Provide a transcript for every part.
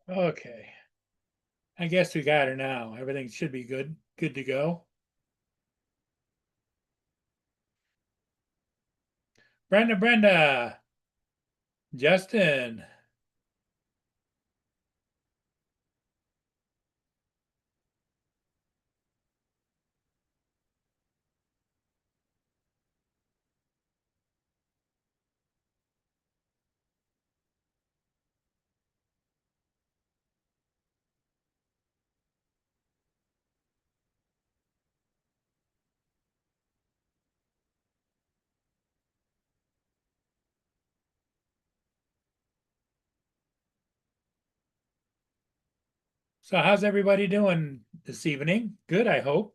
Okay. I guess we got her now. Everything should be good to go. Brenda, Justin. So how's everybody doing this evening? Good, I hope.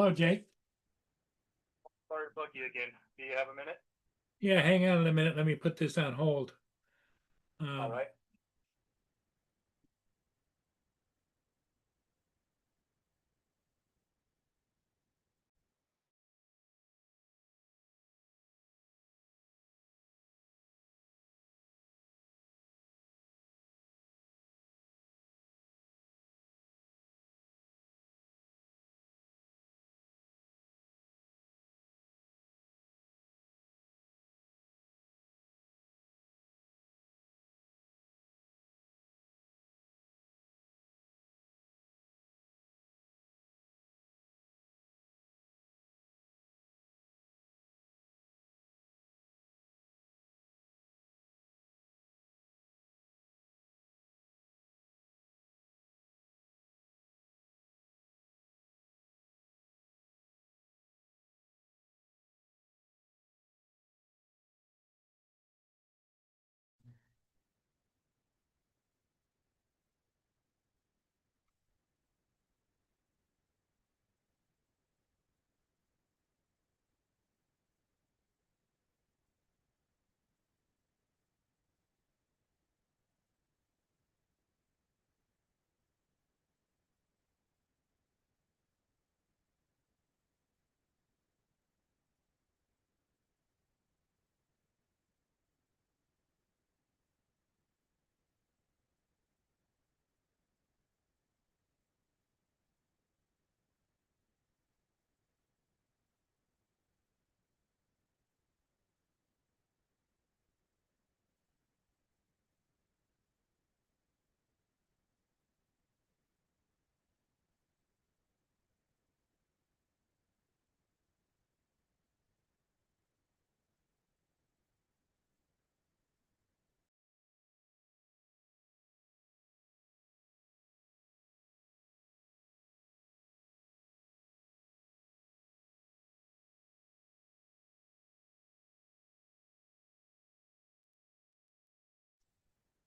Hello, Jake. Sorry to bug you again. Do you have a minute? Yeah, hang on a minute. Let me put this on hold. All right.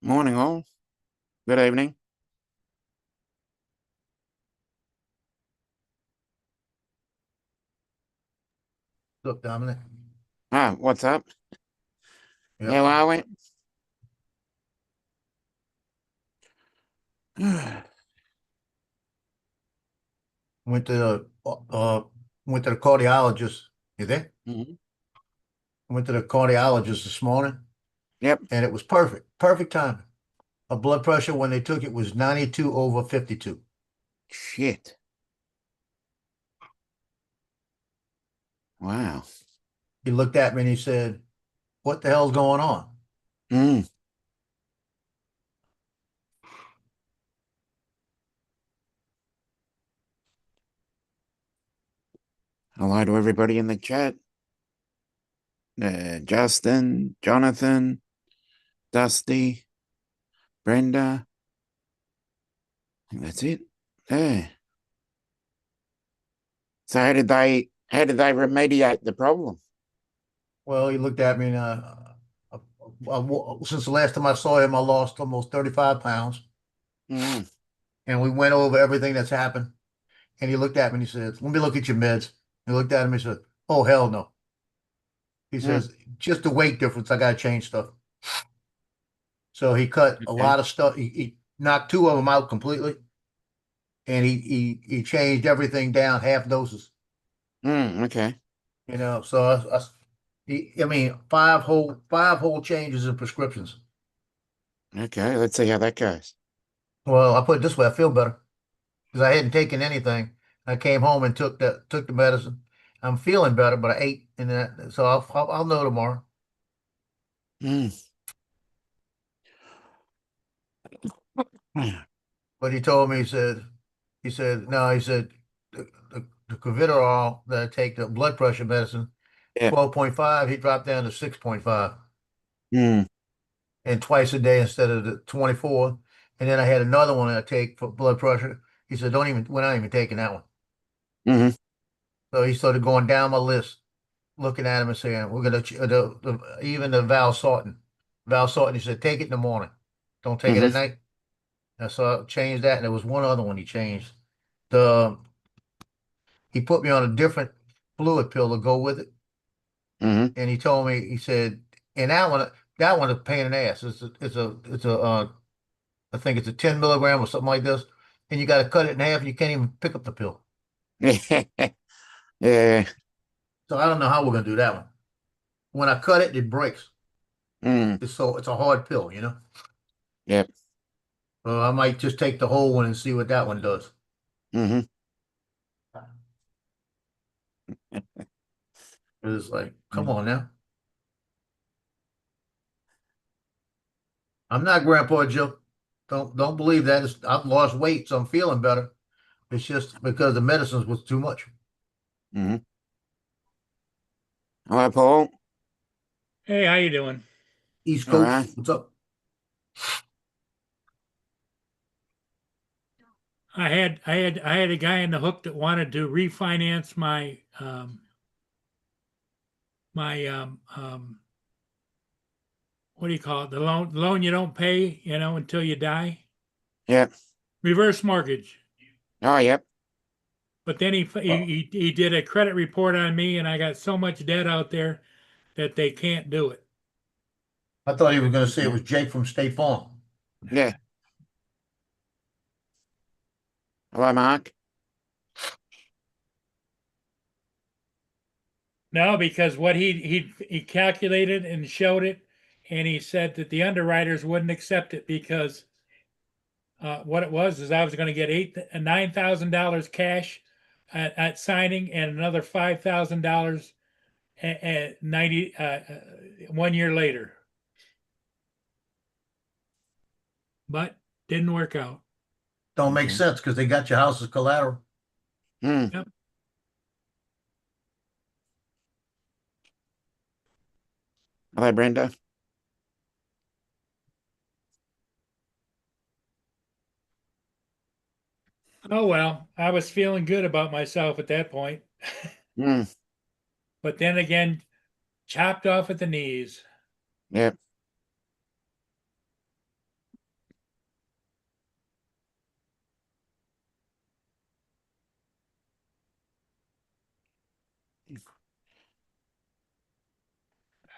Morning, all. Good evening. Look, Dominic. Ah, what's up? Yep. How are we? Went to the cardiologist. You there? Mhm. Went to the cardiologist this morning, Yep. and it was perfect. Perfect timing. My blood pressure when they took it was 92/52. Shit. Wow. He looked at me and he said, "What the hell's going on?" Mm. Hello to everybody in the chat. Justin, Jonathan, Dusty, Brenda. I think that's it. Yeah. So how did they remediate the problem? Well, he looked at me and since the last time I saw him, I lost almost 35 pounds, Mm. and we went over everything that's happened. And he looked at me and he said, "Let me look at your meds." He looked at him and he said, "Oh, hell no." He says, "Just the weight difference. I got to change stuff." So he cut a Okay. lot of stuff. He knocked two of them out completely, and he changed everything down half doses. Okay. You know, so I mean, five whole changes in prescriptions. Okay. Let's see how that goes. Well, I put it this way: I feel better because I hadn't taken anything. I came home and took the medicine. I'm feeling better, but I ate, and so I'll know tomorrow. Mm. But he told me, no, he said, the Coviterol that I take, the blood pressure medicine, Yeah. 12.5, he dropped down to 6.5 Mm. and twice a day instead of the 24. And then I had another one I take for blood pressure. He said, we're not even taking that one. Hmm. So he started going down my list, looking at him and saying, we're going to, even the Valsartan. Valsartan, he said, take it in the morning. Don't take it at night. And so I changed that. And there was one other one he changed. He put me on a different fluid pill to go with it. Hmm. And he told me, he said, and that one is a pain in the ass. I think it's a 10 milligram or something like this. And you got to cut it in half and you can't even pick up the pill. Yeah. So I don't know how we're going to do that one. When I cut it, it breaks. Mm. It's a hard pill, you know? Yep. So I might just take the whole one and see what that one does. Hmm. It's like, come on now. I'm not Grandpa Joe. Don't believe that. I've lost weight, so I'm feeling better. It's just because the medicines was too much. Hmm. Hello, Paul. Hey, how you doing? East All Coast, right. what's up? I had a guy in the hook that wanted to refinance my what do you call it? The loan you don't pay, until you die. Yep. Reverse mortgage. Oh, yep. But then he did a credit report on me, and I got so much debt out there that they can't do it. I thought he was going to say it was Jake from State Farm. Yeah. Hello, Mark. No, because what he calculated and showed it, and he said that the underwriters wouldn't accept it because what it was is I was going to get $9,000 cash at signing and another $5,000 at 1 year later. But didn't work out. Don't make Okay. sense because they got your house as collateral. Mm. Yep. Hello, Brenda. Oh well, I was feeling good about myself at that point. Mm. But then again, chopped off at the knees. Yep.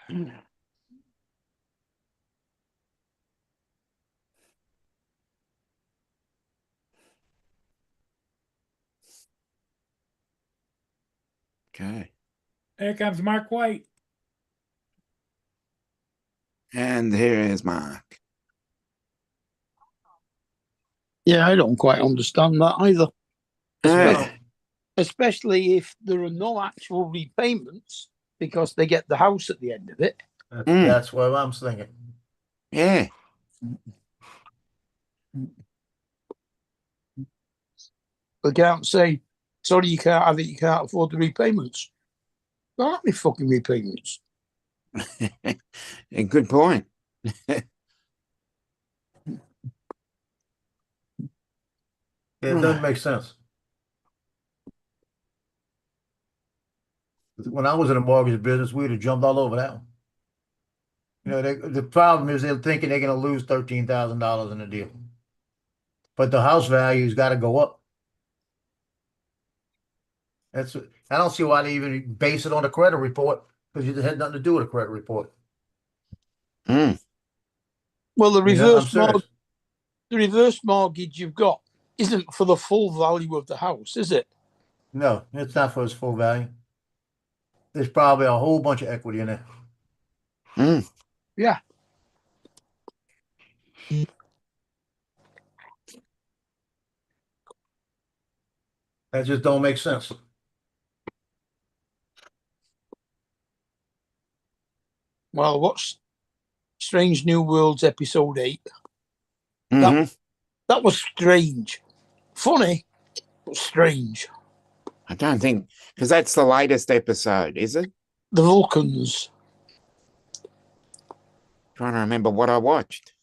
Okay. Here comes Mark White. And here is Mark. Yeah, I don't quite understand that either. Especially, Yeah. especially if there are no actual repayments because they get the house at the end of it. That's what I'm thinking. Yeah. They can't say, sorry, you can't have it, you can't afford the repayments. There aren't any fucking repayments. A good point. It doesn't make sense. When I was in the mortgage business, we'd have jumped all over that one. You know, the problem is they're thinking they're going to lose $13,000 in the deal, but the house value's got to go up. I don't see why they even base it on a credit report because it had nothing to do with a credit report. Mm. Well, I'm serious. the reverse mortgage you've got isn't for the full value of the house, is it? No, it's not for its full value. There's probably a whole bunch of equity in it. Mm. Yeah. That just don't make sense. Well, what's Strange New Worlds episode 8? Mhm. That was strange. Funny, but strange. I don't think, because that's the latest episode, is it? The Vulcans. Trying to remember what I watched.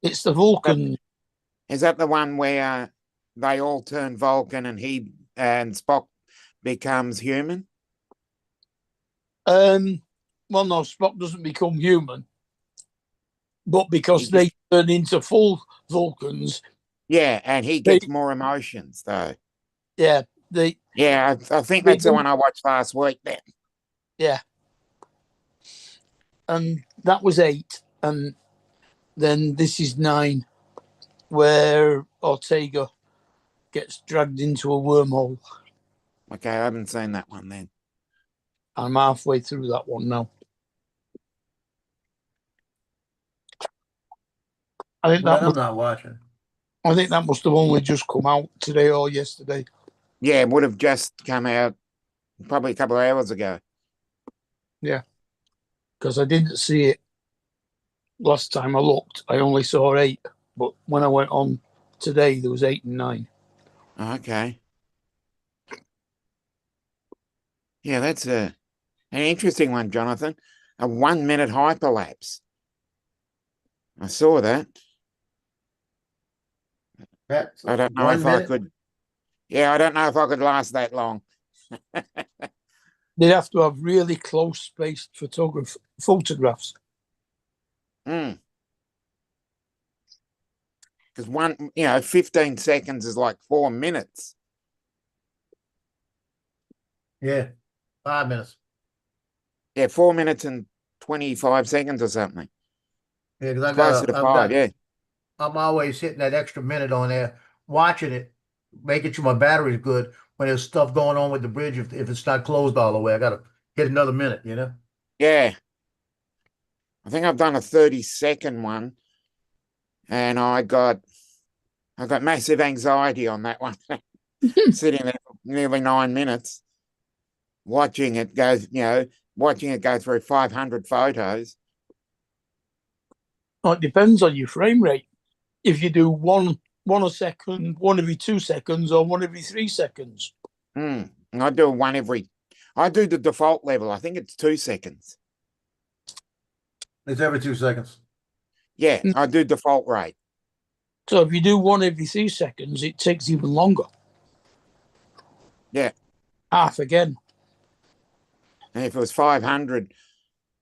It's the Vulcan. Is that the one where they all turn Vulcan and he and Spock becomes human? Well, no, Spock doesn't become human, but because He they turn into full Vulcans, Yeah, and he gets more emotions though. yeah, they Yeah, I think They that's the do. one I watched last week then. yeah, and that was 8, and then this is 9, where Ortega gets dragged into a wormhole. Okay, I haven't seen that one then. I'm halfway through that one now. I think Well, that I'm not watching. I think that must have only just come out today or yesterday. Yeah, it would have just come out probably a couple of hours ago. Because I didn't see it last time I looked. I only saw 8, but when I went on today, there was 8 and 9. Okay. Yeah, that's an interesting one, Jonathan. A 1 minute hyperlapse. I saw that. That's I don't know 1 if minute. I could. Yeah, I don't know if I could last that long. They'd have to have really close spaced photographs. Because 15 seconds is like 4 minutes. Yeah, 5 minutes. Yeah, 4 minutes and 25 seconds or something. Yeah, because Closer to 5, yeah. I'm always hitting that extra minute on there, watching it, making sure my battery's good. When there's stuff going on with the bridge, if it's not closed all the way, I gotta hit another minute. You know. Yeah. I think I've done a 30-second one, and I got massive anxiety on that one. Sitting there for nearly 9 minutes, watching it go through 500 photos. Well, it depends on your frame rate. If you do one a second, 1 every 2 seconds, or 1 every 3 seconds. I do the default level. I think it's 2 seconds. It's every 2 seconds. Yeah, I do default rate. So if you do 1 every 3 seconds, it takes even longer. Yeah. Half again. And if it was 500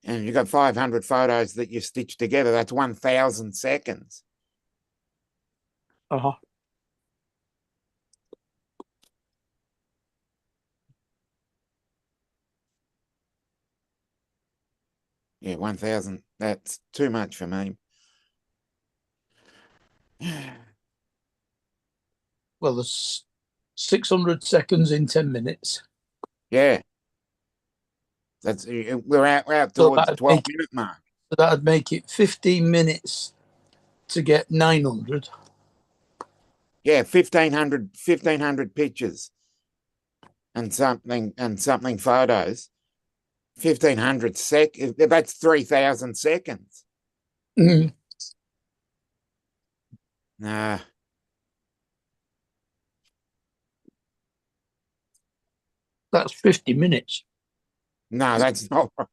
and you got 500 photos that you stitch together, that's 1,000 seconds. Uh-huh. Yeah, 1,000. That's too much for me. Well, there's 600 seconds in 10 minutes. Yeah. That's we're out So towards that'd 12-minute mark. So that'd make it 15 minutes to get 900. Yeah, 1,500 pictures and something photos. 1,500 that's 3,000 seconds. Mm. Nah. That's 50 minutes. No, that's not right.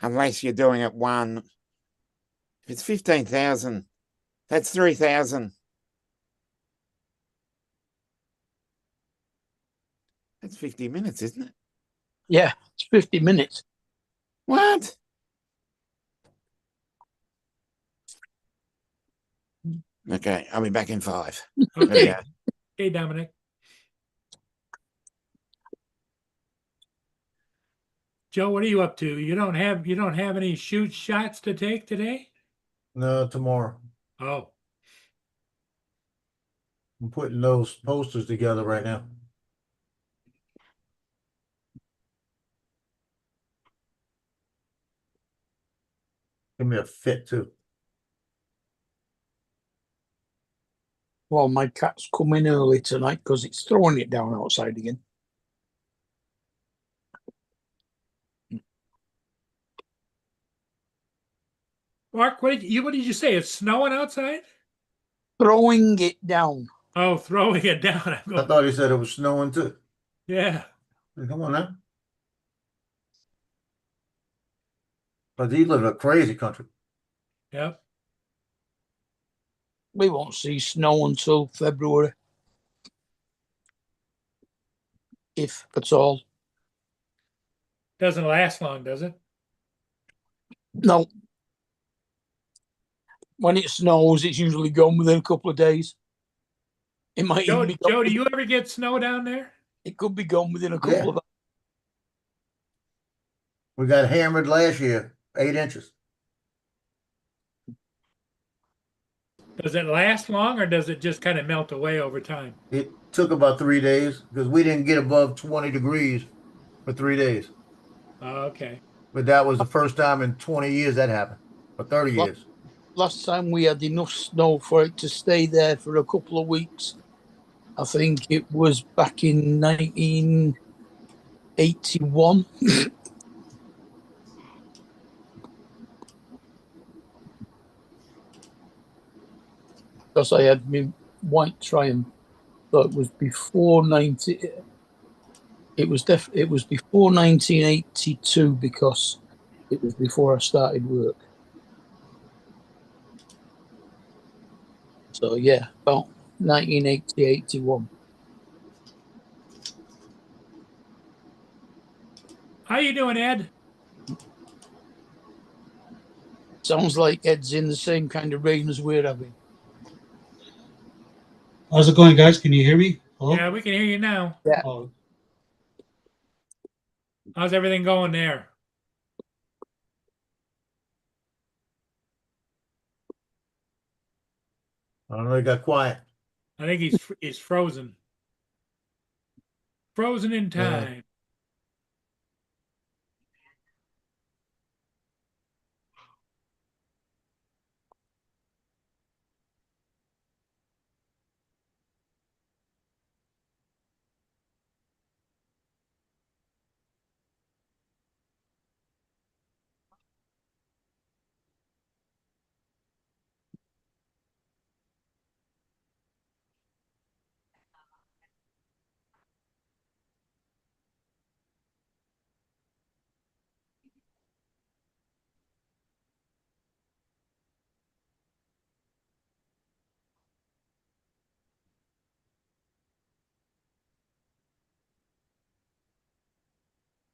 Unless you're doing it one. If it's 15,000, that's 3,000. That's 50 minutes, isn't it? Yeah, it's 50 minutes. What? Okay, I'll be back in 5. Okay. Yeah. Hey, Dominic. Joe, what are you up to? You don't have any shots to take today? No, tomorrow. Oh, I'm putting those posters together right now. Give me a fit too. Well, my cat's coming early tonight because it's throwing it down outside again. Mark, what did you say? It's snowing outside? Throwing it down. Oh, throwing it down. I'm I going, thought he said it was snowing too. yeah. Come on now. But he live in a crazy country. Yep. We won't see snow until February, if at all. Doesn't last long, does it? No. When it snows, it's usually gone within a couple of days. It might Joe, even be gone Joe, do within- you ever get snow down there? It could be gone within a couple Yeah. of hours. We got hammered last year, 8 inches. Does it last long or does it just kind of melt away over time? It took about 3 days because we didn't get above 20 degrees for 3 days. Oh, okay. But that was the first time in 20 years that happened, or 30 Well- years. Last time we had enough snow for it to stay there for a couple of weeks. I think it was back in 1981. Because I had my white Triumph, so it was before 90. It was before 1982 because it was before I started work. So yeah, about 1980, 81. How you doing, Ed? Sounds like Ed's in the same kind of rain as we're having. How's it going, guys? Can you hear me? Hello? Yeah, we can hear you now. Oh, How's everything going there? I don't know, it got quiet. I think he's frozen. Frozen in Yeah. time.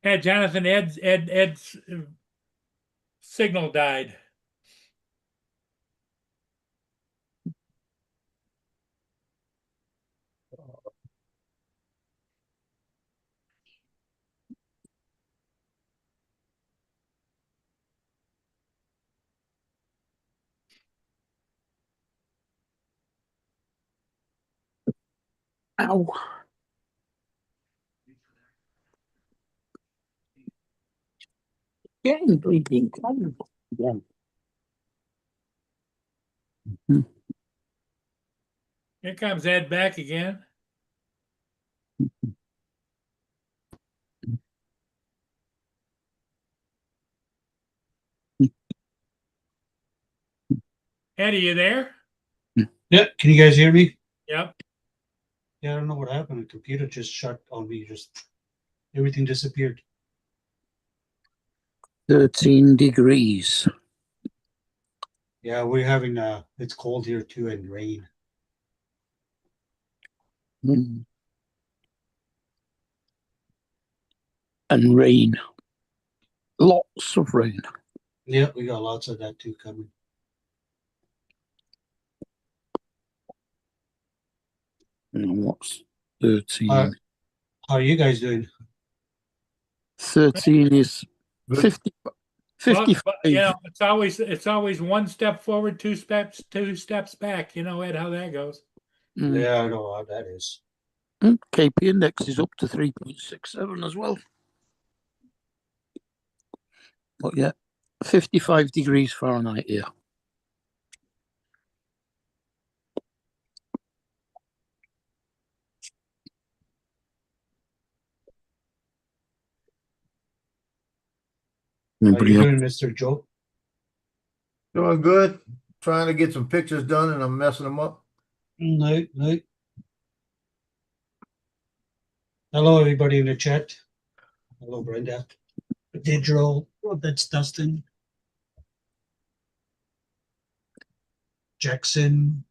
Hey, Jonathan, Ed's signal died. Ow. Getting bleeding cold again. Here comes Ed back again. Ed, are you there? Yeah, can you guys hear me? Yep. Yeah, I don't know what happened. The computer just shut on me. Just everything disappeared. 13 degrees. Yeah, we're having it's cold here too and rain. Mm. And rain. Lots of rain. Yeah, we got lots of that too coming. And what's 13? How are you guys doing? 13 is Good. 50, Well, 55. but, it's always one step forward, two steps back. You know, Ed, how that goes. Mm. Yeah, I know how that is. KP index is up to 3.67 as well. But yeah, 55 degrees Fahrenheit here. How Anybody you else? doing, Mr. Joe? Doing good. Trying to get some pictures done and I'm messing them up. No, no. Hello, everybody in the chat. Hello, Brenda. Pedro. Oh, that's Dustin. Jackson.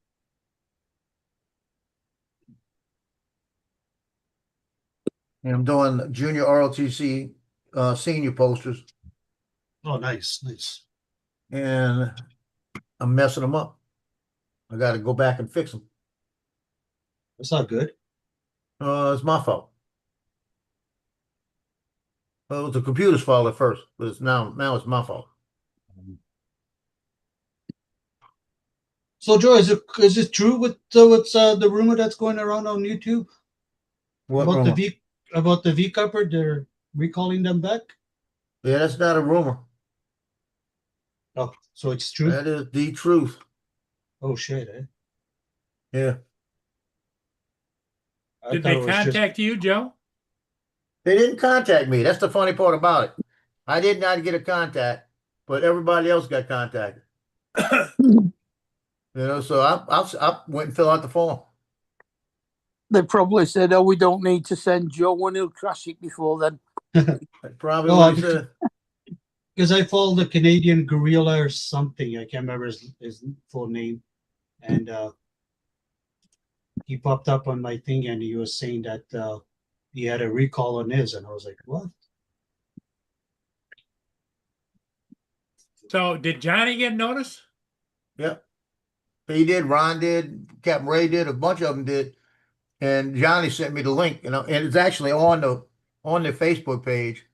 And I'm doing junior ROTC senior posters Oh, nice, nice. and I'm messing them up. I got to go back and fix them. That's not good. It's my fault. Well, it was the computer's fault at first, but it's now it's my fault. So, Joe, is it true what's the rumor that's going around on YouTube What about rumor? the V cupper? They're recalling them back. Yeah, that's not a rumor. Oh, so it's true. That is the truth. Oh shit! Yeah. I Did thought they it was just- contact you, Joe? They didn't contact me. That's the funny part about it. I did not get a contact, but everybody else got contacted. So I went and filled out the form. They probably said, "Oh, we don't need to send Joe one. He'll crash it before then." That's probably No, what he said. because I follow the Canadian Gorilla or something. I can't remember his full name, and he popped up on my thing, and he was saying that he had a recall on his, and I was like, "What?" So did Johnny get notice? Yep. He did. Ron did. Captain Ray did. A bunch of them did. And Johnny sent me the link, and it's actually on the Facebook page.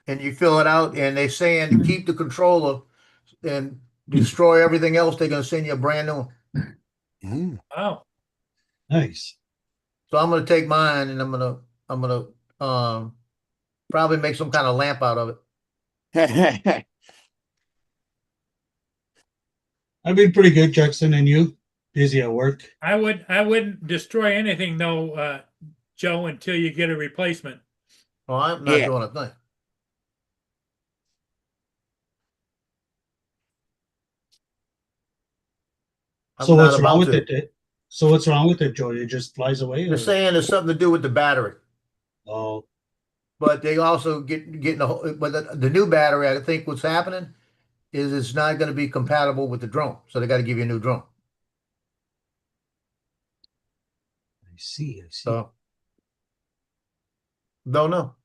And you fill it out, and they're saying to keep the controller and destroy everything else. They're going to send you a brand new one. Oh, Nice. So I'm going to take mine, and I'm going to probably make some kind of lamp out of it. I've been pretty good, Jackson, and you? Busy at work? I wouldn't destroy anything though, Joe, until you get a replacement. Oh, I'm not Yeah. doing a thing. I'm So not what's wrong about with to. it? So what's wrong with it, Joe? It just flies away? They're Or? saying there's something to do with the battery. Oh, But they also getting the whole, but the new battery, I think what's happening is it's not going to be compatible with the drone. So they got to give you a new drone. I see. So don't know.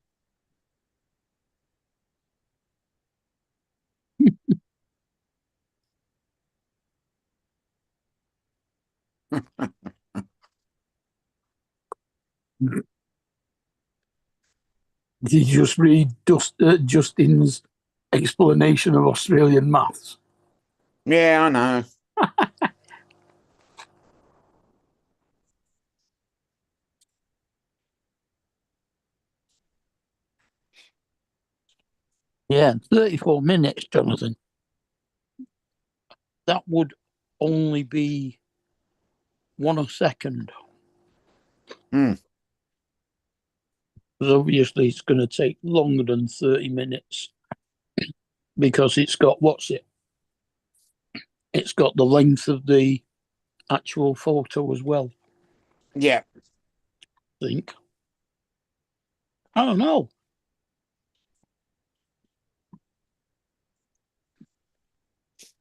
Did you just read Justin's explanation of Australian maths? Yeah, I know. Yeah, 34 minutes, Jonathan. That would only be 1 a second. Hmm. Because obviously it's going to take longer than 30 minutes because it's got it's got the length of the actual photo as well, Yeah. I think. I don't know.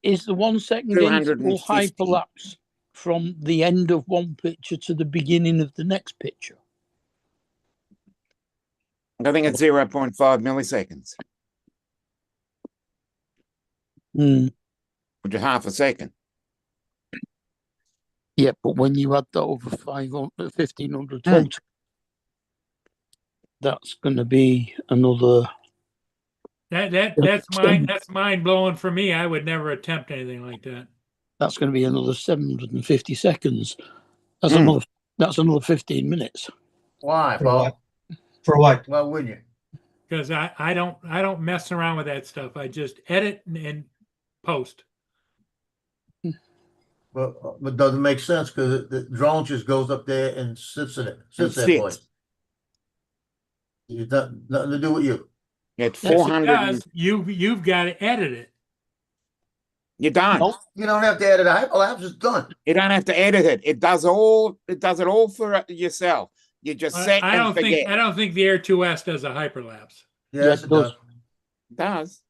Is the 1 second interval 250. hyperlapse from the end of one picture to the beginning of the next picture? I think it's 0.5 milliseconds, Hmm. which is half a second. Yeah, but when you add that over 1,500 Hmm. photos, that's going to be another. That's mind blowing for me. I would never attempt anything like that. That's going to be another 750 seconds. That's Hmm. another 15 minutes. Why, For what? Paul? For what? Why wouldn't you? Because I don't mess around with that stuff. I just edit and post. But it doesn't make sense because the drone just goes up there and sits in it. Sits And there, boy. sits. It's nothing to do with you. You had Yes, it 400. does. You've got to edit it. You don't. Nope. You don't have to edit a hyperlapse. It's done. You don't have to edit it. It does it all for yourself. You just set I and don't forget. think I don't think the Air 2S does a hyperlapse. Yes, it it does. does. It does.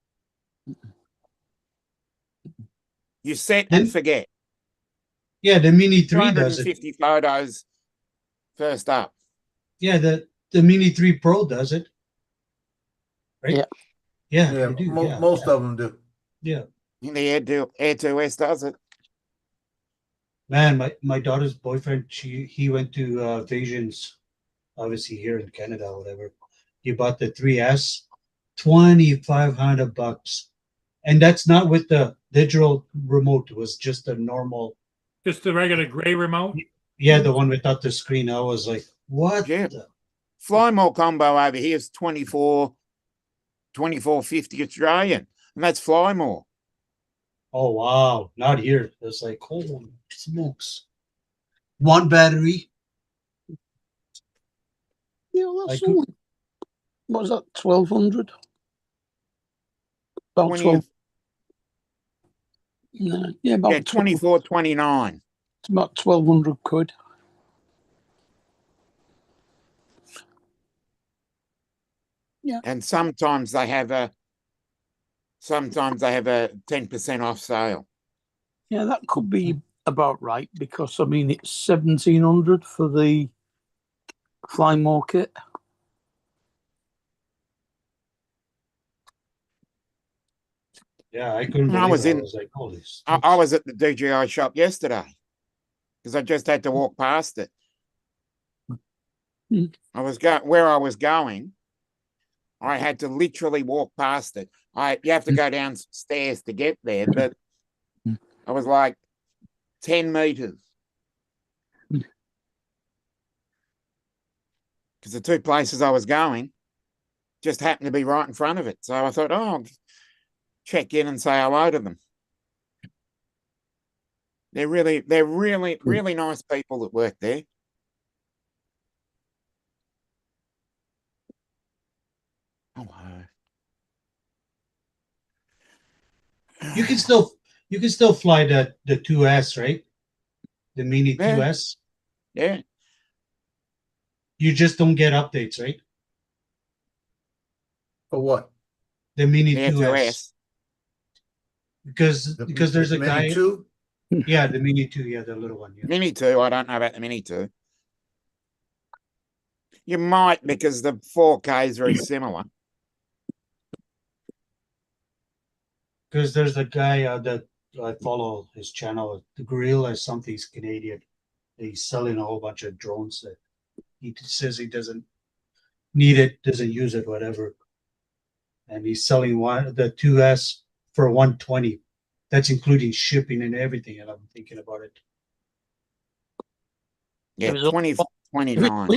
You set and forget. Yeah, the Mini 3 does it. 250 photos first up. Yeah, the Mini 3 Pro does it. Right? Yeah. Yeah, Yeah, they do. most of them do. Yeah. The Air 2S does it. Man, my daughter's boyfriend, he went to Visions, obviously here in Canada or whatever. He bought the 3S, $2,500. And that's not with the digital remote. It was just a normal, Just the regular gray remote. yeah, the one without the screen. I was like, what? Yeah. the- Flymore combo over here is 24.50 Australian. And that's Flymore. Oh, wow. Not here. It's like, holy smokes. One battery. Yeah, that's I could- only, what was that, 1,200? About 20 12. No, yeah, about Yeah, 24.29. It's about 1,200 quid. And sometimes they have a 10% off sale. Yeah, that could be about right because I mean it's 1,700 for the Flymore kit. Yeah, I couldn't I believe was it. in- I was like, holy I smokes. was at the DJI shop yesterday because I just had to walk past it. Mm. Where I was going. I had to literally walk past it. You have to go downstairs to get there, but Mm. I was like 10 meters. Mm. Because the two places I was going just happened to be right in front of it. So I thought, I'll check in and say hello to them. They're really nice people that work there. Oh, You can still fly the 2S, right? The Mini Yeah. 2S. yeah. You just don't get updates, right? For what? The Mini The 2S. Air2S. Because there's a Mini guy. 2? Yeah, the Mini 2, yeah, the little one. Yeah. Mini 2, I don't know about the Mini 2. You might because the 4K is very similar. Because there's a guy that I follow his channel, the Gorilla something, he's Canadian. He's selling a whole bunch of drones that he says he doesn't need it, doesn't use it, whatever. And he's selling the 2S for 120. That's including shipping and everything. And I'm thinking about it. Yeah, It was 29.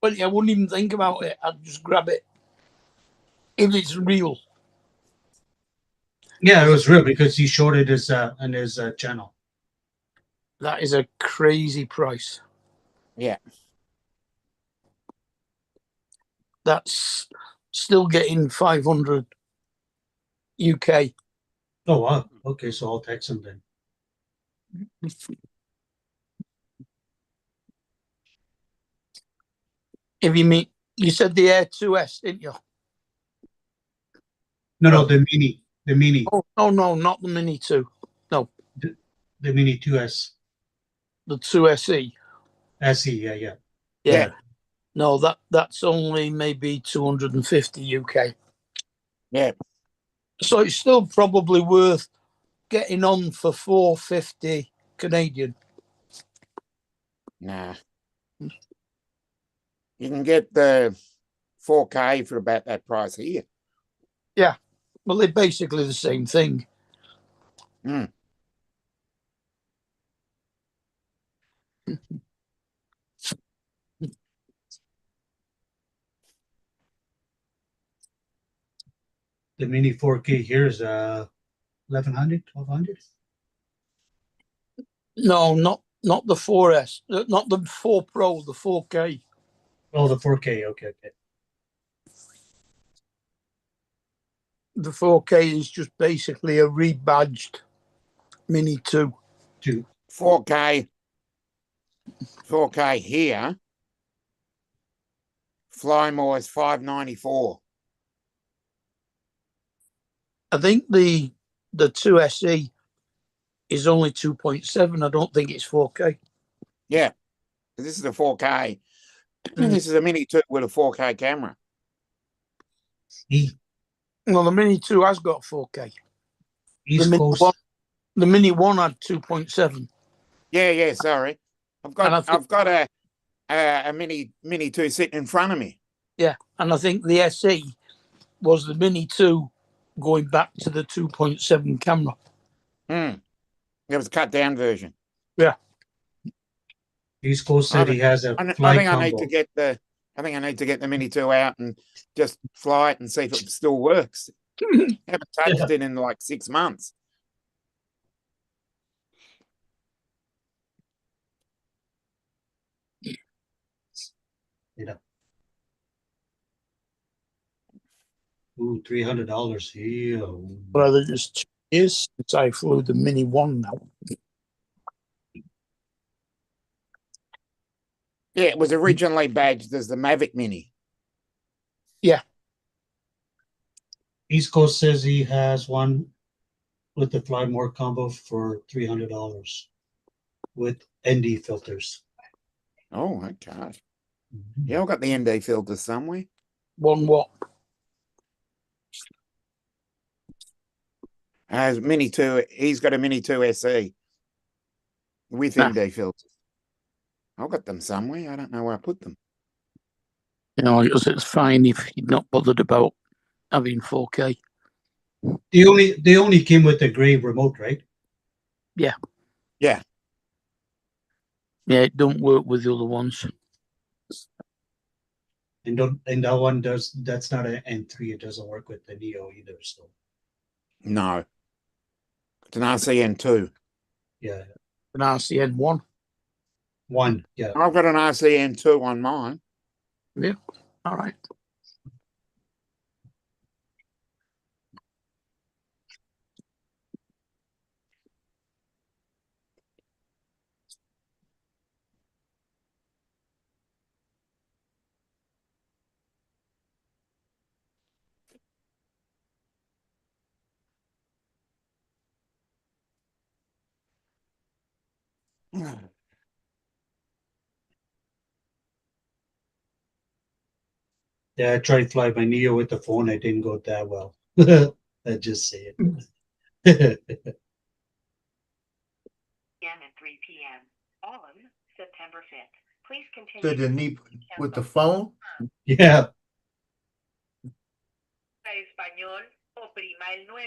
Well, I wouldn't even think about it. I'd just grab it if it's real. Yeah, it was real because he showed it his on his channel. That is a crazy price. Yeah. That's still getting 500 UK. Oh wow. Okay, so I'll text him then. If you mean, you said the Air 2S, didn't you? No, the mini, Oh, no, not the Mini 2. the mini 2S The 2SE. SE. Yeah. Yeah. Yeah. No, that's only maybe 250 UK. Yeah. So it's still probably worth getting on for 450 Canadian. Nah. You can get the 4K for about that price here. Well, they're basically the same thing. Mm. The mini 4K here is 1100, 1200. No, not the 4S, not the 4 Pro, the 4K. Oh, the 4K. Okay. The 4K is just basically a rebadged Mini 2. 4K here. Flymore is 594. I think the 2SE is only 2.7. I don't think it's 4K. Yeah. This is a 4K. Mm. This is a Mini 2 with a 4K camera. Well, the Mini 2 has got 4K. East Mini Coast. 1 The Mini 1 had 2.7. Yeah, sorry. And I think- I've got a Mini 2 sitting in front of me. Yeah, and I think the SE was the Mini 2 going back to the 2.7 camera. It was a cut down version. East Coast said he has a I fly think I combo. need to get the Mini 2 out and just fly it and see if it still works. Haven't touched it in like 6 months. Ooh, $300 here. But it is 2 years since I flew the Mini 1 now. Yeah, it was originally badged as the Mavic Mini. East Coast says he has one with the Flymore combo for $300 with ND filters. Oh, okay. Yeah, I've got the ND filter somewhere. One what? Mini 2, he's got a Mini 2 SE with Ah. ND filters. I've got them somewhere. I don't know where I put them. You know, it's fine if you're not bothered about having 4K. They only came with the gray remote, right? Yeah. Yeah, it don't work with the other ones. And that one that's not an N3. It doesn't work with the Neo either. So No. It's an RCN2. yeah, An RCN 1. one. Yeah. I've got an RCN2 on mine. All right. Yeah, I tried to fly my Neo with the phone. It didn't go that well. I just say it. Again at 3 p.m. on September 5th. Please continue. Did you need with the phone? Yeah. Español, oprima el 9.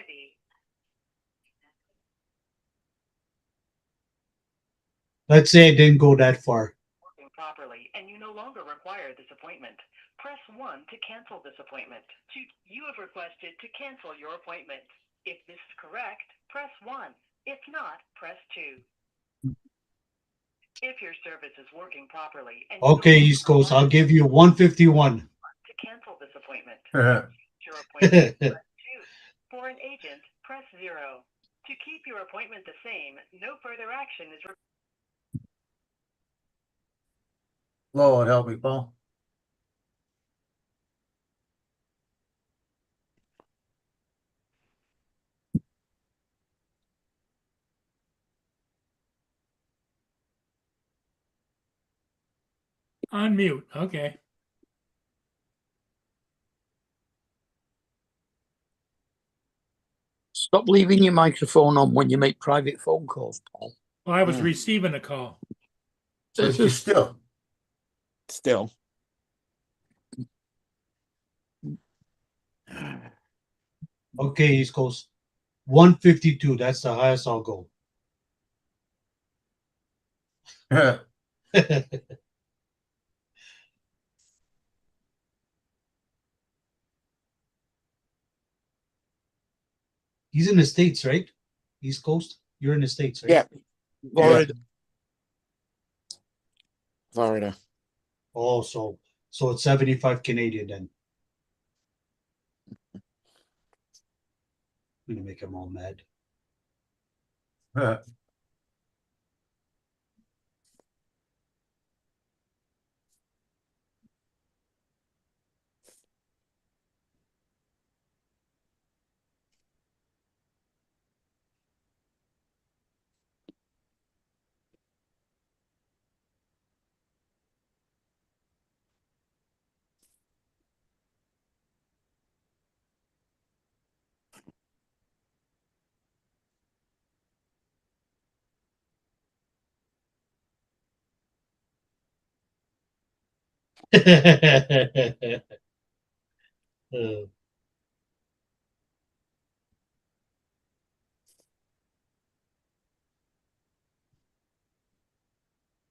Let's say it didn't go that far. Working properly, and you no longer require this appointment. Press 1 to cancel this appointment. You have requested to cancel your appointment. If this is correct, press 1. If not, press 2. If your service is working properly and you Okay, don't East Coast, I'll give you 151. to cancel this appointment, Uh, your appointment, press 2. For an agent, press 0. To keep your appointment the same, no further action is required. Lord help me, Paul. Unmute, okay. Stop leaving your microphone on when you make private phone calls, Paul. Well, I was Mm. receiving a call. So This it's is still. Still. Okay, East Coast. 152. That's the highest I'll go. He's in the States, right? East Coast? You're in the States, right? Yeah, Florida. Florida. Oh, so it's 75 Canadian then. I'm gonna make them all mad. Uh,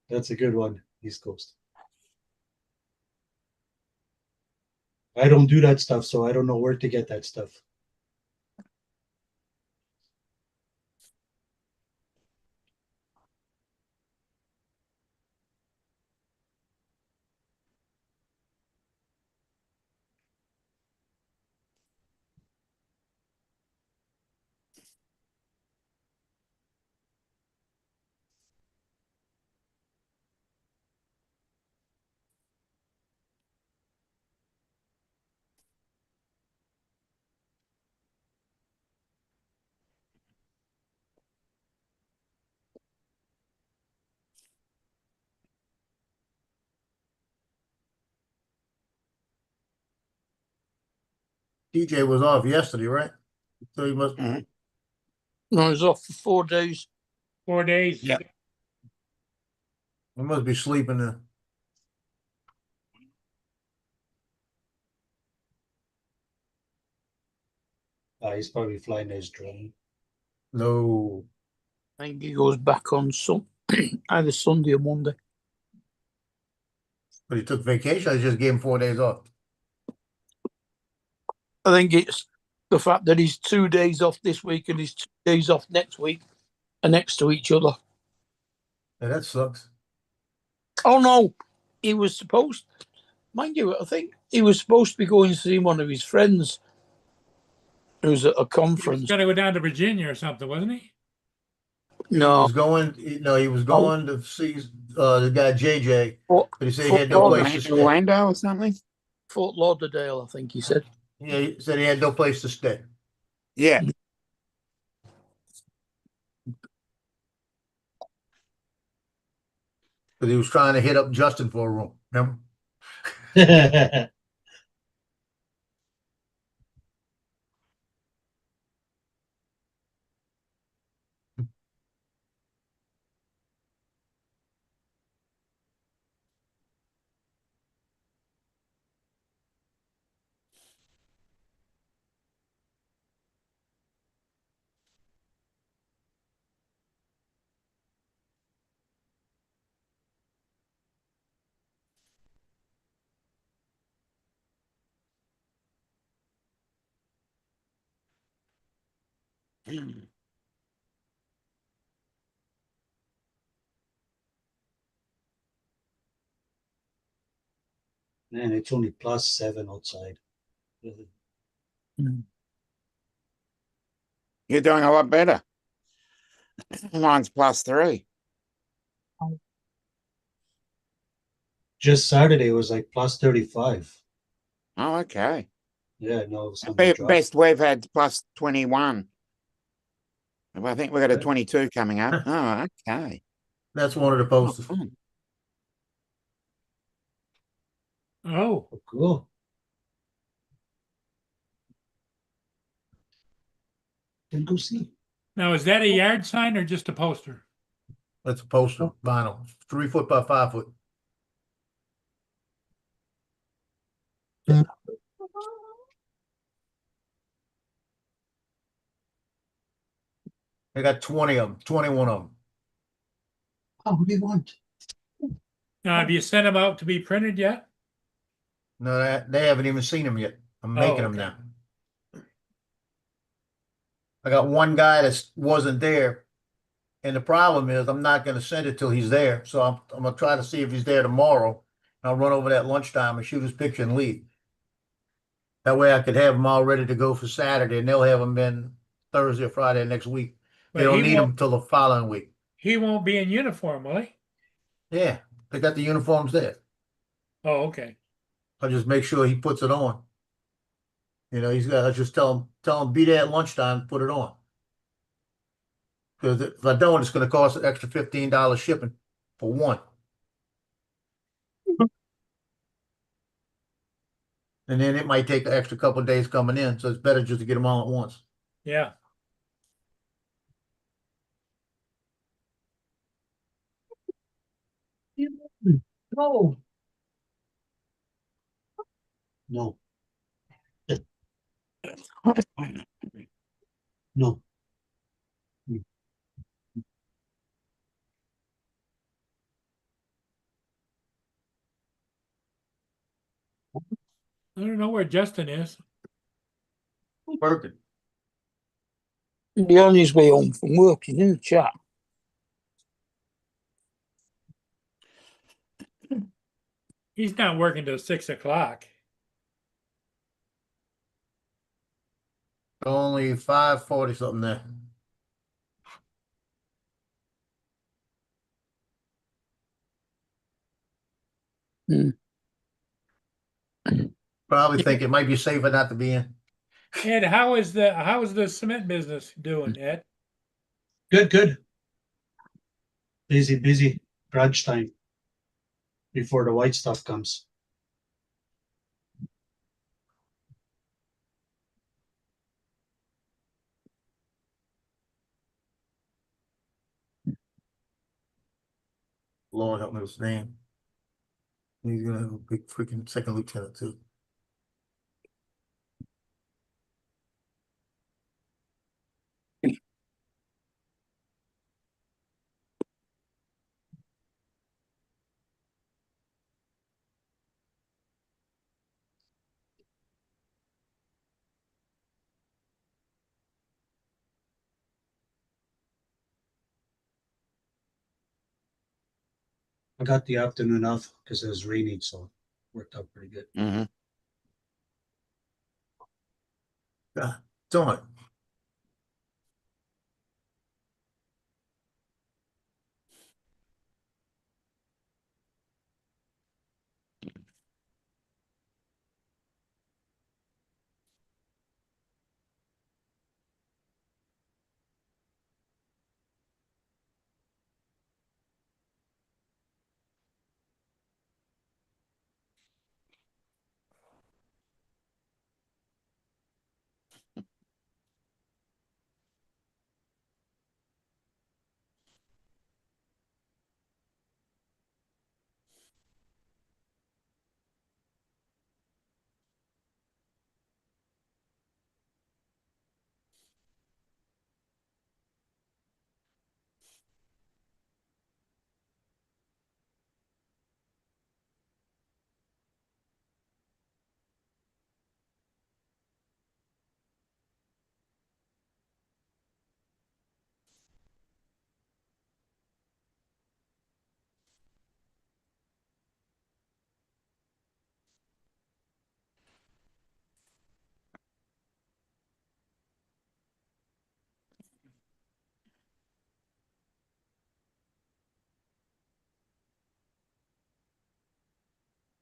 that's a good one, East Coast. I don't do that stuff, so I don't know where to get that stuff. DJ was off yesterday, right? So he must. Mhm. No, I was off for 4 days. 4 days. Yeah. He must be sleeping there. He's probably flying his drone. No. I think he goes back on either Sunday or Monday. But he took vacation. I just gave him 4 days off. I think it's the fact that he's 2 days off this week and he's 2 days off next week are next to each other. Yeah, that sucks. Oh no, he was supposed, mind you, I think he was supposed to be going to see one of his friends who's at a He was conference. gonna go down to Virginia or something, wasn't he? He No, was going. No, he was going to see the guy JJ, Fort, but he said he Fort, had no place to stay. Orlando or something? Fort Lauderdale, I think he said. Yeah, he said he had no place to stay. Yeah. But he was trying to hit up Justin for a room. Remember? Man, it's only +7 outside. Really. You're doing a lot better. Mine's +3. Just Saturday was like +35. Oh, okay. Yeah, no, Sunday dropped. Best we've had +21. I think we've got a Okay. 22 coming up. Oh, okay. That's one of the Oh, posters. fun. Oh, Oh, cool. Then go see. now is that a yard sign or just a poster? That's a poster, vinyl, 3 foot by 5 foot. I got 20 of them, 21 of them. Oh, what do you want? Now, have you sent them out to be printed yet? No, they haven't even seen them yet. I'm Oh, making them okay. now. I got one guy that wasn't there, and the problem is I'm not going to send it till he's there. So I'm going to try to see if he's there tomorrow. I'll run over that lunchtime and shoot his picture and leave. That way I could have them all ready to go for Saturday, and they'll have them in Thursday or Friday next week. They But don't he need them won't, until the following week. he won't be in uniform, will he? Yeah, they got the uniforms there. Oh, okay. I'll just make sure he puts it on. You know, he's got. I just tell him be there at lunchtime, put it on. Because if I don't, it's going to cost an extra $15 shipping for one. And then it might take an extra couple of days coming in, so it's better just to get them all at once. Yeah. No. No. No. I don't know where Justin is. Working. He'll be on his way home from work. He's in the chat. He's not working till 6 o'clock. Only 5:40 something there. Probably think it might be safer not to be in. Ed, how is the cement business doing, Ed? Good, good. Busy. Crunch time. Before the white stuff comes. Lord help me with his name. He's gonna have a big freaking second lieutenant too. I got the afternoon off because it was raining, so it worked out pretty good. Mm-hmm. God darn it.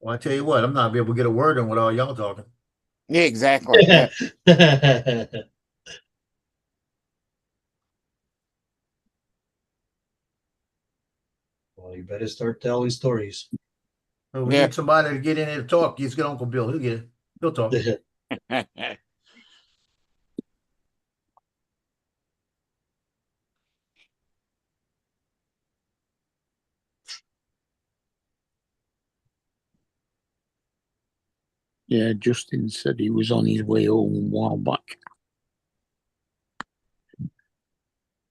Well, I tell you what, I'm not be able to get a word in with all y'all talking. Yeah, exactly. Yeah. Well, you better start telling stories. So we Yeah. need somebody to get in here to talk. Just get Uncle Bill. He'll get it. He'll talk. Yeah, Justin said he was on his way home a while back.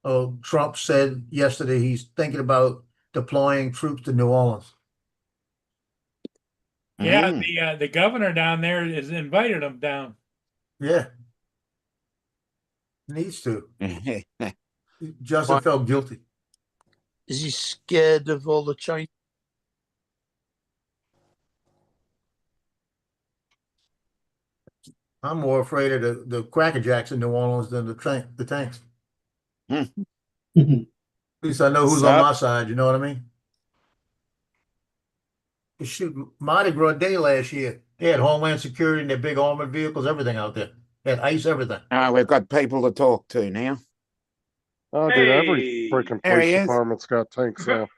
Oh, Trump said yesterday he's thinking about deploying troops to New Orleans. Yeah, Mm. the governor down there has invited him down. Yeah. Needs to. Justin felt guilty. Is he scared of all the Chinese? I'm more afraid of the Cracker Jacks in New Orleans than the tanks. At least I know who's on my side. You know what I mean? Shoot, Mardi Gras Day last year, they had Homeland Security and their big armored vehicles, everything out there. They had ICE, everything. Oh, we've got people to talk to now. Oh, dude, every Hey. freaking There he police is. department's got tanks now.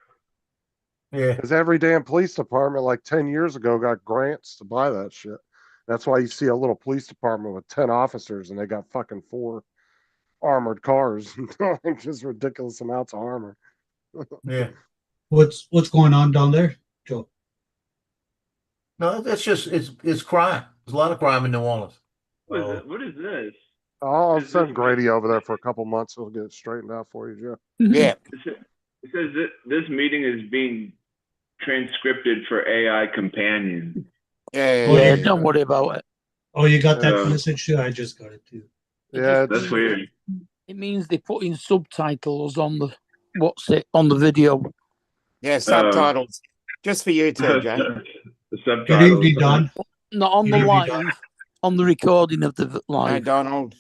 Yeah. Because every damn police department, like 10 years ago, got grants to buy that shit. That's why you see a little police department with 10 officers and they got fucking 4 armored cars. Just ridiculous amounts of armor. Yeah. What's going on down there, Joe? No, that's just it's crime. There's a lot of crime in New Orleans. What is this? I'll Is send this- Grady over there for a couple months. We'll get it straightened out for you, Joe. Yeah. It says that this meeting is being transcribed for AI companion. Yeah, Yeah. don't worry about it. Oh, you got that Yeah. message too? I just got it too. Yeah, That's weird. It means they put in subtitles on the on the video. Yeah, subtitles. Just for you too, Jay. The subtitles. Good evening, Don. Not on You the don't live, need on the recording of the Hi, live. Donald.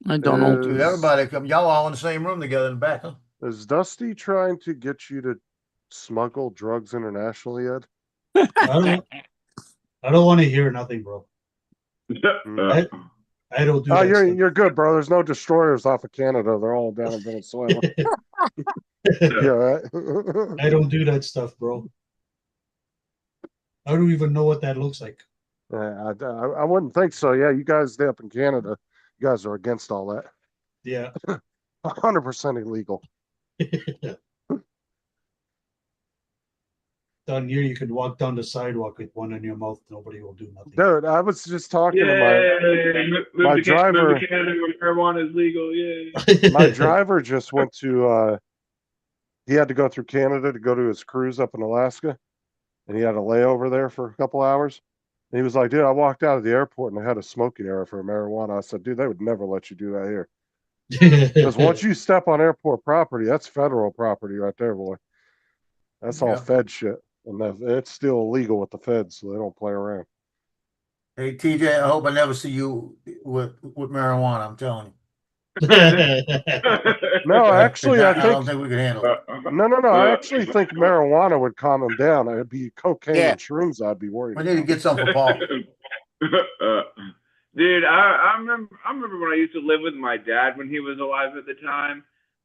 I don't know. Dude, everybody come. Y'all all in the same room together in the back, huh? Is Dusty trying to get you to smuggle drugs internationally, Ed? I don't want to hear nothing, bro. Uh, I don't do Oh, that you're good, bro. There's no destroyers off of Canada. They're all down in Venezuela. stuff. Yeah, right. I don't do that stuff, bro. I don't even know what that looks like. Yeah, I wouldn't think so. Yeah, you guys up in Canada, you guys are against all that. Yeah. 100% illegal. Down here, you can walk down the sidewalk with one in your mouth. Nobody will do nothing. Dude, I was just talking yeah, to my driver. Move to Canada where marijuana is legal. Yeah. My driver just went to he had to go through Canada to go to his cruise up in Alaska, and he had a layover there for a couple hours. And he was like, dude, I walked out of the airport and I had a smoking area for marijuana. I said, dude, they would never let you do that here. Because once you step on airport property, that's federal property right there, boy. That's all Yeah. Fed shit. And it's still illegal with the feds, so they don't play around. Hey TJ, I hope I never see you with marijuana. I'm telling you. No, actually, I I don't think think we can handle it. no. I actually think marijuana would calm him down. It'd be cocaine Yeah. and shrooms I'd be worried We need to about. get something for Paul. Dude, I remember when I used to live with my dad when he was alive at the time.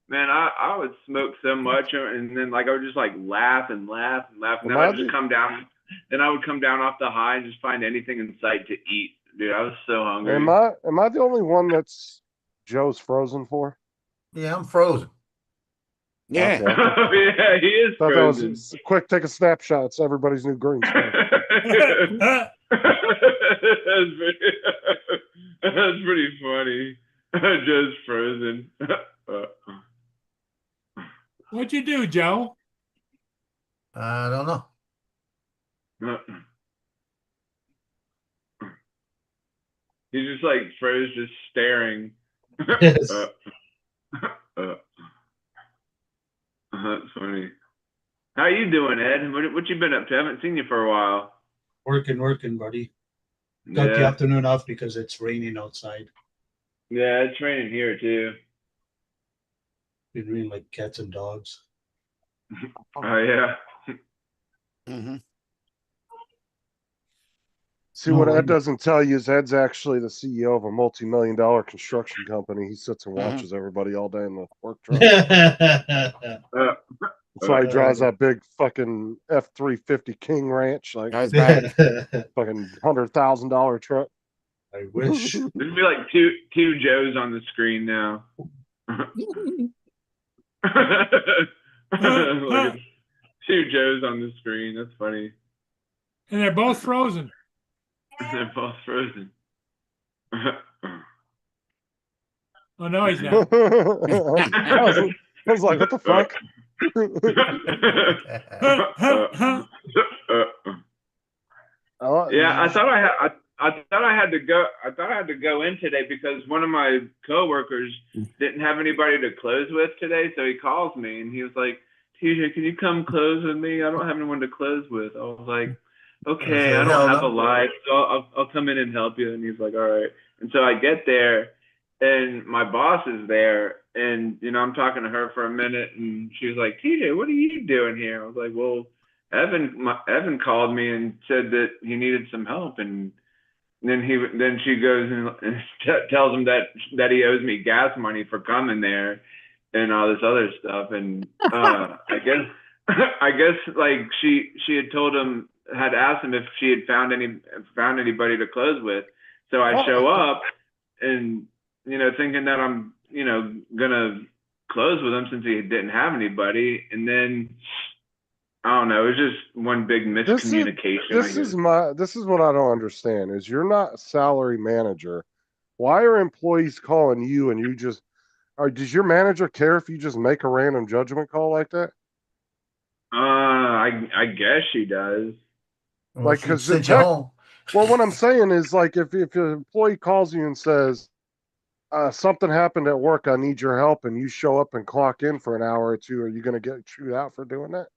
Man, I would smoke so much, and then like I would just like laugh and laugh and laugh, and then I would just come down. Then I would come down off the high and just find anything in sight to eat. Dude, I was so hungry. Am I the only one that's Joe's frozen for? Yeah, I'm frozen. Yeah. Okay. Yeah, he is Thought frozen. that was quick. Take a snapshot. It's everybody's new green screen. That's pretty funny. Just frozen. What'd you do, Joe? I don't know. He's just like froze, just staring. Yes. That's funny. How you doing, Ed? What you been up to? I haven't seen you for a while. Working, buddy. Got the Yeah, afternoon off because it's raining outside. yeah, it's raining here too. Been raining like cats and dogs. Oh yeah. Hmm. See, No what Ed way. doesn't tell you is Ed's actually the CEO of a multi-million-dollar construction company. He sits and watches everybody all day in the work truck. Uh, That's why he drives that big fucking F-350 King Ranch, like Goes back. fucking $100,000 truck. I wish. There's be like two Joes on the screen now. Like two Joes on the screen. That's funny. And they're both frozen. They're both frozen. Oh no, he's not. I was like, what the fuck? Yeah, I thought I had to go. I thought I had to go in today because one of my coworkers didn't have anybody to close with today. So he calls me and he was like, "TJ, can you come close with me? I don't have anyone to close with." I was like, "Okay, I don't have a life, so I'll come in and help you." And he's like, "All right." And so I get there, and my boss is there, and I'm talking to her for a minute, and she was like, "TJ, what are you doing here?" I was like, "Well, Evan called me and said that he needed some help, and then she goes and tells him that he owes me gas money for coming there and all this other stuff." And I guess like she had asked him if she had found anybody to close with. So I show up and thinking that I'm gonna close with him since he didn't have anybody, and then I don't know. It was just one big miscommunication. This is what I don't understand is you're not a salary manager. Why are employees calling you and you just does your manager care if you just make a random judgment call like that? I guess she does. Like, because send you home. Well, what I'm saying is like if an employee calls you and says something happened at work, I need your help, and you show up and clock in for an hour or two, are you going to get chewed out for doing that?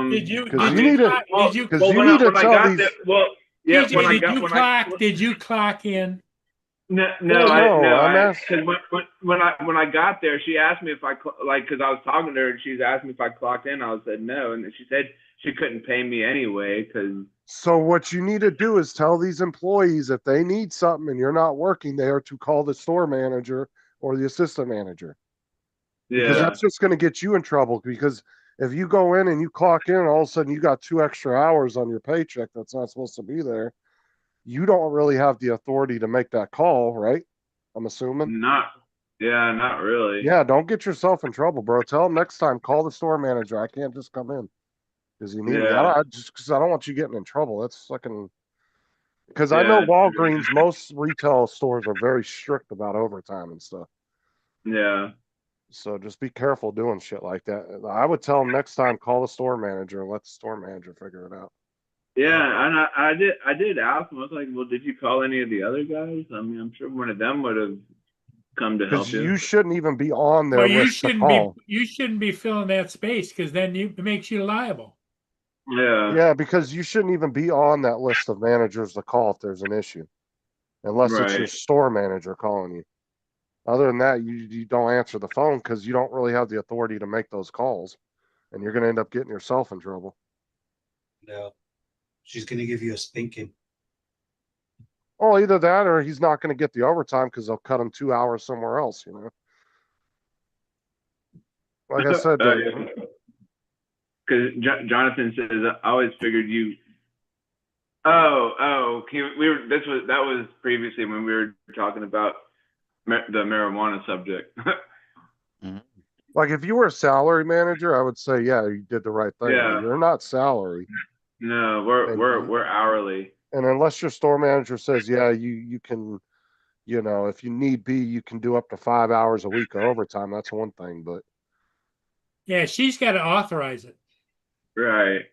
Did you tell these? Did you clock in? No. Because when I got there, she asked me if because I was talking to her and she's asked me if I clocked in. I said no, and she said she couldn't pay me anyway. So what you need to do is tell these employees if they need something and you're not working there to call the store manager or the assistant manager. Yeah, because that's just going to get you in trouble. Because if you go in and you clock in, and all of a sudden you got 2 extra hours on your paycheck that's not supposed to be there. You don't really have the authority to make that call, right? I'm assuming. Not really. Yeah, don't get yourself in trouble, bro. Tell them next time, call the store manager. I can't just come in because you need me. Just because I don't want you getting in trouble. That's fucking. Because I know Walgreens, most retail stores are very strict about overtime and stuff. Yeah. So just be careful doing shit like that. I would tell them next time, call the store manager and let the store manager figure it out. Yeah, and I did ask him. I was like, "Well, did you call any of the other guys? I mean, I'm sure one of them would have come to help you." You shouldn't even be on their list to call. You shouldn't be filling that space because then it makes you liable. Yeah, because you shouldn't even be on that list of managers to call if there's an issue, unless it's your store manager calling you. Other than that, you don't answer the phone because you don't really have the authority to make those calls, and you're going to end up getting yourself in trouble. Yeah. She's going to give you a spanking. Well, either that or he's not going to get the overtime because they'll cut him 2 hours somewhere else, Like I said. Because Jonathan says, I always figured you. That was previously when we were talking about the marijuana subject. Like if you were a salary manager, I would say, yeah, you did the right thing. Yeah. You're not salary. No, we're hourly. And unless your store manager says, yeah, you can, if you need be, you can do up to 5 hours a week of overtime. That's one thing, but. Yeah, she's got to authorize it. Right.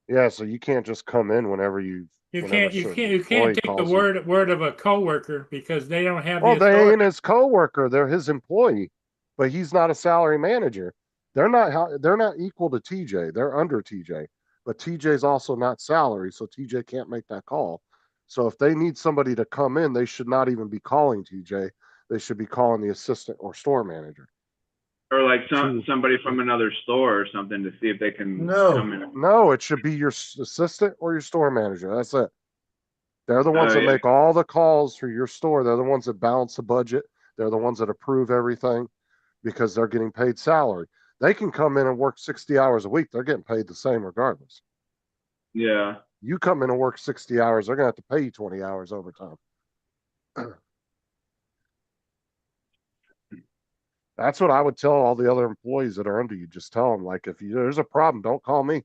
Yeah, so you can't just come in whenever you. You can't take the word of a coworker because they don't have. Well, they ain't his coworker; they're his employee, but he's not a salary manager. They're not equal to TJ. They're under TJ, but TJ's also not salary, so TJ can't make that call. So if they need somebody to come in, they should not even be calling TJ. They should be calling the assistant or store manager. or like somebody from another store or something to see if they can No. come in. No, it should be your assistant or your store manager. That's it. They're the ones Oh, that yeah. make all the calls for your store. They're the ones that balance the budget. They're the ones that approve everything because they're getting paid salary. They can come in and work 60 hours a week. They're getting paid the same regardless. Yeah. You come in and work 60 hours, they're going to have to pay you 20 hours overtime. That's what I would tell all the other employees that are under you. Just tell them, like, if there's a problem, don't call me.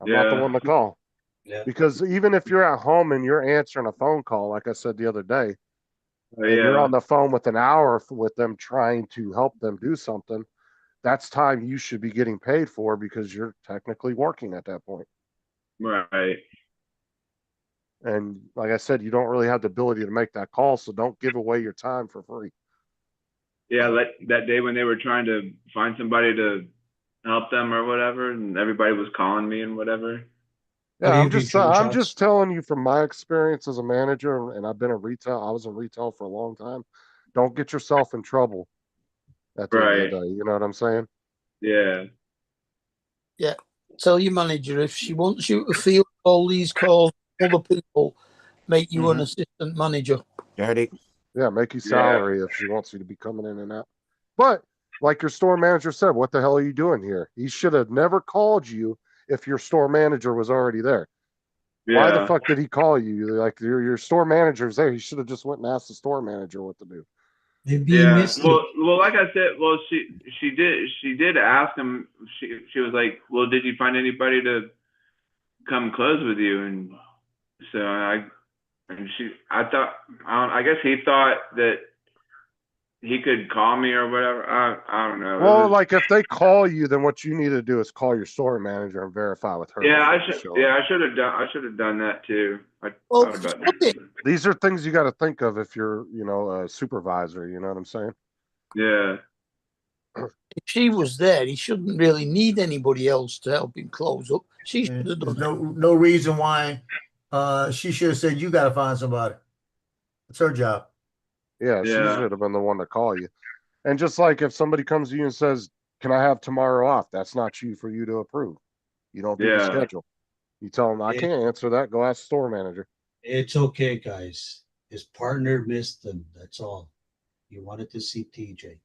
I'm not the Yeah. one to call. Yeah. Because even if you're at home and you're answering a phone call, like I said the other day, Oh, and you're yeah. on the phone with an hour with them trying to help them do something, that's time you should be getting paid for because you're technically working at that point. Right. And like I said, you don't really have the ability to make that call, so don't give away your time for free. Yeah, that day when they were trying to find somebody to help them or whatever, and everybody was calling me and whatever. Yeah, Have you been I'm shots? just telling you from my experience as a manager, and I've been in retail. I was in retail for a long time. Don't get yourself in trouble at the end of Right. the day. You know what I'm saying? Yeah. Tell your manager if she wants you to field all these calls from other people, make you an assistant manager. Dirty. Yeah, make you Yeah. salary if she wants you to be coming in and out. But like your store manager said, what the hell are you doing here? He should have never called you if your store manager was already there. Yeah. Why the fuck did he call you? Like your store manager's there. He should have just went and asked the store manager what to do. Maybe he Yeah. missed it. Well, like I said, well, she did ask him. She was like, well, did you find anybody to come close with you? And so I guess he thought that he could call me or whatever. I don't know. It Well, was- like if they call you, then what you need to do is call your store manager and verify with her. yeah, before you show up. I should have done that too. I Well, thought about fuck that. it. These are things you got to think of if you're, a supervisor. You know what I'm saying? Yeah. If she was there, he shouldn't really need anybody else to help him close up. She Yeah, should have there's done it. no reason why she should have said you got to find somebody. It's her job. Yeah, she Yeah. should have been the one to call you. And just like if somebody comes to you and says, "Can I have tomorrow off?" That's not you for you to approve. You don't do the Yeah. schedule. You tell them, "I Yeah. can't answer that. Go ask the store manager." It's okay, guys. His partner missed them. That's all. He wanted to see TJ.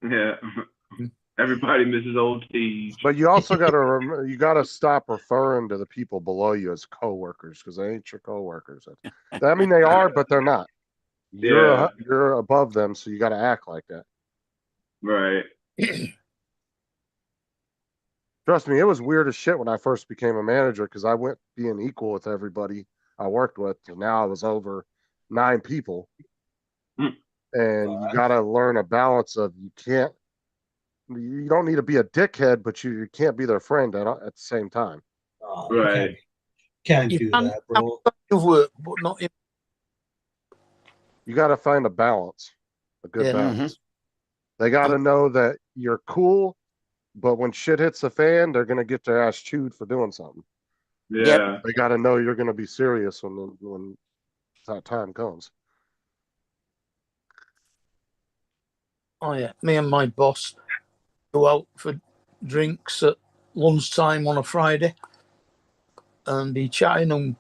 Yeah. Everybody misses old Steve. But you also got to stop referring to the people below you as coworkers because they ain't your coworkers. I mean, they are, but they're not. Yeah. You're above them, so you got to act like that. Right. Trust me, it was weird as shit when I first became a manager because I went being equal with everybody I worked with, and now I was over 9 people. Hmm. And you got to learn a balance of you don't need to be a dickhead, but you can't be their friend at the same time. Oh, Right. Can't You do can that, bro. have work, but not in. You got to find a balance, a good Yeah. balance. They got to know that you're cool, but when shit hits the fan, they're going to get their ass chewed for doing something. Yeah. They got to know you're going to be serious when that time comes. Oh yeah, me and my boss go out for drinks at lunchtime on a Friday, and be chatting and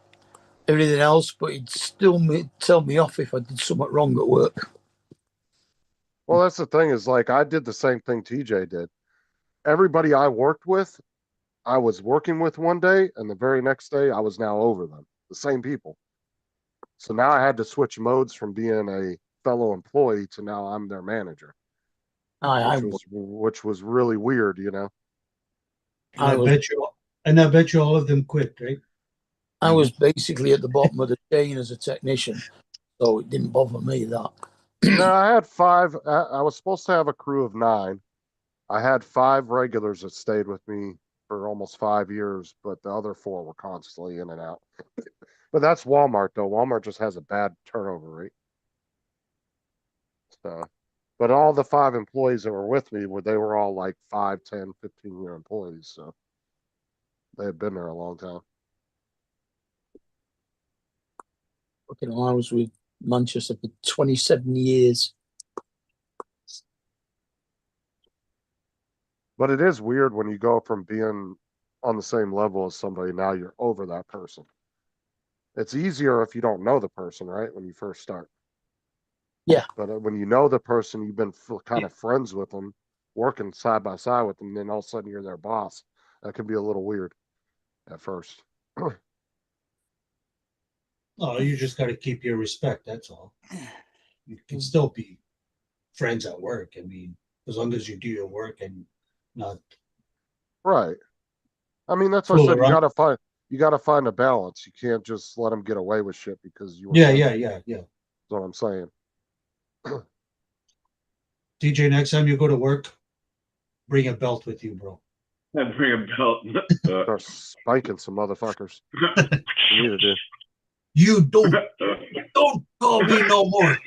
everything else, but he'd still tell me off if I did something wrong at work. Well, that's the thing is like I did the same thing TJ did. Everybody I worked with, I was working with one day, and the very next day I was now over them, the same people. So now I had to switch modes from being a fellow employee to now I'm their manager, which was really weird, I bet you all of them quit, right? I was basically at the bottom of the chain as a technician, so it didn't bother me that. No, I had 5. I was supposed to have a crew of 9. I had 5 regulars that stayed with me for almost 5 years, but the other 4 were constantly in and out. But that's Walmart, though. Walmart just has a bad turnover rate. So, but all the 5 employees that were with me, they were all like 5, 10, 15-year employees. So they had been there a long time. I was with Manchester for 27 years. But it is weird when you go from being on the same level as somebody, now you're over that person. It's easier if you don't know the person, right? When you first start. Yeah. But when you know the person, you've been kind of friends with them, working side by side with them, then all of a sudden you're their boss. That can be a little weird at first. Oh, you just got to keep your respect. That's all. You can still be friends at work. I mean, as long as you do your work and not Right. I mean, that's what I fool said. around. You gotta find a balance. You can't just let them get away with shit because you were Yeah, friends. yeah. That's what I'm saying. DJ, next time you go to work, bring a belt with you, bro. Bring a belt. Start spiking some motherfuckers. You need to do. You don't call me no more.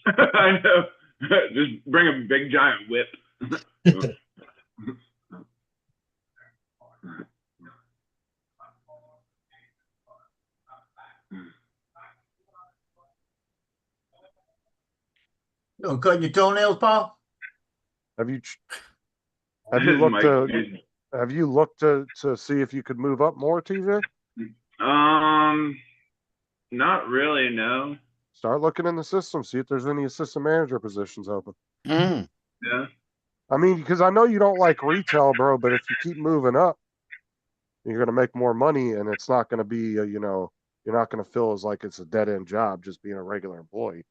I know. Just bring a big giant whip. Don't cut your toenails, Paul? Have you looked to see if you could move up more, TJ? Not really, no. Start looking in the system, see if there's any assistant manager positions open. Mm. Yeah. I mean, because I know you don't like retail, bro, but if you keep moving up, you're gonna make more money, and it's not gonna be, you're not gonna feel as like it's a dead end job just being a regular employee.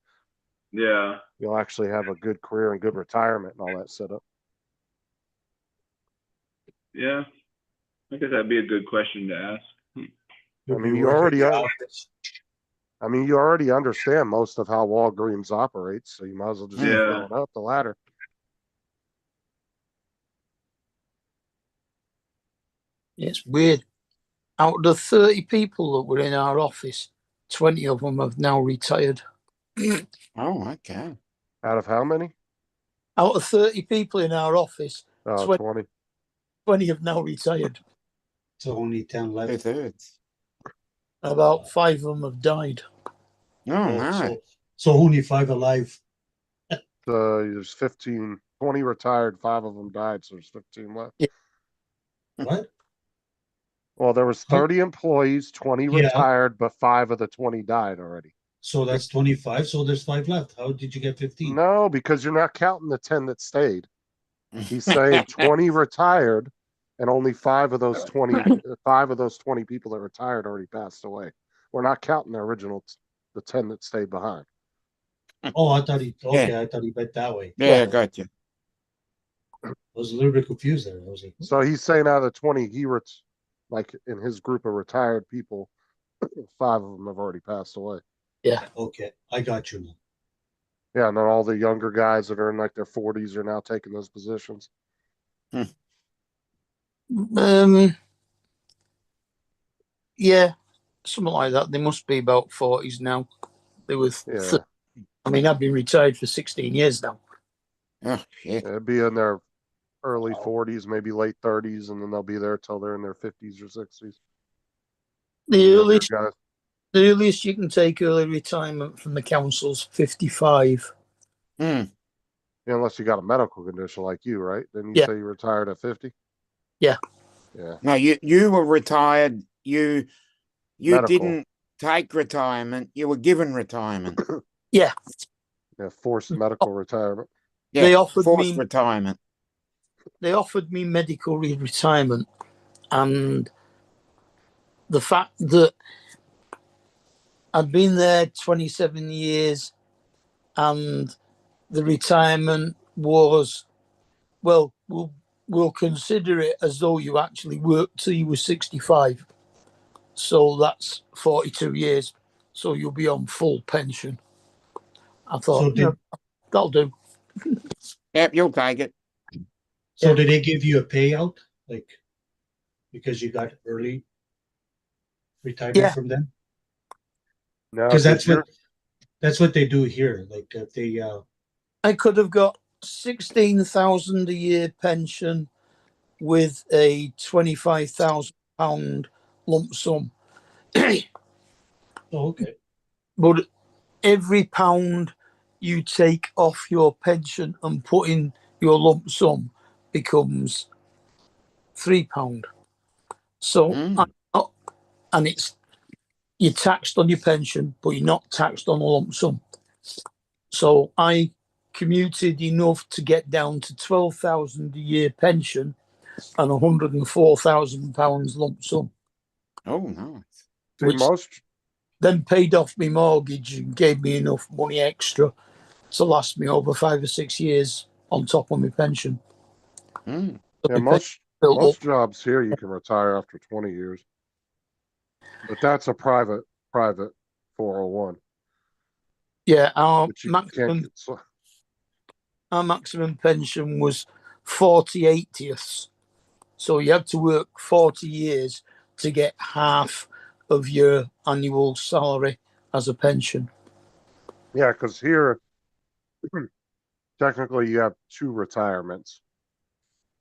Yeah. You'll actually have a good career and good retirement and all that set up. Yeah. I guess that'd be a good question to ask. You'll I mean, be you working already in are. office. I mean, you already understand most of how Walgreens operates, so you might as well just keep Yeah. going up the ladder. It's weird. Out of the 30 people that were in our office, 20 of them have now retired. Oh, okay. Out of how many? Out of 30 people in our office, 20, 20. 20 have now retired. So only 10 left. 2/3. About 5 of them have died. Oh, Oh, no. so only 5 alive. There's 15, 20 retired, 5 of them died, so there's 15 left. What? Well, there was 30 employees, 20 Yeah. retired, but 5 of the 20 died already. So that's 25. So there's 5 left. How did you get 15? No, because you're not counting the 10 that stayed. He's saying 20 retired, and only 5 of those 20 people that retired already passed away. We're not counting the original, the 10 that stayed behind. Oh, I thought he. Okay, Yeah. I thought he bet that way. Yeah, I got you. I was a little bit confused there. I was like, So he's saying out of the 20, like in his group of retired people, 5 of them have already passed away. Yeah. okay, I got you now. Yeah, and then all the younger guys that are in like their 40s are now taking those positions. Yeah, something like that. They must be about 40s now. They were. Yeah. I mean, I've been retired for 16 years now. Oh, shit. It'd be in their early 40s, maybe late 30s, and then they'll be there till they're in their 50s or 60s. The earliest you can take early retirement from the council's 55. Mm. Yeah, unless you got a medical condition like you, right? Then you Yeah. say you retired at 50? Yeah. Yeah. No, you were retired. You Medical. didn't take retirement. You were given retirement. Yeah. Yeah, forced medical retirement. Yeah, They offered forced me- retirement. They offered me medical retirement, and the fact that I'd been there 27 years and the retirement was, well, we'll consider it as though you actually worked till you were 65. So that's 42 years. So you'll be on full pension. I thought, So did that'll do. Yep, you'll take it. so did they give you a payout, like because you got early retirement Yeah. from them? No, Because that's you're- that's what they do here. Like if they I could have got 16,000 a year pension with a £25,000 lump sum. oh, okay. But every pound you take off your pension and put in your lump sum becomes £3. So, and it's you're taxed on your pension, but you're not taxed on a lump sum. So I commuted enough to get down to 12,000 a year pension and £104,000 lump sum. Oh, nice. See, Which most then paid off my mortgage and gave me enough money extra to last me over 5 or 6 years on top of my pension. Mm. So yeah, my pension built most up. jobs here you can retire after 20 years, but that's a private 401, Yeah, our which you can't maximum get. So, pension was 40/80ths. So you had to work 40 years to get half of your annual salary as a pension. yeah, because here technically you have 2 retirements.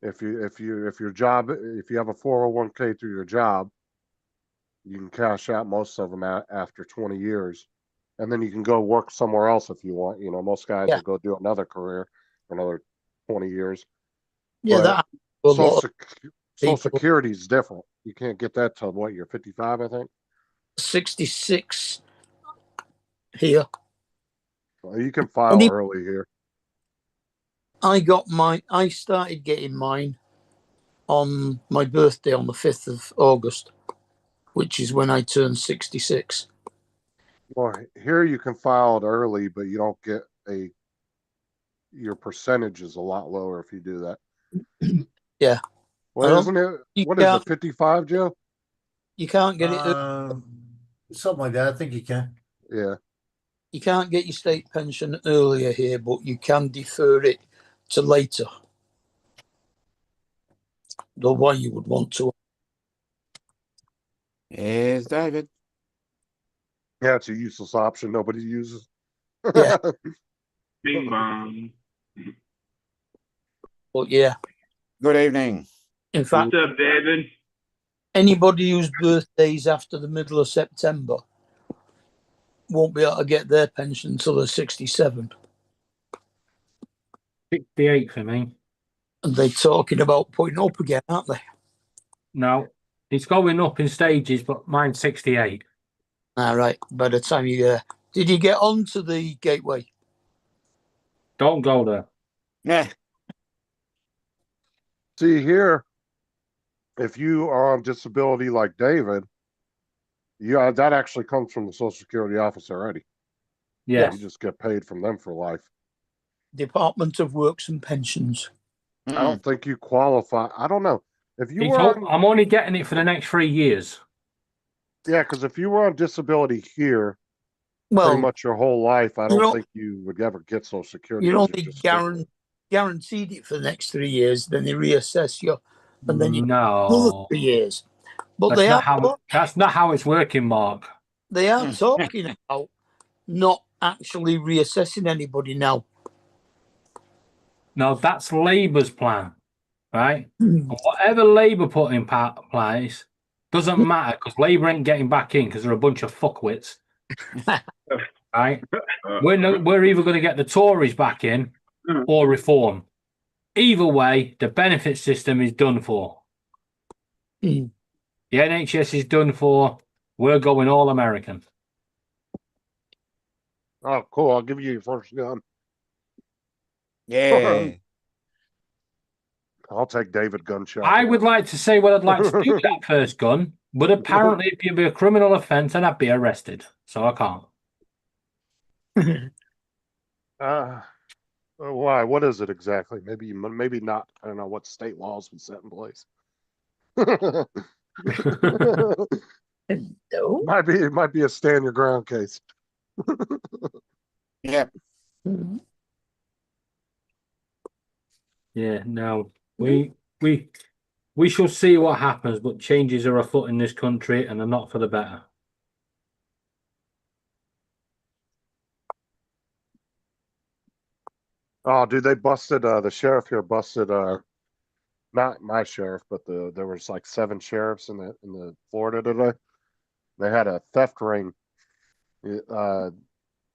If you have a 401k through your job, you can cash out most of them after 20 years, and then you can go work somewhere else if you want. You know, most guys will go do another career for another 20 years. Yeah, But that a lot of Social people. Security is different. You can't get that till what, you're 55, I think. 66 here. Well, you can file early here. I started getting mine on my birthday on the 5th of August, which is when I turned 66. Well, here you can file it early, but you don't get your percentage is a lot lower if you do that. Yeah. Well, isn't it? What is it, 55, Joe? You can't get it. Something like that. I think you can. Yeah. You can't get your state pension earlier here, but you can defer it to later. The way you would want to. Yes, David. Yeah, it's a useless option. Nobody uses. Yeah. Bing bong. But yeah. Good evening. In fact, What's up, David? anybody whose birthday's after the middle of September won't be able to get their pension until they're 67. 68 for me. And they're talking about putting up again, aren't they? No, it's going up in stages, but mine's 68. All right. By the time you did you get onto the gateway? Don't go there. Yeah. See here, if you are on disability like David, that actually comes from the Social Security office already. Yes. You just get paid from them for life. Department of Works and Pensions. I don't think you qualify. I don't know. If you I'm only getting it for the next 3 years. Yeah, because if you were on disability here Well, pretty much your whole life, I don't think you would ever get Social Security. You're only guaranteed it for the next 3 years, then they reassess you, and then you another 3 years. But that's not how it's working, Mark. They are talking about not actually reassessing anybody now. No, that's Labour's plan, right? And whatever Labour put in place doesn't matter because Labour ain't getting back in because they're a bunch of fuckwits, right? We're either going to get the Tories back in or reform. Either way, the benefit system is done for. The NHS is done for. We're going all American. Oh, cool. I'll give you your first gun. Yeah. I'll take David gunshot. I would like to say what I'd like to do with that first gun, but apparently it'd be a criminal offence and I'd be arrested. So I can't. Why? What is it exactly? Maybe not. I don't know what state laws we set in place. It might be a stand your ground case. Yep. Yeah, no. We shall see what happens, but changes are afoot in this country and they're not for the better. Oh, dude, they busted the sheriff here busted not my sheriff, but there was like 7 sheriffs in the Florida today. They had a theft ring.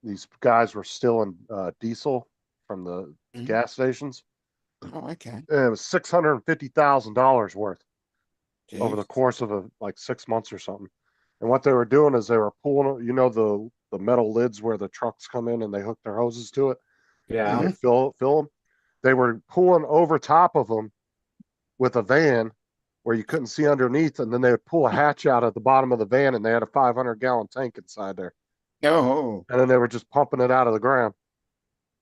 These guys were stealing diesel from the gas stations, Oh, okay. And it was $650,000 worth over the Jeez. course of like 6 months or something. And what they were doing is they were pulling, the metal lids where the trucks come in and they hook their hoses to it. Yeah. And they fill them. They were pulling over top of them with a van where you couldn't see underneath, and then they would pull a hatch out at the bottom of the van, and they had a 500-gallon tank inside there. Oh, And then they were just pumping it out of the ground.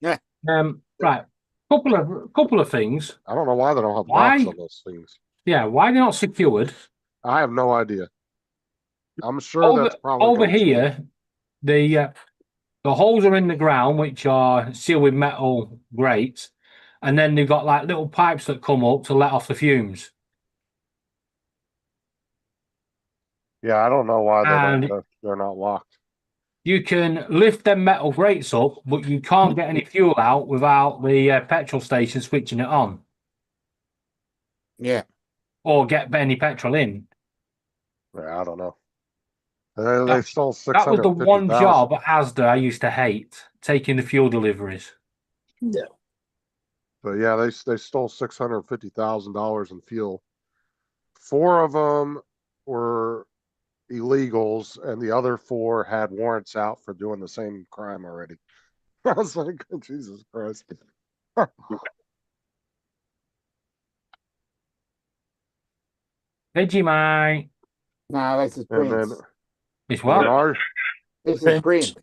Right. Couple of things. I don't know why they don't have Why? locks on those things. Yeah, why they're not secured? I have no idea. I'm sure that's probably over gonna change. here. The holes are in the ground, which are sealed with metal grates, and then they've got like little pipes that come up to let off the fumes. Yeah, I don't know why And they're not locked. you can lift them metal grates up, but you can't get any fuel out without the petrol station switching it on yeah. or get any petrol in. Yeah, I don't know. They stole That was the one 650,000. job at Asda I used to hate, taking the fuel deliveries. Yeah. But yeah, they stole $650,000 in fuel. 4 of them were illegals, and the other 4 had warrants out for doing the same crime already. I was like, Jesus Christ. Vegemite. No, this is And then Prince. It's on what? our, This is Prince.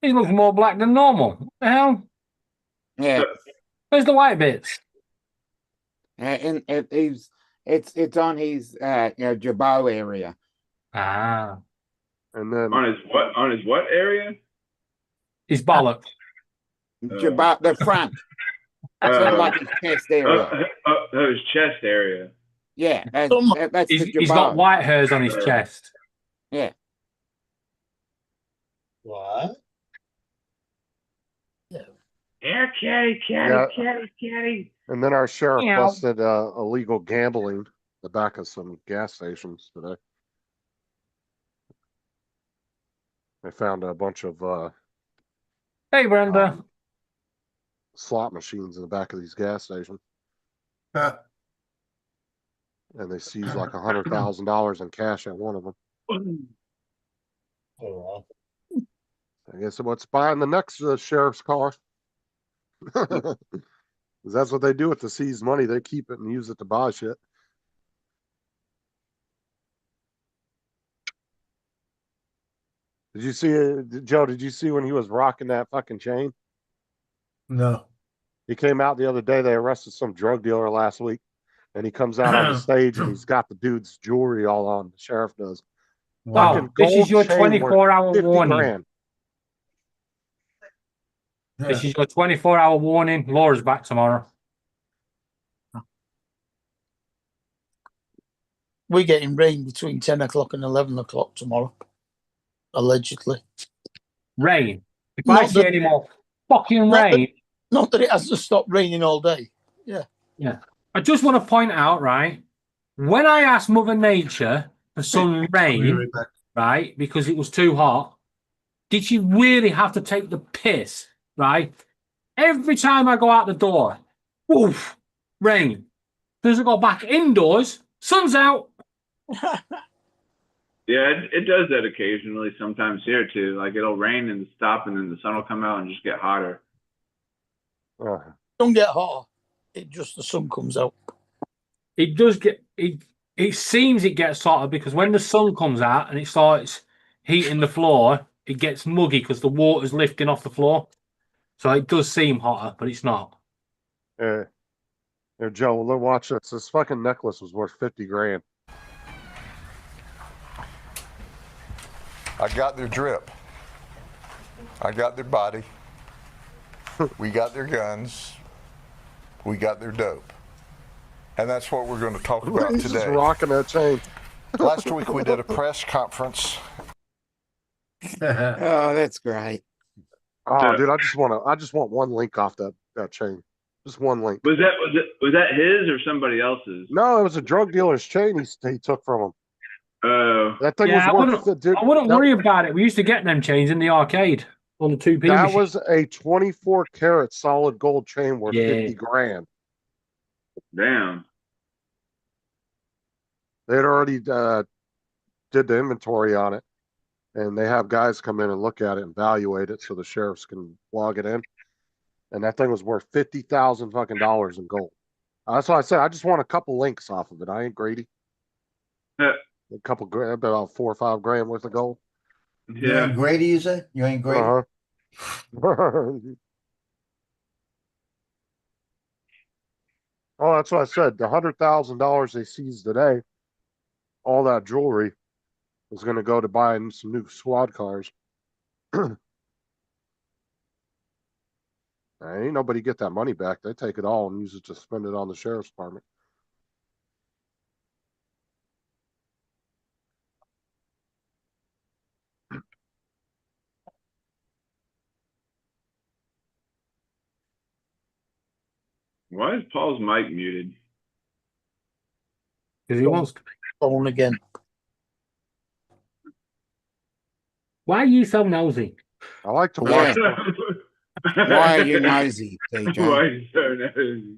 He looks more black than normal. What the hell? Yeah. Where's the white bits? And it's on his Jabot area. Ah, and then On his what area? his bollocks. Jabot, the front. Sort of like his chest area. His chest area. Yeah, that's the He's got Jabot. white hairs on his chest. Yeah. What? Here, kitty, Yeah. kitty. and then our sheriff Meow. busted illegal gambling the back of some gas stations today. They found a bunch of Hey, Brenda. slot machines in the back of these gas stations, Uh, and they seized like $100,000 in cash at one of them. Oh, well. I guess what's buying the next sheriff's car? 'Cause that's what they do with the seized money. They keep it and use it to buy shit. Did you see Joe? Did you see when he was rocking that fucking chain? no. He came out the other day. They arrested some drug dealer last week, and he comes out on the stage and he's got the dude's jewelry all on. The sheriff does. Wow. Fucking This is gold your chain worth 24-hour 50 warning. grand. This is your 24-hour warning. Laura's back tomorrow. We're getting rain between 10 o'clock and 11 o'clock tomorrow, allegedly. Rain. If Not I see that- any more fucking Not that- rain, Not that it hasn't stopped raining all day. I just want to point out, right? When I asked Mother Nature for some I'll be rain, right back. right, because it was too hot, did she really have to take the piss, right? Every time I go out the door, woof, rain. As soon as I go back indoors, sun's out. Yeah, it does that occasionally. Sometimes here too. Like it'll rain and stop, and then the sun will come out and just get hotter. Don't get hot. It just the sun comes out. It does get it seems it gets hotter because when the sun comes out and it starts heating the floor, it gets muggy because the water's lifting off the floor. So it does seem hotter, but it's not. Here, Joe, look, watch this. This fucking necklace was worth 50 grand. I got their drip. I got their body. We got their guns. We got their dope. And that's what we're going to talk about He's just today. rocking that chain. Last week we did a press conference. Oh, that's great. Oh, dude, I just want one link off that chain. Just one link. Was that his or somebody else's? No, it was a drug dealer's chain he took from him. Oh, That thing Yeah, was worth. Dude, I wouldn't that, worry about it. We used to get them chains in the arcade on the 2p that machine. was a 24 karat solid gold chain worth Yeah. 50 grand. Damn. They had already did the inventory on it, and they have guys come in and look at it and evaluate it so the sheriffs can log it in. And that thing was worth $50,000 fucking dollars in gold. That's why I said I just want a couple links off of it. I ain't greedy. A couple grand, about $4 or $5 grand worth of gold. You Yeah. ain't Grady, you say? You ain't Grady? Uh-huh. Oh, that's what I said. The $100,000 they seized today, all that jewelry was going to go to buying some new squad cars. Ain't nobody get that money back. They take it all and use it to spend it on the sheriff's department. Why is Paul's mic muted? Because he wants to. Phone again. Why are you so nosy? I like to Yeah. watch. Why are you nosy, Why TJ? are you so nosy?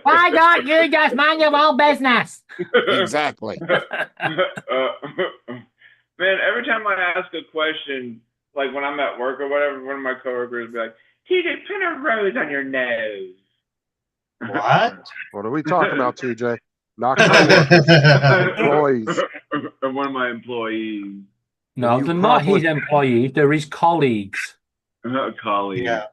Why don't you just mind your own business? Exactly. Man, every time I ask a question, like when I'm at work or whatever, one of my coworkers will be like, TJ, put a rose on your nose. What? What are we talking about, TJ? Not coworkers, employees. One of my employees. No, You they're not his probably- employees, they're his colleagues. Colleague. Yeah.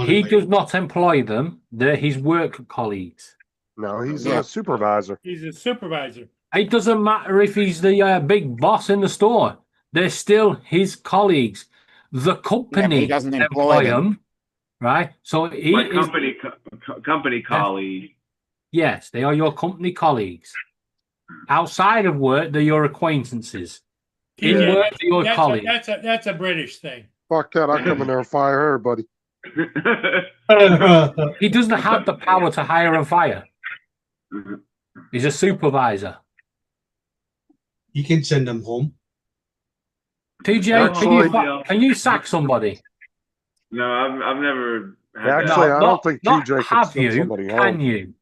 He does not employ them, they're his work colleagues. No, he's Yeah. a supervisor. He's a supervisor. It doesn't matter if he's the big boss in the store, they're still his colleagues. The company he doesn't employ them. right? So he My is, company colleague. yes, they are your company colleagues. Outside of work, they're your acquaintances. In TJ, work, they're your colleagues. That's a British thing. Fuck that. I come in there and fire everybody. He doesn't have the power to hire and fire. He's a supervisor. You can send them home. TJ, Actually- can you sack somebody? No, I've never had Actually, that. I don't think not TJ can have send you. somebody Can home. you?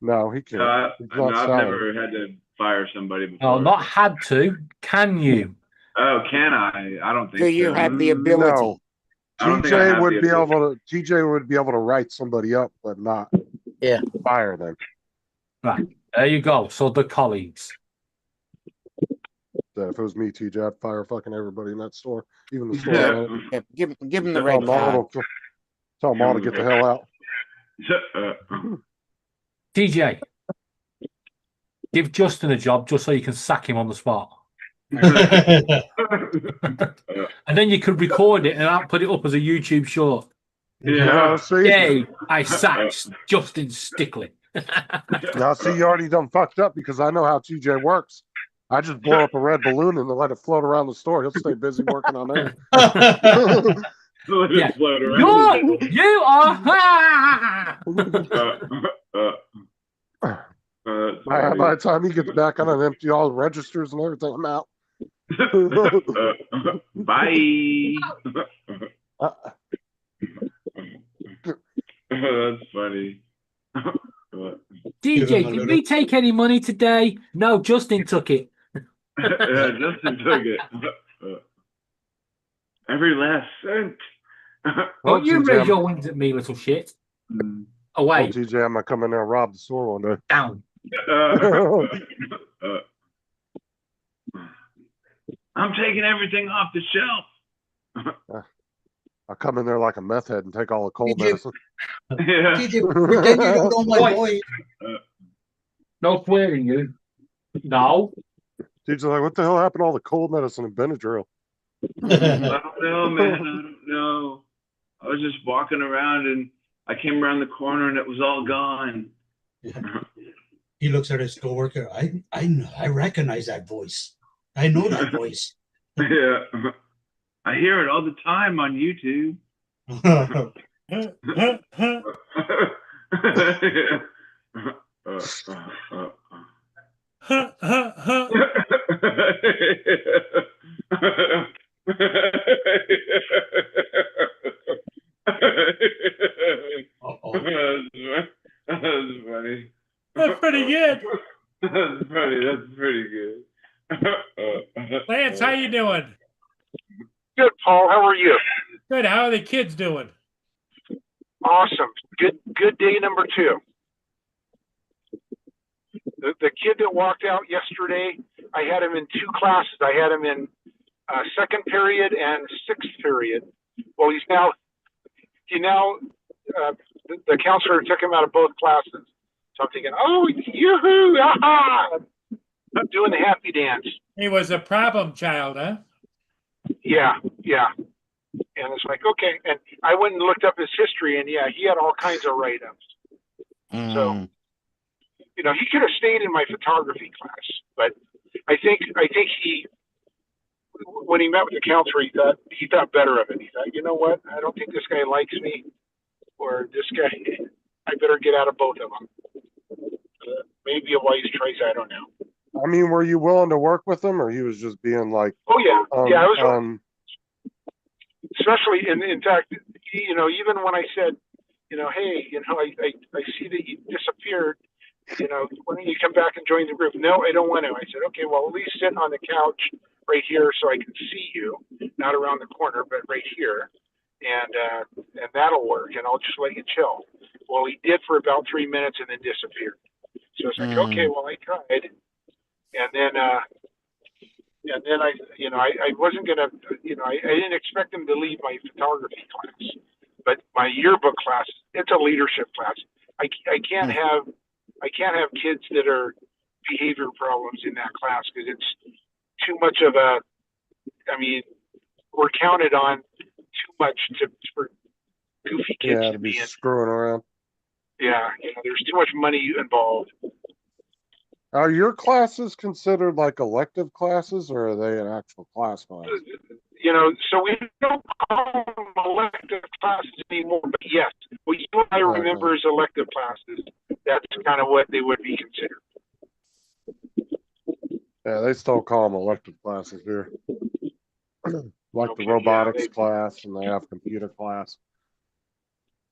No, he can't. No, He's no, not I've salary. never had to fire somebody before. No, not had to. Can you? Oh, can I? I don't think Do you so. have the ability? No. I don't think I have TJ would the be ability. able to. TJ would be able to write somebody up, but not Yeah. fire them. Right. There you go. So the colleagues. So if it was me, TJ, I'd fire fucking everybody in that store, even the store. Yeah. owner. Yeah, give him the Tell red them all card. to get the hell out. TJ, give Justin a job just so you can sack him on the spot. And then you could record it and I'll put it up as a YouTube short. Now, see, Yay, I sacked Justin Stickley. now see, you already done fucked up because I know how TJ works. I just blow up a red balloon and then let it float around the store. He'll stay busy working on that. Let it Yeah. float around. You are. That's By funny. the time he gets back, I'm gonna empty all the registers and everything. I'm out. Bye. Uh, That's funny. DJ, did we take any money today? No, Justin took it. Yeah, Justin took it. Every last cent. Don't you TJ, raise your wings at me, little shit. Away, TJ, I'm gonna come in there and rob the store one day. down. I'm taking everything off the shelf. I'll come in there like a meth head and take all the cold TJ, medicine. Yeah. TJ, pretend you don't know my Wait. voice. No swearing, you. No. TJ's like, what the hell happened to all the cold medicine and Benadryl? I don't know, man. I don't know. I was just walking around and I came around the corner and it was all gone. He looks at his coworker. I recognize that voice. I know that voice. Yeah. I hear it all the time on YouTube. Uh-oh. That's pretty good. That's funny. That's pretty good. Lance, how you doing? Good, Paul. How are you? Good. How are the kids doing? Awesome. Good day number 2. The kid that walked out yesterday, I had him in 2 classes. I had him in second period and 6th period. Well, the counselor took him out of both classes. So I'm thinking, oh, yoo-hoo, aha! I'm doing the happy dance. He was a problem child, huh? Yeah. And it's like, okay. And I went and looked up his history, and yeah, he had all kinds of write-ups. So, he could have stayed in my photography class, but I think he, when he met with the counselor, he thought better of it. He thought, you know what? I don't think this guy likes me, or this guy, I better get out of both of them. Maybe a wise choice. I don't know. I mean, were you willing to work with him, or he was just being like, oh yeah, I was. Especially in fact, even when I said, hey, I see that you disappeared. Why don't you come back and join the group? No, I don't want to. I said, okay, well, at least sit on the couch right here so I can see you, not around the corner, but right here, and that'll work, and I'll just let you chill. Well, he did for about 3 minutes and then disappeared. So it's like, okay, well, I tried, and then I wasn't gonna, I didn't expect him to leave my photography class, but my yearbook class, it's a leadership class. I can't have kids that are behavior problems in that class because it's too much of a. I mean, we're counted on too much for goofy kids to be screwing around. Yeah, there's too much money involved. Are your classes considered like elective classes, or are they an actual class? So we don't call them elective classes anymore, but yes, what you and I remember as elective classes, that's kind of what they would be considered. Yeah, they still call them elective classes here. Like the robotics class, and they have computer class.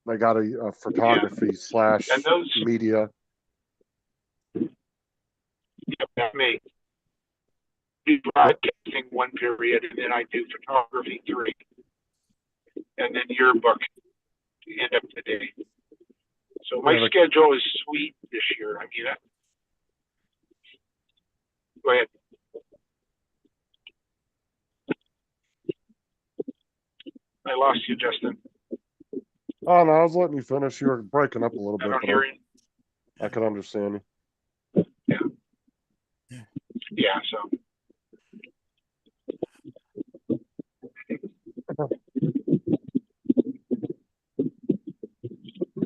They got a photography slash media. Yep, me. Do broadcasting 1 period, and then I do photography 3, and then yearbook end of the day. So my schedule is sweet this year. I mean, go ahead. I lost you, Justin. Oh no, I was letting you finish. You were breaking up a little bit. I don't hear you. I can understand you. Yeah, so.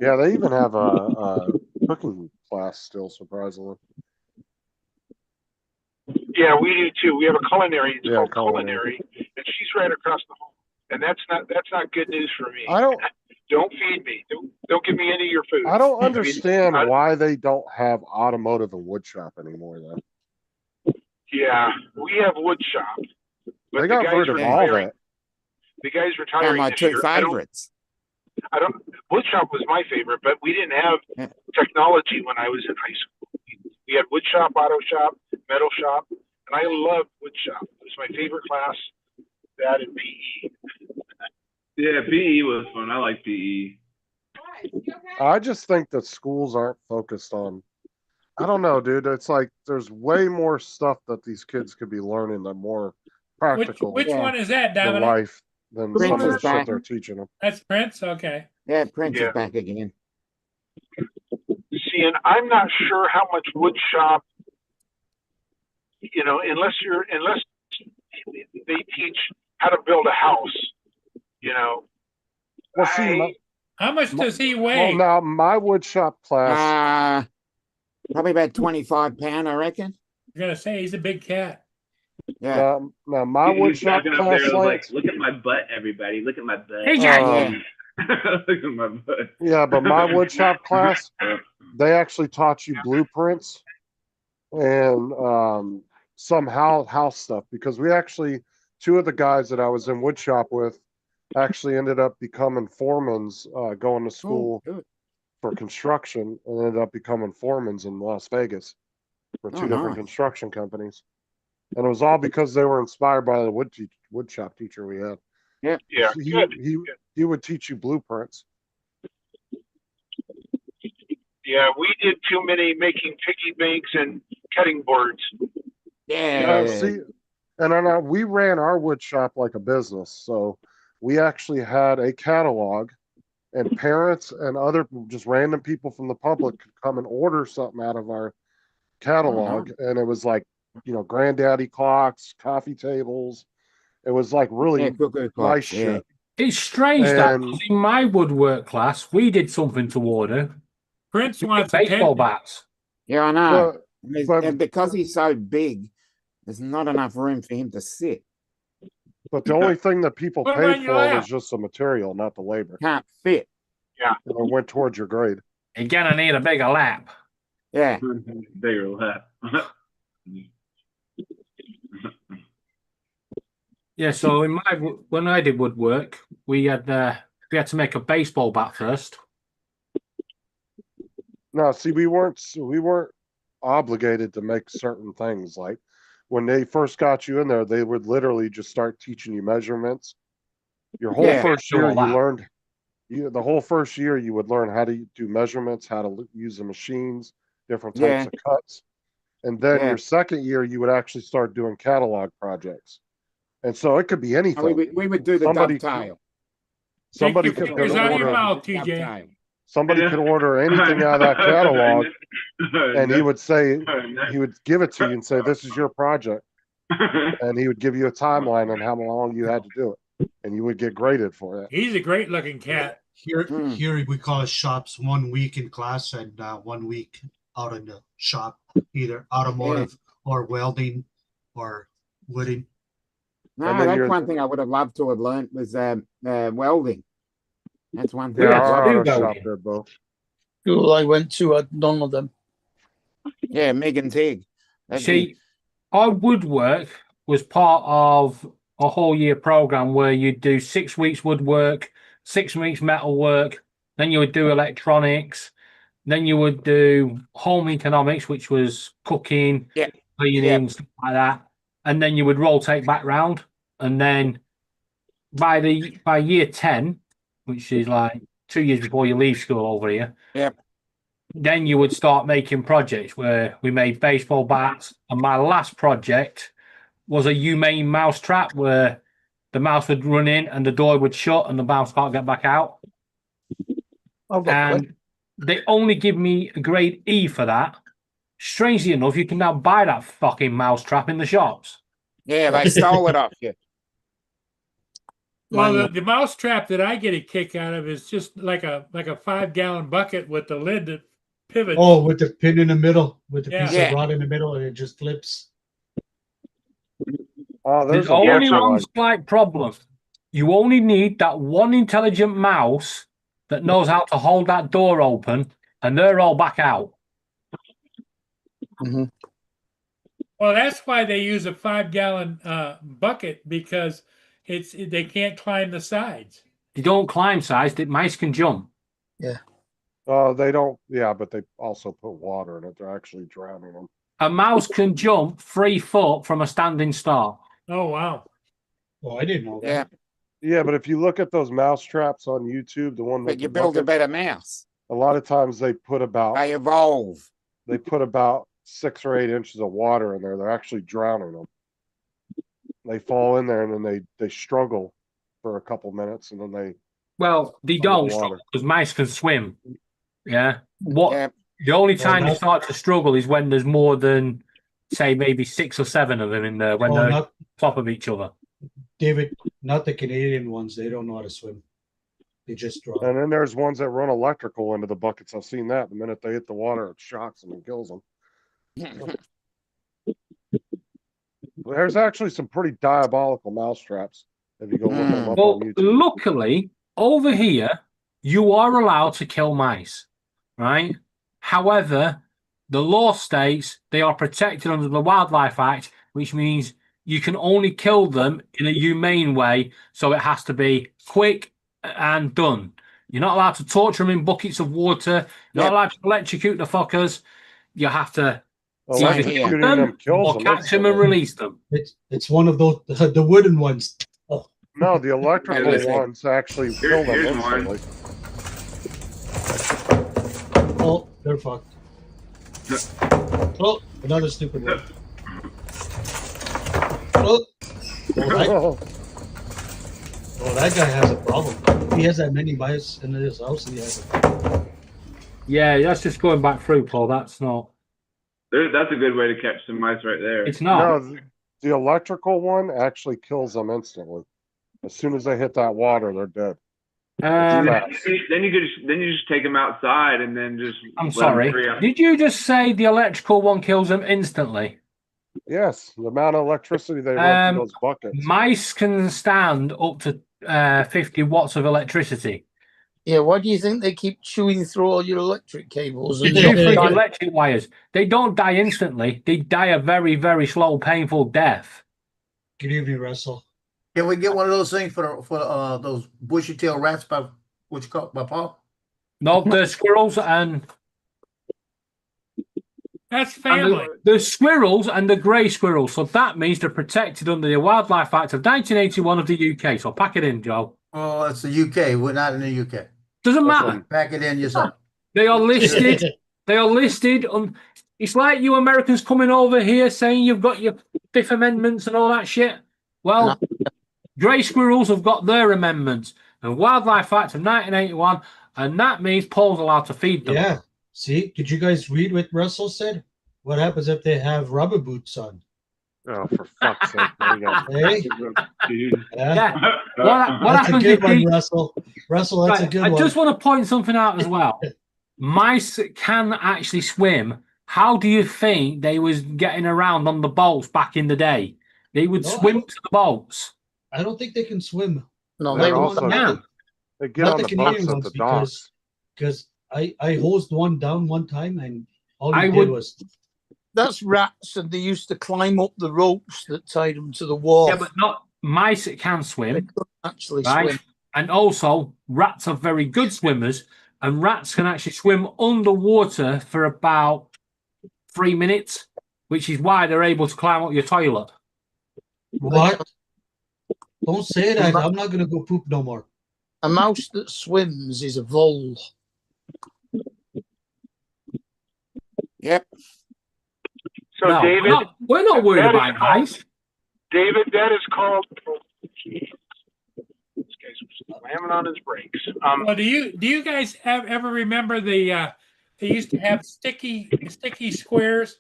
Yeah, they even have a cooking class still, surprisingly. Yeah, we do too. We have a culinary. It's called culinary, and she's right across the hall. And that's not good news for me. Don't feed me. Don't give me any of your food. I don't understand why they don't have automotive and wood shop anymore, though. Yeah, we have wood shop. But they got rid of all that. The guy's retiring. My this two year. favorites. I don't. Wood shop was my favorite, but we didn't have technology when I was in high school. We had wood shop, auto shop, metal shop, and I loved wood shop. It was my favorite class. That and PE. Yeah, PE was fun. I like PE. I just think that schools aren't focused on. I don't know, dude. It's like there's way more stuff that these kids could be learning that more practical. Which one is that, Dominic? Life than some of the shit they're teaching them. That's Prince? Okay. Yeah, Prince is back again. See, and I'm not sure how much wood shop, unless they teach how to build a house, Well, see, how much does he weigh? Well, now my wood shop class. Probably about 25 pounds, I reckon. I'm gonna say he's a big cat. Yeah. Now my wood shop class, look at my butt, everybody. Look at my butt. Hey, Jack. Look at my butt. Yeah, but my wood shop class, they actually taught you blueprints and some house stuff, because we actually, 2 of the guys that I was in wood shop with actually ended up becoming foremans going to school for construction and ended up becoming foremans in Las Vegas for Oh, two different nice. construction companies. And it was all because they were inspired by the wood shop teacher we had. Yeah. Yeah, good. He would teach you blueprints. Yeah, we did too many making piggy banks and cutting boards. Yeah. See, and then we ran our wood shop like a business. So we actually had a catalog, and parents and other just random people from the public could come and order something out of our catalog. And it was like, granddaddy clocks, coffee tables. It was like really Yeah, cuckoo nice clocks, shit. It's strange that And- 'cause in my woodwork class, we did something to order Prince wants a baseball tent. bats. Yeah, I know. But- And because he's so big, there's not enough room for him to sit. But the only thing that people Put 'em on paid your for lap. was just the material, not the labor. Can't fit. It went towards your grade. You're gonna need a bigger lap. Yeah. Bigger lap. Yeah, so when I did woodwork, we had to make a baseball bat first. No, see, we weren't obligated to make certain things. Like when they first got you in there, they would literally just start teaching you measurements. Your whole Yeah, first do year, all that. you learned. The whole first year, you would learn how to do measurements, how to use the machines, different types Yeah. of cuts, and then Yeah. your second year, you would actually start doing catalog projects. And so it could be anything. We would do the Somebody- dovetail. Somebody Take your could fingers out of your order. mouth, TJ. Dovetail. Somebody could order anything out of that catalog, and he would say, he would give it to you and say, "This is your project," and he would give you a timeline on how long you had to do it, and you would get graded for that. He's a great looking cat. Here, Mm. here we call it shops 1 week in class and 1 week out in the shop, either automotive or welding or wooding. No, And then that's you're- one thing I would have loved to have learned was welding. That's one thing. Yeah, Yeah, our do auto go shop in. did both. School I went to had none of them. Yeah, Mig and Tig. That'd See, our woodwork was part of a whole year program where you'd do 6 weeks woodwork, 6 weeks metalwork, then you would do electronics, then you would do home economics, which was cooking, Yeah. cleaning, Yeah. stuff like that, and then you would rotate back round, and then by year 10, which is like 2 years before you leave school over here, Yep. then you would start making projects where we made baseball bats. And my last project was a humane mouse trap where the mouse would run in and the door would shut and the mouse can't get back out. I've got one. And they only give me a grade E for that. Strangely enough, you can now buy that fucking mouse trap in the shops. Yeah, they stole it off you. Well, the mouse trap that I get a kick out of is just like a 5-gallon bucket with the lid that pivots. Oh, with the pin in the middle, with the Yeah. piece Yeah. of rod in the middle, and it just flips. Oh, There's there's a only bunch of one like, slight problem. You only need that one intelligent mouse that knows how to hold that door open, and they're all back out. Well, that's why they use a 5-gallon bucket, because they can't climb the sides. They don't climb sides, the mice can jump. they don't. Yeah, but they also put water in it. They're actually drowning them. A mouse can jump 3 foot from a standing start. Oh wow! Oh, I didn't know that. Yeah, Yeah, but if you look at those mouse traps on YouTube, the one but with you the build a bucket, better mouse. a lot of times they put about They evolve. 6 or 8 inches of water in there. They're actually drowning them. They fall in there and then they struggle for a couple minutes and then they Well, they don't Underwater. because mice can swim. Yeah. What Yeah, the only time they not- start to struggle is when there's more than, say, maybe 6 or 7 of them in there when Oh, they're on not top of each other. David, not the Canadian ones. They don't know how to swim. They just draw. and then there's ones that run electrical into the buckets. I've seen that. The minute they hit the water, it shocks them and kills them. There's actually some pretty diabolical mouse traps if you go look them up Well, on YouTube. luckily, over here, you are allowed to kill mice, right? However, the law states they are protected under the Wildlife Act, which means you can only kill them in a humane way. So it has to be quick and done. You're not allowed to torture them in buckets of water. You're not allowed to electrocute the fuckers. You have to either here. shoot them kills or them catch them and instantly. release them. It's one of those the wooden ones. Oh, No, the electrical listen. ones actually kill them here's one. instantly. oh, they're fucked. Oh, another stupid one. Oh, that guy has a problem. He has that many mice in his house. He has a Yeah, that's just going back through, Paul. That's not. That's a good way to catch some mice right there. It's not. No, the electrical one actually kills them instantly. As soon as they hit that water, they're dead. Um, Then you just take them outside and then just. I'm let 'em sorry. free up. Did you just say the electrical one kills them instantly? Yes, the amount of electricity they run through those buckets. Mice can stand up to 50 watts of electricity. Yeah, why do you think they keep chewing through all your electric cables? They And chew through the electric wires. They don't die instantly. They die a very, very slow, painful death. Good evening, Russell. Can we get one of those things for those bushy tail rats by what you call by Paul? No, the squirrels and That's family. the squirrels and the grey squirrels. So that means they're protected under the Wildlife Act of 1981 of the UK. So pack it in, Joe. Oh, it's the UK. We're not in the UK. Doesn't matter. Pack it in yourself. They are listed. They are listed on. It's like you Americans coming over here saying you've got your Fifth Amendments and all that shit. Well, grey squirrels have got their amendments and Wildlife Act of 1981, and that means Paul's allowed to feed them. Yeah. See, did you guys read what Russell said? What happens if they have rubber boots on? Oh, for fuck's sake. There you go. Hey? Dude. Yeah. What That's a happens good if one, they- Russell. Russell, that's a Right, good I one. just want to point something out as well. Mice can actually swim. How do you think they was getting around on the boats back in the day? They would No, swim to the boats. I don't think they can swim. no, They're they also- won't. Yeah. They get Not on the the boats Canadian at ones the docks. because I hosed one down one time and all I he would- did was That's rats, and they used to climb up the ropes that tied them to the wall. Yeah, but not mice that can They swim, couldn't actually right? swim. And also, rats are very good swimmers, and rats can actually swim underwater for about 3 minutes, which is why they're able to climb up your toilet. what? Don't say that. I'm not gonna go poop no more. A mouse that swims is a vole. Yep. So No, David, we're not worried that is about mice. David, that is called. This guy's slamming on his brakes. Well, do you guys ever remember the they used to have sticky squares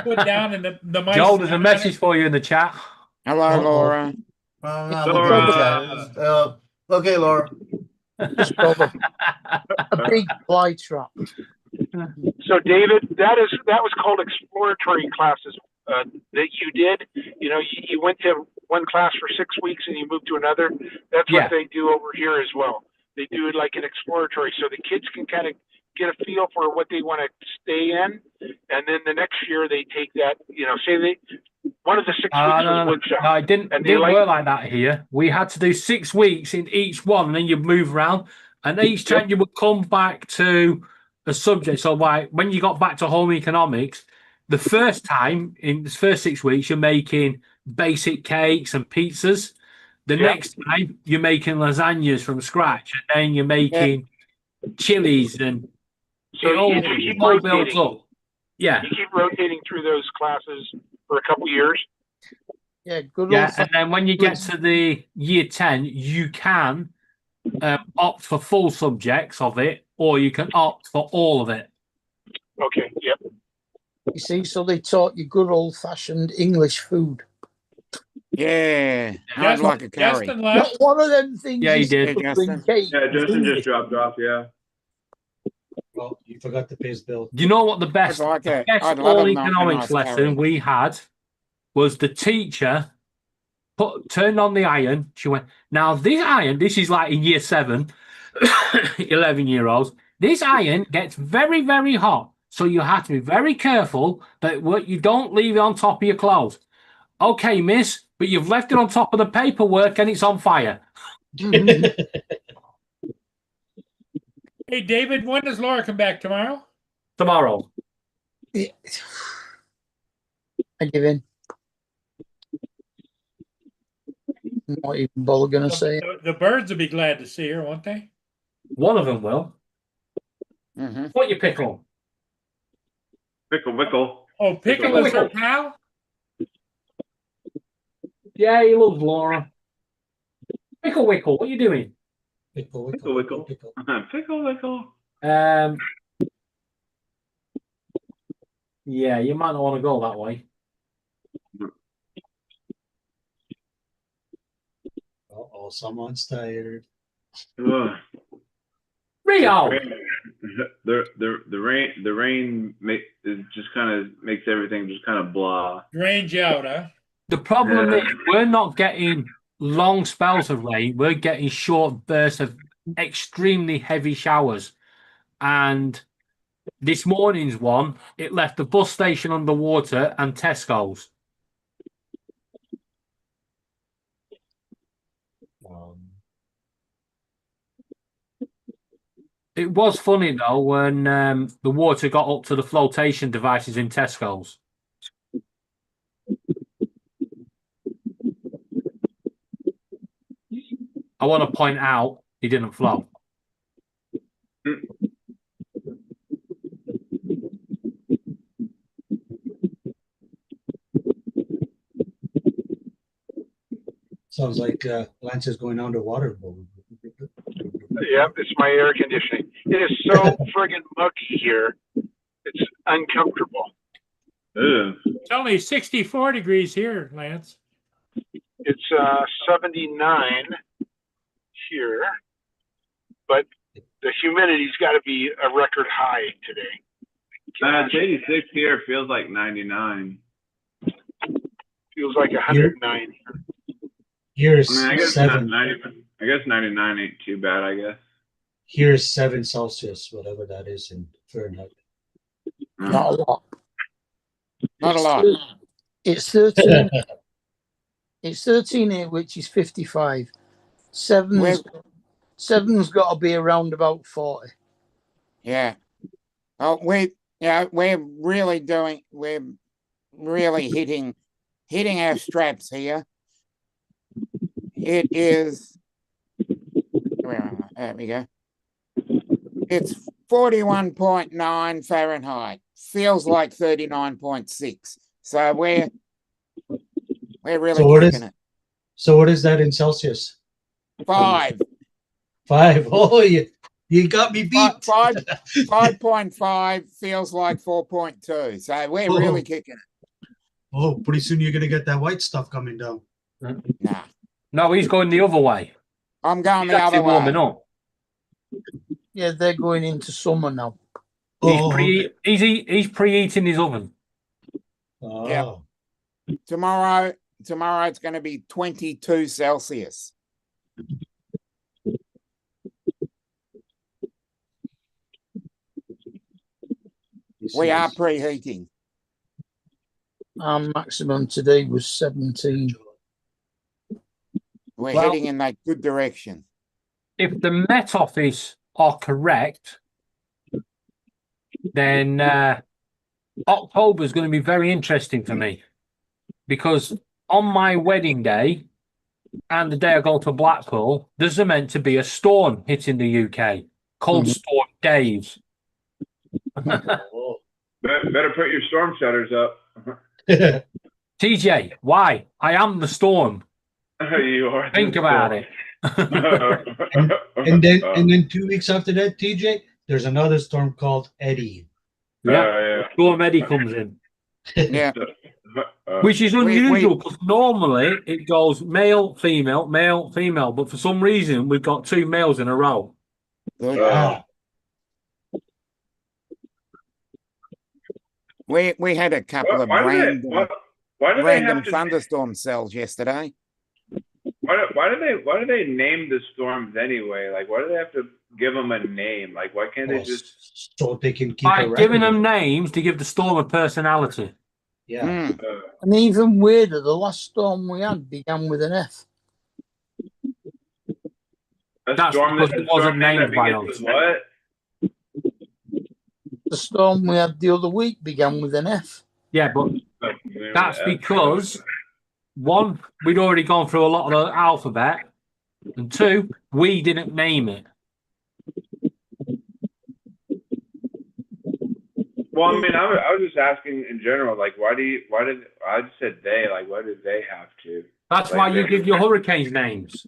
put down and the mice? Joel, there's a message for you in the chat. Hello, Uh-oh. Laura. I'm not looking at the chat. Okay, Laura. Just probably a big fly trap. So David, that was called exploratory classes that you did. You know, you went to one class for 6 weeks and you moved to another. That's Yeah. what they do over here as well. They do it like an exploratory, so the kids can kind of get a feel for what they want to stay in, and then the next year they take that. You know, say one of the 6 weeks was woodshop. No, it didn't, And it they didn't like- work like that here. We had to do 6 weeks in each one, and then you'd move around. And each time you would come back to a subject. So, like when you got back to home economics, the first time in the first 6 weeks, you're making basic cakes and pizzas. The next time, you're making lasagnas from scratch, and then you're making chilies, and So it all, you keep all builds rotating. up. Yeah. You keep rotating through those classes for a couple years. Yeah, good Yeah, old and then when you get to the year 10, you can opt for full subjects of it, or you can opt for all of it. Okay. Yep. You see, so they taught you good old fashioned English food. Yeah. I'd Justin- like a curry. Justin Not left. one of them things. Yeah, he you did. put Yeah, in Justin. cake. Yeah, Justin just dropped off. Yeah. Well, you forgot to pay his bill. Do you know what the best, I'd like a- best I'd love all a nice economics curry. lesson we had was the teacher turned on the iron. She went, now this iron, this is like in year 7, 11-year-olds, this iron gets very, very hot. So you have to be very careful that what you don't leave it on top of your clothes. Okay, miss, but you've left it on top of the paperwork and it's on fire. Hey, David, when does Laura come back tomorrow? Tomorrow. I give in. Not even bother going to say it. The birds will be glad to see her, won't they? One of them will. Mm-hmm. What you pickle? Pickle, Wickle. Oh, Pickle is her pal? Yeah, he loves Laura. Pickle Wickle, what are you doing? Pickle, Pickle, Wickle. Pickle, Wickle. Yeah, you might not want to go that way. Uh-oh, someone's tired. Ugh. Rio! The rain just kind of makes everything just kind of blah. Drains you out, huh? The problem is we're not getting long spells of rain. We're getting short bursts of extremely heavy showers. And this morning's one, it left the bus station underwater and Tesco's. It was funny, though, when the water got up to the flotation devices in Tesco's. I want to point out he didn't flow. Sounds like Lance is going underwater. Yep, it's my air conditioning. It is so friggin' muggy here. It's uncomfortable. Ugh. It's only 64 degrees here, Lance. It's 79 here, but the humidity's got to be a record high today. It's 86 here. Feels like 99. Feels like 109 here. Here's I guess 7. 99 ain't too bad. I guess. Here's 7 Celsius, whatever that is in Fahrenheit. Not a lot. Not a lot. It's 13. It's 13 here, which is 55. Seven's got to be around about 40. Yeah. Oh, we're really hitting our straps here. It is, where am I? There we go. It's 41.9 Fahrenheit. Feels like 39.6. So we're really kicking it. So what is that in Celsius? 5. 5. Oh, you got me beat. 5.5 feels like 4.2. So we're really kicking it. Oh, pretty soon you're gonna get that white stuff coming down. Nah. No, he's going the other way. I'm going He's the other way. warming up. Yeah, they're going into summer now. He's preheating his oven. Oh. Yeah. Tomorrow it's going to be 22 Celsius. We are preheating. Our maximum today was 17. We're heading in that good direction. If the Met Office are correct, then October is going to be very interesting for me, because on my wedding day and the day I go to Blackpool, there's meant to be a storm hitting the UK called Storm Dave. Better put your storm shutters up. TJ, why? I am the storm. You are. Think about it. and then 2 weeks after that, TJ, there's another storm called Eddie. Yeah. Storm Eddie comes in. Yeah. Which is unusual, because normally it goes male, female, but for some reason we've got 2 males in a row. We had a couple of random thunderstorm cells yesterday. Why do they name the storms anyway? Like, why do they have to give them a name? Like, why can't they just so they can keep by giving them names to give the storm a personality? Yeah. And even weirder, the last storm we had began with an F. That's because it wasn't named by us. What? The storm we had the other week began with an F. Yeah, but that's because one, we'd already gone through a lot of the alphabet, and two, we didn't name it. Well, I mean, I was just asking in general, like, why did I just said they, like, why did they have to? That's Like, why you give your hurricanes names.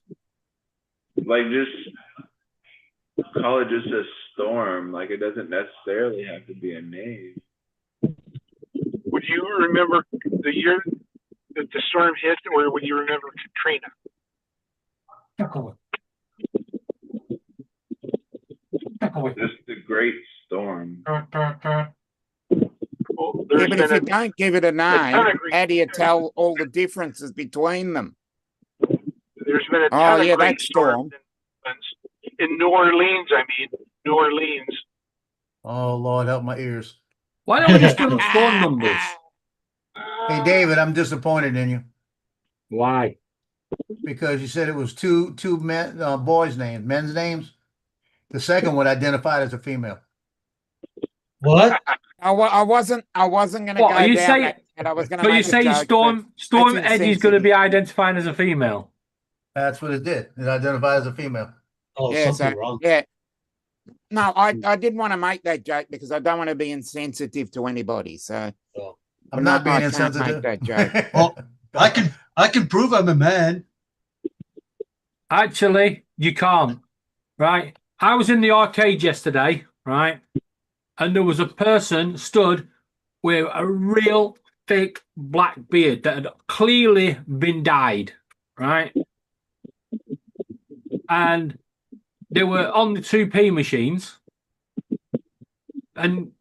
Like, just call it just a storm. Like, it doesn't necessarily have to be a name. Would you remember the year that the storm hit, or would you remember Katrina? Just the great storm. Well, Yeah, there's but if been you don't give it a name, how do you tell all the differences between them? there's been a Oh, ton of yeah, great that storm. storms in New Orleans. I mean, New Orleans. Oh Lord, help my ears. Why don't we just do the storm numbers? Hey David, I'm disappointed in you Why? because you said it was two men, boys' names, men's names. The second one identified as a female. What? I wasn't going to go What are you down saying? that, and I was going to. So you're saying Storm that's Eddie's going to be insensitive. identifying as a female? That's what it did. It identified as a female. Oh, Yeah, something so, wrong. yeah. No, I did want to make that joke because I don't want to be insensitive to anybody. So Oh. I'm not being I can't make insensitive. that joke. Well, I can prove I'm a man. Actually, you can't. Right? I was in the arcade yesterday, right? And there was a person stood with a real thick black beard that had clearly been dyed, right? And they were on the 2p machines. And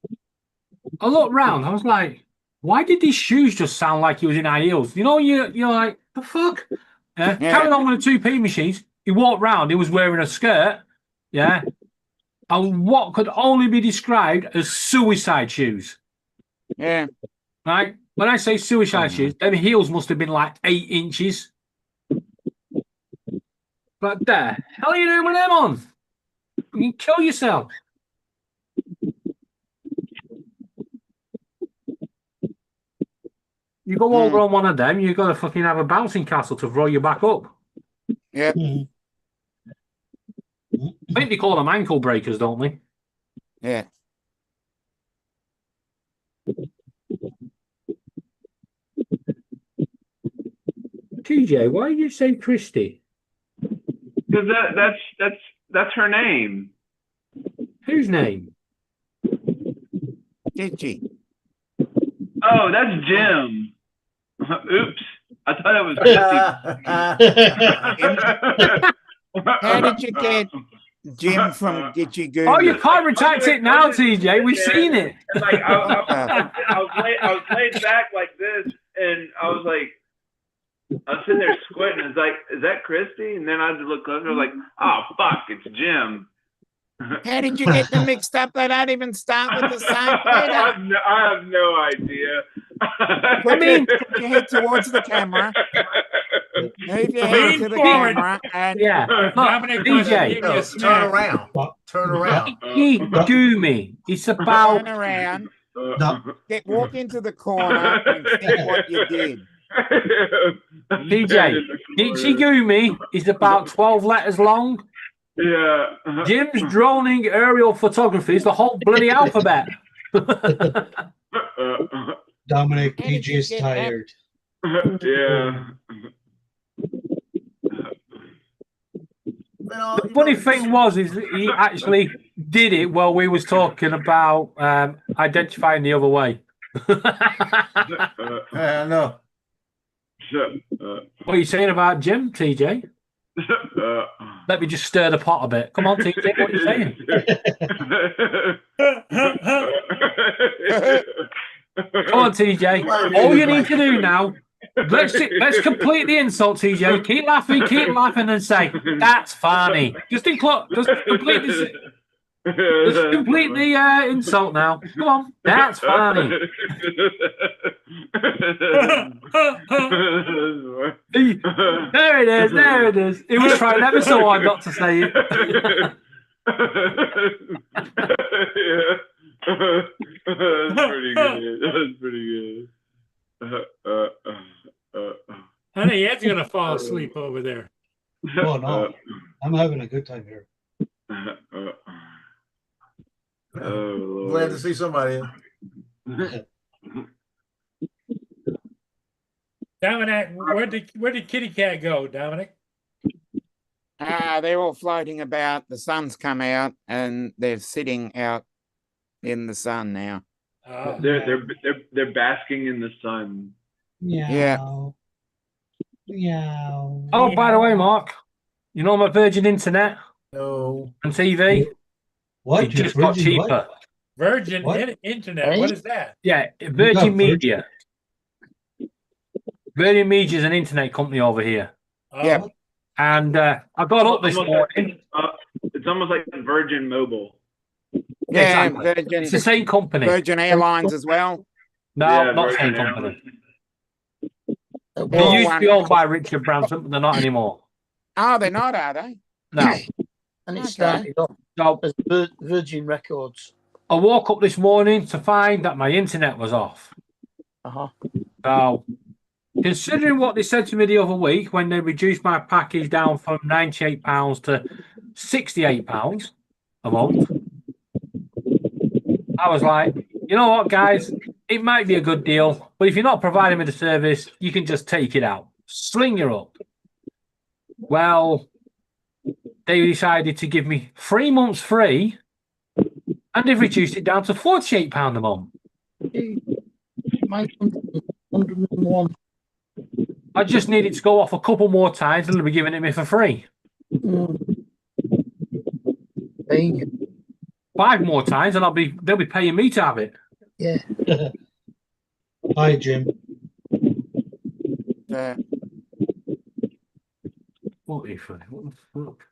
I looked round, I was like, why did these shoes just sound like he was in high heels? You know, you're like, the fuck? Yeah. Carried on with the 2p machines. He walked round, he was wearing a skirt, yeah, and what could only be described as suicide shoes. Yeah. Right? When I say suicide shoes, them heels must have been like 8 inches. But the hell are you doing with them on? You can kill yourself. You go over on one of them, you've got to fucking have a bouncing castle to throw you back up. Yeah. I think they call them ankle breakers, don't they? Yeah. TJ, why did you say Christy? Because that's her name. Whose name? Gigi. Oh, that's Jim. Oops. I thought it was Christy. How did you get Jim from Gitchy Goo? Oh, you can't retract it now, TJ. We've seen it. And like I was laid back like this, and I was sitting there squinting. It's like, is that Christy? And then I just look closer. I was like, oh fuck, it's Jim. How did you get them mixed up? They don't even start with the same letter. I have no idea. Put your head towards the camera. Move your head to the forward. camera. And Yeah. Look, Dominic DJ. wants to give you a Turn smack. around. Turn around. Gumi. It's about turn around. No. Walk into the corner and think what you did. DJ. Ichigumi is about 12 letters long. Yeah. Jim's droning aerial photography is the whole bloody alphabet. Dominic, How did you DJ's get tired. Yeah. The funny thing was, is that he actually did it while we was talking about identifying the other way. No. What are you saying about Jim, TJ? Let me just stir the pot a bit. Come on, TJ, what are you saying? Come on, TJ. All you need to do now, let's complete the insult, TJ. Keep laughing, and say, that's funny. Just complete this. Just complete the insult now. Come on, that's funny. There it is. He was trying ever so hard not to say it. pretty good. That was pretty good. Honey, Ed's gonna fall asleep over there. Oh no, I'm having a good time here. Oh, Glad to see somebody. Dominic, where did Kitty Cat go, Dominic? They're all floating about. The sun's come out and they're sitting out in the sun now. Oh, they're basking in the sun. Yeah. Meow. Oh, by the way, Mark, you know my Virgin Internet No. and TV? What? It just got Virgin cheaper. what? Virgin What? Internet. What is that? Yeah, got Virgin Virgin? Media. Virgin Media is an internet company over here. Oh, Yeah. And I got up this Almost morning. it's almost like Virgin Mobile. Yeah, Exactly. Virgin, It's the same company. Virgin Airlines as well. No, Yeah, not the same Virgin company. They're They all used to be one- owned by Richard Branson, but they're not anymore. Oh, they're not, are they? No. And it Okay. started off So as Virgin Records. I woke up this morning to find that my internet was off. Uh-huh. So, considering what they said to me the other week when they reduced my package down from £98 to £68 a month, I was like, you know what, guys? It might be a good deal, but if you're not providing me the service, you can just take it out. Sling her up. Well, they decided to give me 3 months free, and they've reduced it down to £48 a month. Mine's 101. I just need it to go off a couple more times, and they'll be giving it me for free. Paying you. 5 more times, and they'll be paying me to have it. Yeah. Hi, Jim. Uh, What the fuck?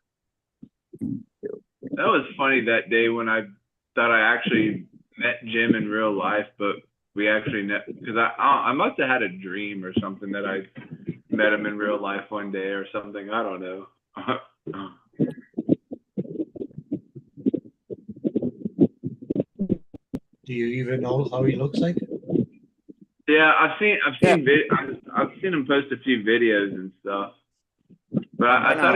That was funny that day when I thought I actually met Jim in real life, but we actually met because I must have had a dream or something that I met him in real life one day or something. I don't know. Do you even know how he looks like? Yeah, I've seen him post a few videos and stuff. But I thought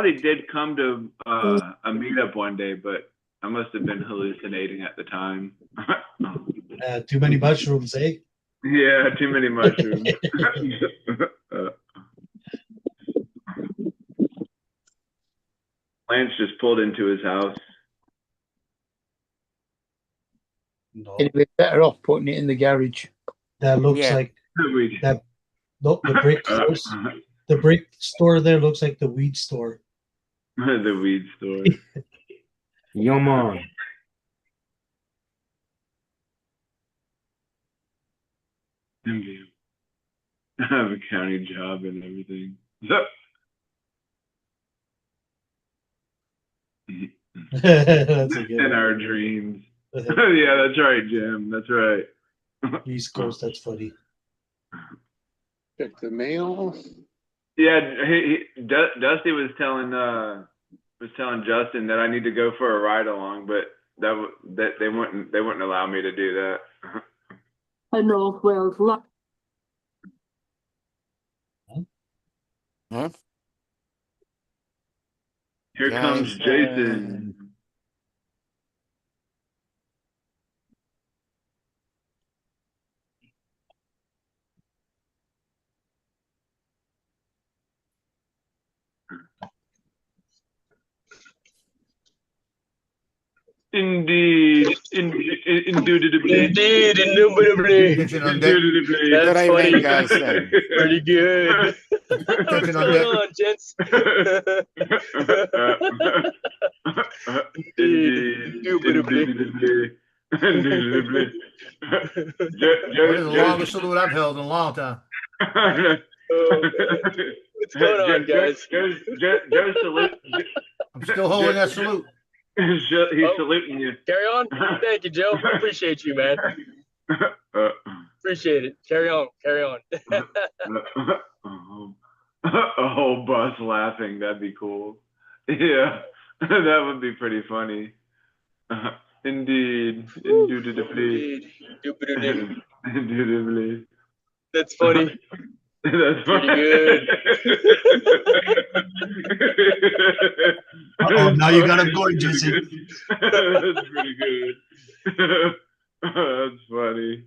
he did come to a meetup one day, but I must have been hallucinating at the time. Too many mushrooms, eh? Yeah, too many mushrooms. Lance just pulled into his house. No, It'd be better off putting it in the garage. that looks Yeah. like that. Look, the brick stores. The brick store there looks like the weed store. The weed store. Yum on. I have a county job and everything. That's a good In one. our dreams. Yeah, that's right, Jim. That's right. East Coast, that's funny. Check the mail. Yeah, Dusty was telling Justin that I need to go for a ride along, but that they wouldn't allow me to do that. I know. Well, luck. huh? Here comes Jason. Indeed, indubitably. Attention on deck. Indubitably. Good evening, Jason. Pretty good. Attention on What's deck. going on, gents? Indubitably. Indubitably. That is the longest salute I've held in a long time. What's going on, guys? Joe salute. I'm still holding that salute. He's saluting you. Carry on. Thank you, Joe. Appreciate you, man. Appreciate it. Carry on. Carry on. A whole bus laughing. That'd be cool. Yeah, that would be pretty funny. Indeed. Indubitably. Indeed. Indubitably. That's funny. That's Pretty funny. good. Uh-oh, now you got him going, Jesse. That's pretty good. That's funny.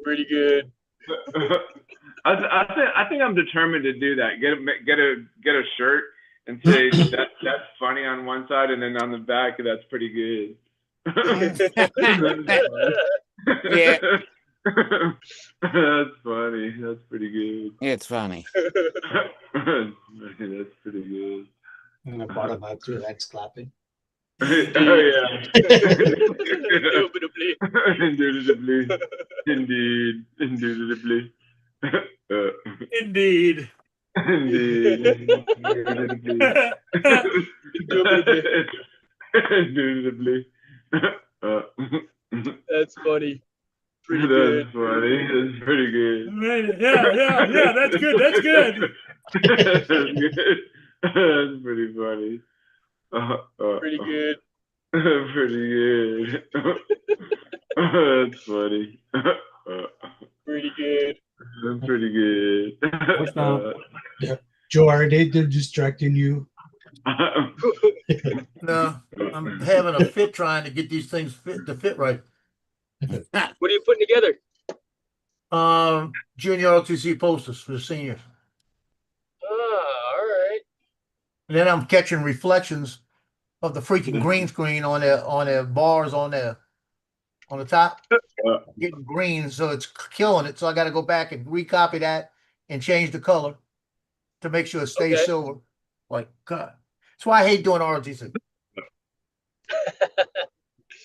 Pretty good. I think I'm determined to do that. Get a shirt and say that's funny on one side, and then on the back that's pretty good. Yeah. That's funny. That's pretty good. It's funny. That's pretty good. And the bottom up too, that's clapping. Oh yeah. Indubitably. Indubitably. Indeed. Indubitably. Indeed. Indeed. Indubitably. That's funny. Pretty That's good. funny. That's pretty good. Yeah. That's good. That's good. That's good. That's pretty funny. Pretty good. Pretty good. That's funny. Pretty good. That's pretty good. What's that? Joe, are they distracting you? No, I'm having a fit trying to get these things to fit right. What are you putting together? Junior ROTC posters for the seniors. Ah, all right. And then I'm catching reflections of the freaking green screen on their bars on the top. Getting green, so it's killing it. So I got to go back and recopy that and change the color to make sure it stays Okay. silver. Like, God. That's why I hate doing ROTC.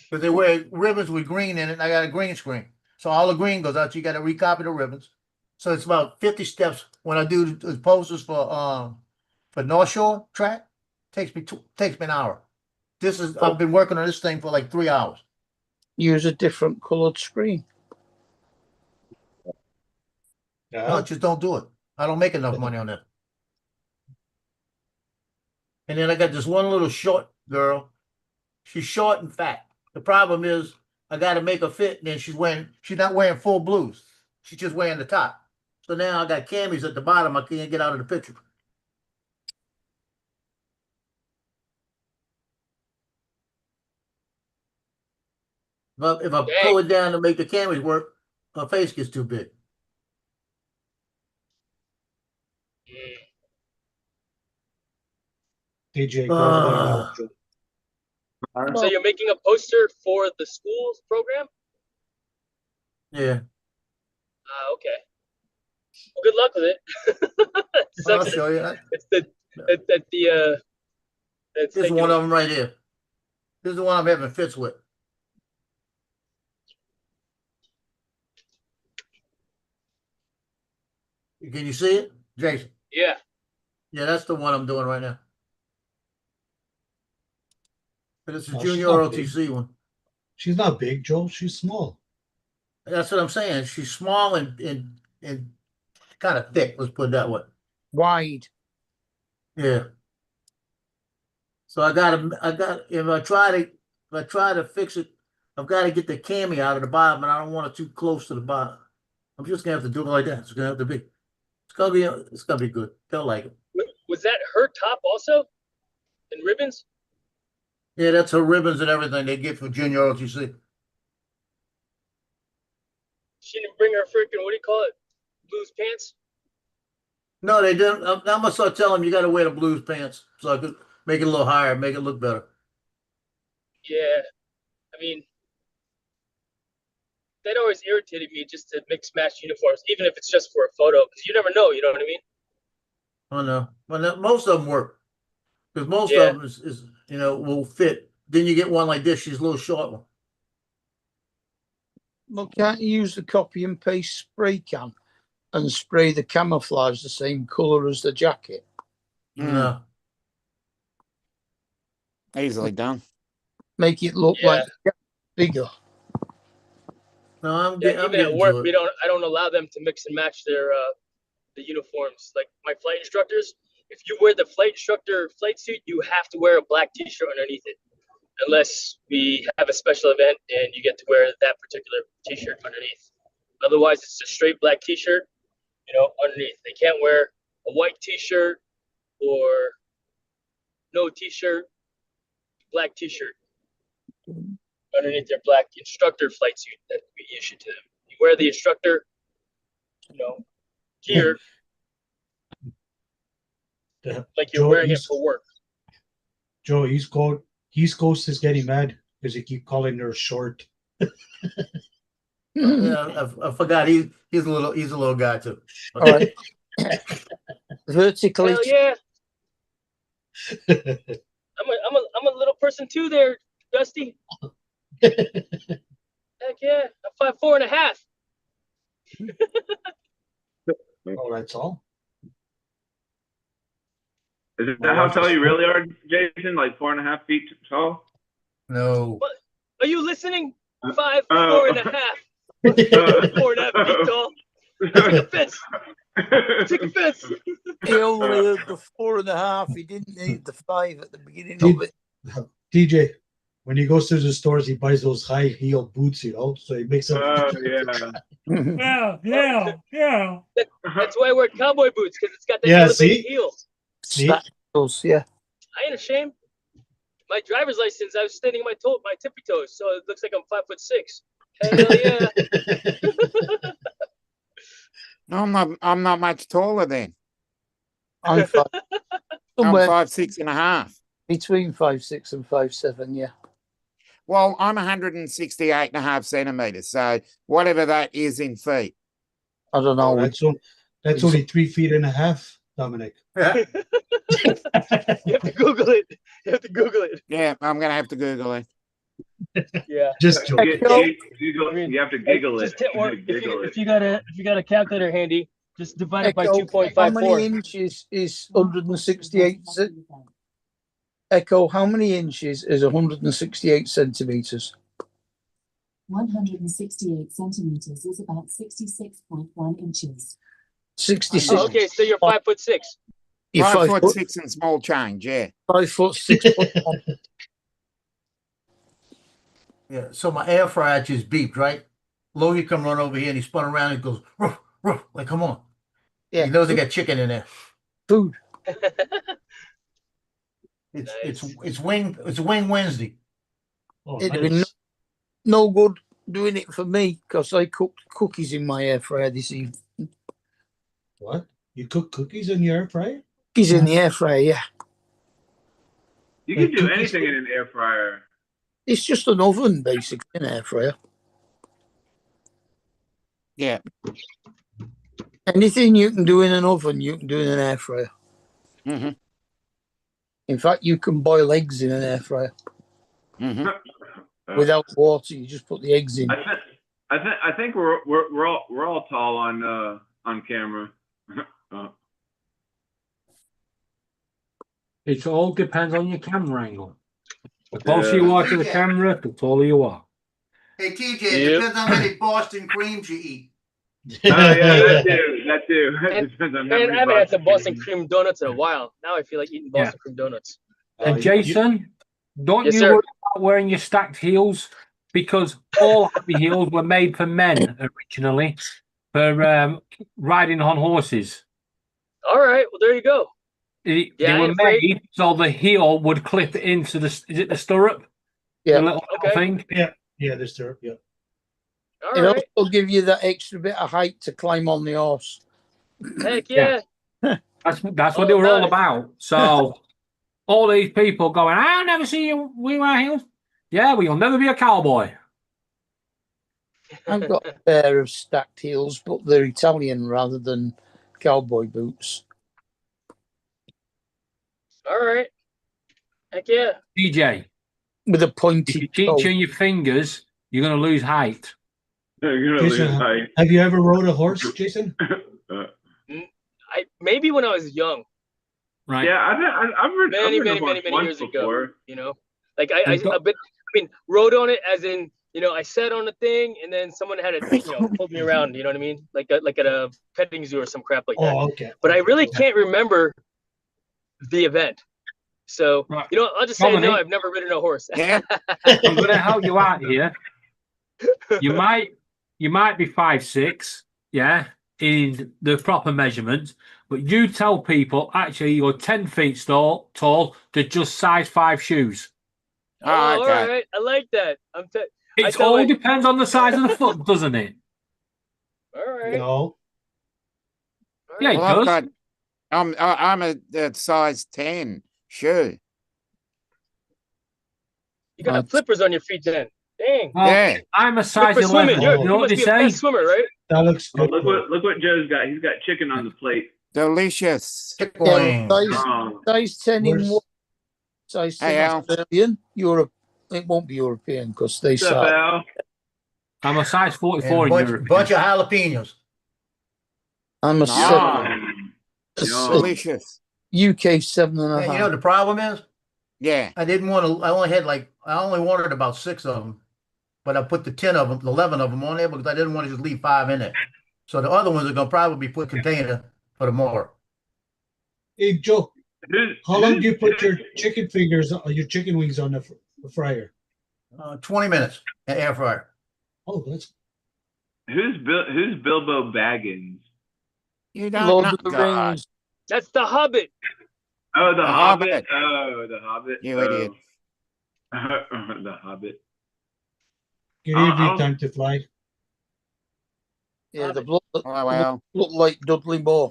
Because they wear ribbons with green in it, and I got a green screen. So all the green goes out. You got to recopy the ribbons. So it's about 50 steps when I do the posters for North Shore track. Takes me an hour. I've been working on this thing for like 3 hours. Use a different colored screen. No, just don't do it. I don't make enough money on that. And then I got this one little short girl. She's short and fat. The problem is I got to make her fit. And then she's not wearing full blues. She's just wearing the top. So now I got camis at the bottom. I can't get out of the picture. But if I pull it down to make the camis work, her face gets too big. DJ, go over there now, Joe. So you're making a poster for the school's program? Yeah. Okay. Well, good luck with it. I'll show you. It's This is one of them right here. This is the one I'm having fits with. Can you see it, Jason? Yeah. Yeah, that's the one I'm doing right now. But it's a Oh, junior she's not ROTC one. She's not big, Joe. She's small. That's what I'm saying. She's small and kind of thick. Let's put it that way. Wide. Yeah. So if I try to fix it, I've got to get the cami out of the bottom, and I don't want it too close to the bottom. I'm just gonna have to do it like that. It's gonna have to be. It's gonna be good. They'll like it. Was that her top also? And ribbons? Yeah, that's her ribbons and everything they get for junior ROTC. She didn't bring her freaking, what do you call it? Blues pants? No, they didn't. I'm gonna start telling them you got to wear the blues pants so I could make it a little higher, make it look better. Yeah. I mean, that always irritated me just to mix match uniforms, even if it's just for a photo, because you never know, you know what I mean? I know. Well, most of them work because most of them is will fit. Then you get one like this. She's a little short one. Well, can't you use the copy and paste spray can and spray the camouflage the same color as the jacket? No. Easily done. Make it look like bigger. No, I'm Even at work, I don't allow them to mix and match their the uniforms. Like my flight instructors, if you wear the flight instructor flight suit, you have to wear a black t-shirt underneath it. unless we have a special event and you get to wear that particular T-shirt underneath. Otherwise, it's a straight black T-shirt, underneath. They can't wear a white T-shirt or no T-shirt, black T-shirt underneath their black instructor flight suit that we issue to them. You wear the instructor, gear, like you're wearing it for work. Joe, East Coast is getting mad because you keep calling her short. Yeah, I forgot he's a little guy too. All right. Vertically. Hell yeah. I'm a little person too there, Dusty. Heck yeah. I'm 5'4.5". Oh, that's all. Is that how tall you really are, Jason? Like 4.5 feet tall? No. What? Are you listening? 4.5. 4.5 feet tall. Take offense. Take offense. He only heard the 4.5. He didn't need the 5 at the beginning of it. DJ, when he goes to the stores, he buys those high heel boots, so he makes them. Yeah. That's why I wear cowboy boots, because it's got the elevated heel. See? Yeah. I ain't ashamed. My driver's license, I was standing my tippy toes, so it looks like I'm 5'6". Hell yeah. No, I'm not much taller then. I'm I'm 5'6.5". Between 5'6" and 5'7", yeah. Well, I'm 168.5 centimeters. So whatever that is in feet. I don't know. That's only 3 feet and a half, Dominic. You have to Google it. Yeah, I'm going to have to Google it. Yeah. Just you have to giggle it. If you got a calculator handy, just divide it by Echo, 2.54. how many inches is 168? Echo, how many inches is 168 centimeters? 168 centimeters is about 66.1 inches. 66. Oh, okay, so you're 5'6". You're 5'6" and small change, yeah. 5'6". Yeah, so my air fryer just beeped, right? Logie come run over here and he spun around and goes, ruff, ruff. Like, come on. Yeah. He knows they got chicken in there. Food. It's Wing Wednesday. Oh, It'd nice. be no good doing it for me because I cooked cookies in my air fryer this evening. What? You cook cookies in your air fryer? Cookies in the air fryer, yeah. You can do anything in an air fryer. It's just an oven, basically, an air fryer. Yeah. Anything you can do in an oven, you can do in an air fryer. Mm-hmm. In fact, you can boil eggs in an air fryer Mm-hmm. without water. You just put the eggs in. I think we're all tall on camera. It all depends on your camera angle. The closer you are to the camera, the taller you are. Hey, TJ, it depends how many Boston creams you eat. Yeah, that too. And, Depends on man, I haven't had some Boston cream donuts in a while. Now I feel like eating Boston cream donuts. And Jason, don't Yes, you sir. worry about wearing your stacked heels, because all happy heels were made for men originally, for riding on horses. All right, well there you go. They I were ain't afraid. made so the heel would clip into the. Is it the stirrup? Yeah. The little thing. Yeah, the stirrup. Yeah. All It right. also give you that extra bit of height to climb on the horse. Heck yeah. That's what they were all about. So all these people going, I'll never see you wear heels. Yeah, well, you'll never be a cowboy. I've got a pair of stacked heels, but they're Italian rather than cowboy boots. All right. Heck yeah. DJ, with a if pointed you keep toe. chewing your fingers, you're going to lose height. Jason, have you ever rode a horse, Jason? Maybe when I was young. Right. Yeah, I've heard many years ago. You know, like I rode on it as in, you know, I sat on the thing and then someone had to, you know, pull me around. You know what I mean? Like at a petting zoo or some crap like that. Oh, okay. But I really can't remember the event. So Right. you know, I'll just say no. Dominic? I've never ridden a horse. Yeah. I'm going to help you out here. You might be 5'6", yeah, in the proper measurement, but you tell people actually you're 10 feet tall to just size 5 shoes. Oh, Oh, okay. all right. I like that. It tell all my- depends on the size of the foot, doesn't it? All right. No. Yeah, it Well, does. I'm a size 10 shoe. You got flippers on your feet then. Dang. Well, Yeah. I'm a size For 11. swimming. You're, You you know what must they be a say? fast swimmer, right? That looks Oh, good. look what Joe's got. He's got chicken on the plate. Delicious. Tickling. Size 10 in Where's- what? Size 10 Hey, Al. Australian? Europe. It won't be European because they What's up, start. Al? I'm a size And 44 a in bunch, Europe. bunch of jalapenos. I'm a Yum. Yum. Delicious. UK 7.5. And you know the problem is, Yeah. I didn't want to. I only wanted about 6 of them, but I put the 10 of them, the 11 of them on there because I didn't want to just leave 5 in it. So the other ones are gonna probably be put container for tomorrow. Hey, Joe, Who's- how long who's- do you put your chicken fingers or your chicken wings on the fryer? 20 minutes in air fryer. Oh, that's Who's Bilbo Baggins? You don't Lord know. of the God. Rings. That's the Hobbit. Oh, the The Hobbit. Hobbit. Oh, the Hobbit. You idiot. The Hobbit. good I'll- evening, I'll- time to fly. Yeah, the Oh, well. look like Dudley Moore.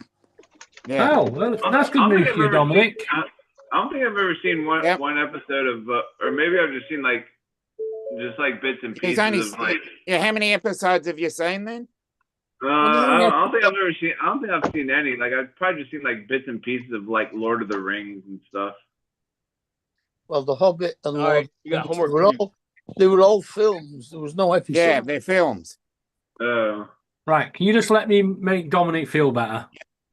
Yeah. Oh, well, that's I good don't news think for you, I've ever Dominic. seen- I don't think I've ever seen one Yep. one episode of, or maybe I've just seen like bits and He's pieces only of like. yeah. How many episodes have you seen then? I don't think I've ever seen. I don't think I've seen any. Like I've probably just seen like bits and pieces of like Lord of the Rings and stuff. Well, The Hobbit and All Lord right, you got of the homework Rings, to do. they were all films. There was no episode. Yeah, they're films. Oh. Right, can you just let me make Dominic feel better?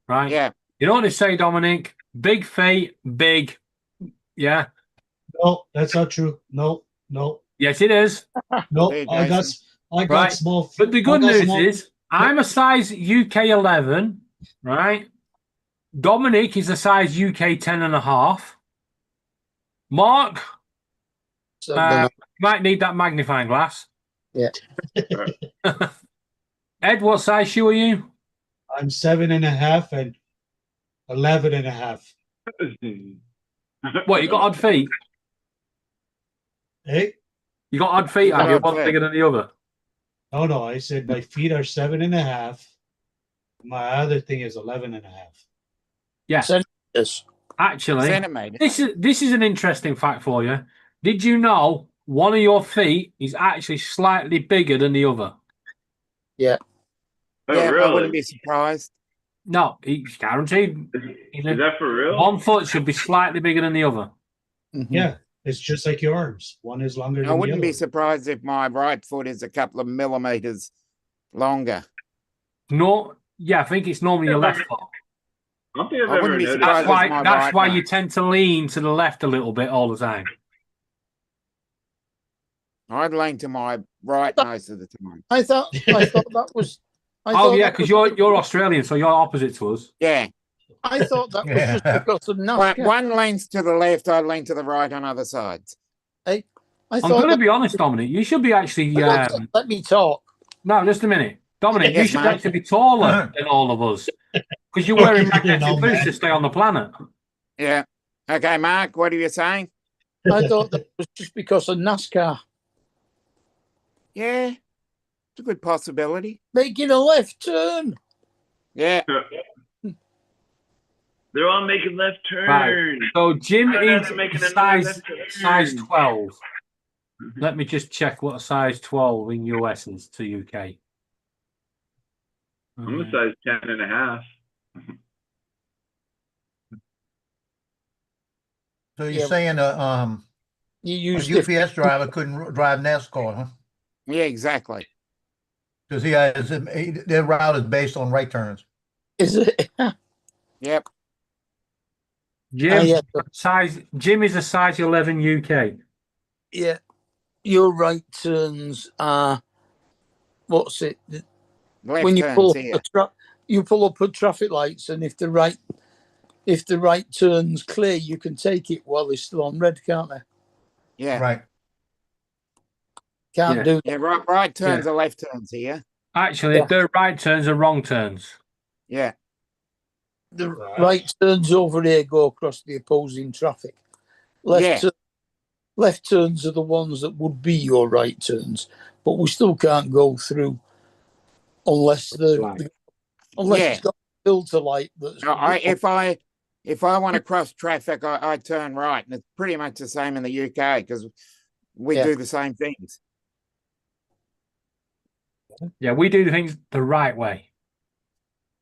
Right? Yeah. You know what they say, Dominic? Big feet, big. Yeah. No, that's not true. No. Yes, it is. No, There, I got Jason. Right. small. But the I good got news small- is I'm a size UK 11, right? Dominic is a size UK 10.5. Mark, So, might need that magnifying glass. Yeah. Ed, what size shoe are you? I'm 7.5 and 11.5. What, you got odd feet? Hey, You got odd feet, have you? Odd One feet. bigger than the other. no, I said my feet are 7.5. My other thing is 11.5. Yes. yes. Actually, Centimeter. this is an interesting fact for you. Did you know one of your feet is actually slightly bigger than the other? Yeah. Oh, Yeah, I really? wouldn't be surprised. No, it's guaranteed. Is that for real? One foot should be slightly bigger than the other. Mm-hmm. Yeah, it's just like your arms. One is longer than I wouldn't the be other. surprised if my right foot is a couple of millimeters longer. No, yeah, I think it's normally your left foot. I don't think I've I ever wouldn't be noticed. surprised. That's why. my That's right why one. you tend to lean to the left a little bit all the time. I'd lean to my right most of the time. I thought that was. I Oh thought yeah, that because was- you're Australian, so you're opposite to us. Yeah. I thought that was just Yeah. because of One, NASCAR. one leans to the left, I lean to the right on other sides. I I'm thought going to that- be honest, Dominic. You should be actually. Let me talk. No, just a minute, Dominic. Yes, you should mate. actually be taller than all of us because you're wearing magnetic man. boots to stay on the planet. Yeah. Okay, Mark, what are you saying? I thought that was just because of NASCAR. Yeah. It's a good possibility. Making a left turn. Yeah. They're all making left Right. turns. So Jim They're is not making another size left turn. size 12. Let me just check what a size 12 in US is to UK. I'm a size 10.5. So you're Yeah. saying You a use UPS driver couldn't drive NASCAR, huh? Yeah, exactly. Because their route is based on right turns. Is it? Yep. Jim, yeah. Jim is a size 11 UK. Yeah. Your right turns are. What's it? Left when you turns pull up here. you pull up at traffic lights, and if the right if the right turn's clear, you can take it while it's still on red, can't they? Yeah. Right. Can't do that. Yeah, right turns are left turns here. Actually, the right turns are wrong turns. Yeah. The right turns over here go across the opposing traffic. Left turns are the ones that would be your right turns, but we still can't go through unless it's got a filter light. That's If I want to cross traffic, I turn right, and it's pretty much the same in the UK because we do the same things. Yeah, we do things the right way.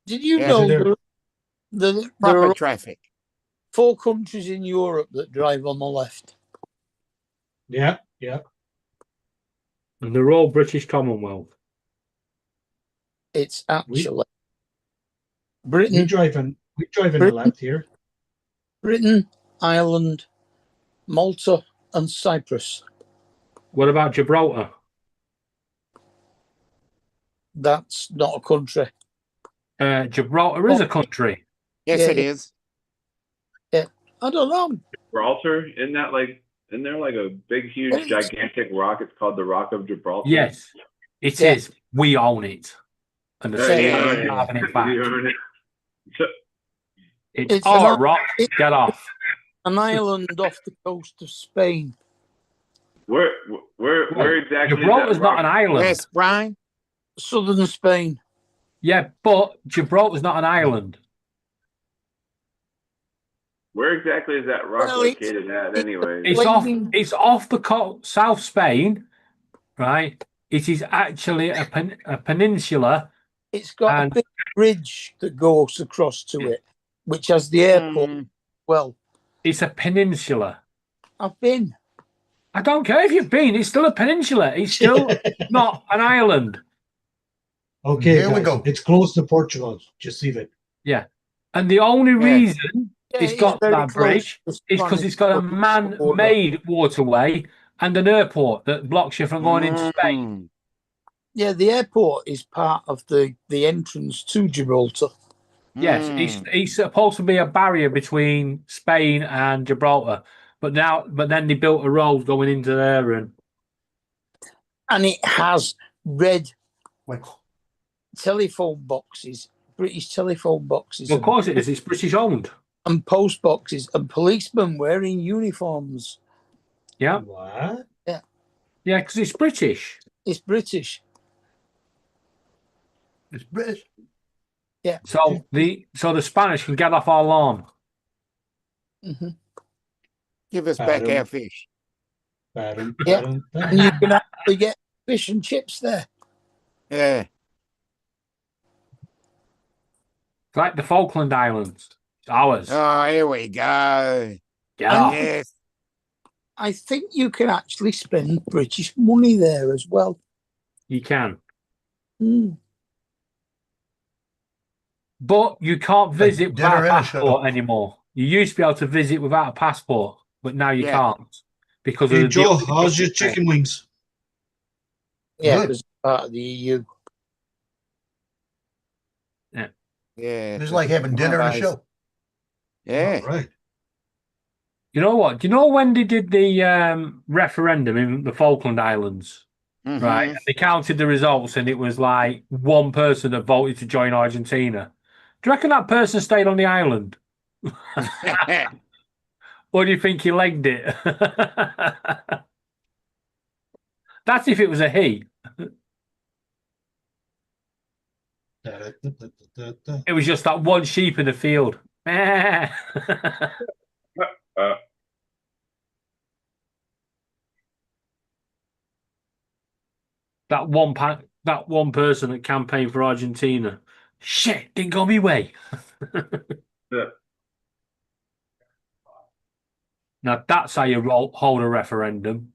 Did you know there Proper are traffic? 4 countries in Europe that drive on the left? Yeah. And they're all British Commonwealth. It's actually Britain. We drive on the left here. Britain, Ireland, Malta, and Cyprus. What about Gibraltar? That's not a country. Gibraltar is a country. Yes, it is. Yeah, I don't know. Gibraltar, isn't there like a big, huge, gigantic rock? It's called the Rock of Gibraltar. Yes, it is. We own it. And the state is having it back. It's our rock. Get off. An island off the coast of Spain. Where exactly? Gibraltar's is that rock? not an island. Where's Brian? Southern Spain. Yeah, but Gibraltar's not an island. Where exactly is that rock located at, anyway? It's off the coast, South Spain, right? It is actually a peninsula. It's got a big bridge that goes across to it, which has the airport. Well, it's a peninsula. I've been. I don't care if you've been. It's still a peninsula. It's still not an island. Okay, here we go. It's close to Portugal. Just leave it. Yeah, and the only reason it's got that bridge is because it's got a man-made waterway and an airport that blocks you from going into Spain. Yeah, the airport is part of the entrance to Gibraltar. Yes, it's supposed to be a barrier between Spain and Gibraltar, but then they built a road going into there, and it has red telephone boxes, British telephone boxes. Well, of course it is. It's British owned. And post boxes and policemen wearing uniforms. Yeah. What? Yeah. Yeah, because it's British. It's British. It's British. Yeah. So the Spanish can get off our lawn. Mm-hmm. Give us back our fish. And you can actually get fish and chips there. Yeah. It's like the Falkland Islands. It's ours. Oh, here we go. Yes. I think you can actually spend British money there as well. You can. Mm. But you can't visit dinner without a and a passport anymore. You used to be able to visit without a passport, but now you can't. Because Hey, of Joe, how's your chicken wings? Yeah, because part of the EU. Yeah. Yeah. It's like having dinner and a show. Yeah. Right. You know what? Do you know when they did the referendum in the Falkland Islands? Mm-hmm. Right. And they counted the results and it was like one person that voted to join Argentina. Do you reckon that person stayed on the island? Or do you think he legged it? That's if it was a he. It was just that one sheep in the field. That one person that campaigned for Argentina. Shit, didn't go my way. Now that's how you hold a referendum.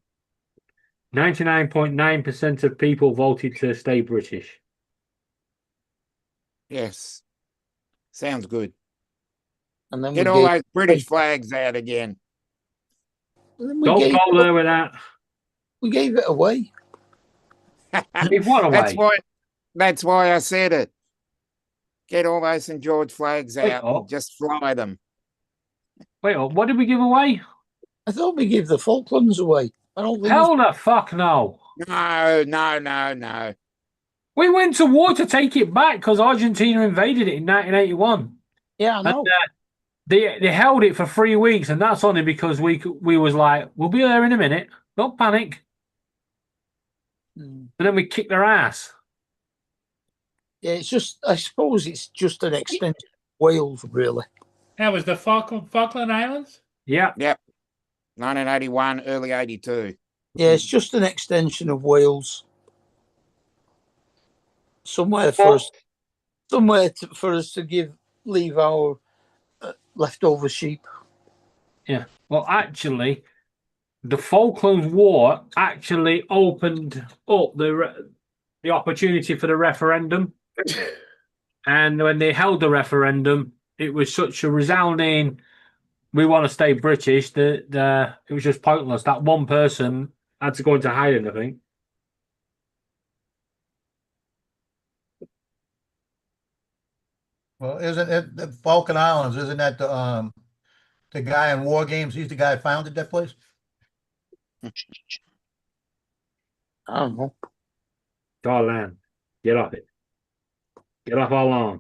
99.9% of people voted to stay British. Yes. Sounds good. And then get all those British flags out again. Don't go there with that. We gave it away. Give what away? That's why I said it. Get all those St. George flags out and just fly them. Wait, what did we give away? I thought we gave the Falklands away. I don't think. Hell the fuck no. No. We went to war to take it back because Argentina invaded it in 1981. Yeah, I know. And, they held it for 3 weeks, and that's only because we was like, we'll be there in a minute. Don't panic. And then we kicked their ass. Yeah, it's just. I suppose it's just an extension of Wales, really. That was the Falkland Islands? Yeah. Yep. 1981, early 82. Yeah, it's just an extension of Wales. Somewhere for us to leave our leftover sheep. Yeah. Well, actually, the Falklands War actually opened up the opportunity for the referendum. And when they held the referendum, it was such a resounding, we want to stay British, that it was just pointless. That one person had to go into hiding, I think. Well, isn't it the Falkland Islands? Isn't that the guy in War Games? He's the guy who founded that place. I don't know. Darlan, get off it. Get off our lawn.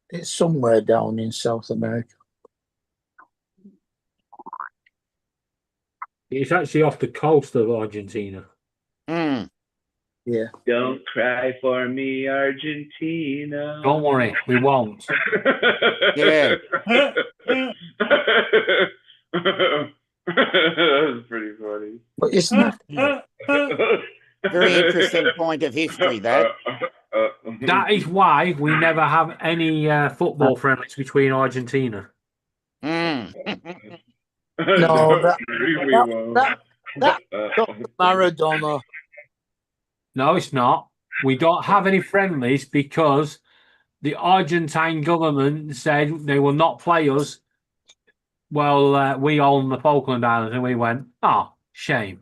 It's somewhere down in South America. It's actually off the coast of Argentina. Yeah. Don't cry for me, Argentina. Don't worry, we won't. Yeah. That was pretty funny. But isn't that Very interesting point of history, that. That is why we never have any football friendlies between Argentina. no? That Maradona. No, it's not. We don't have any friendlies because the Argentine government said they will not play us. Well, we own the Falkland Islands, and we went, oh, shame.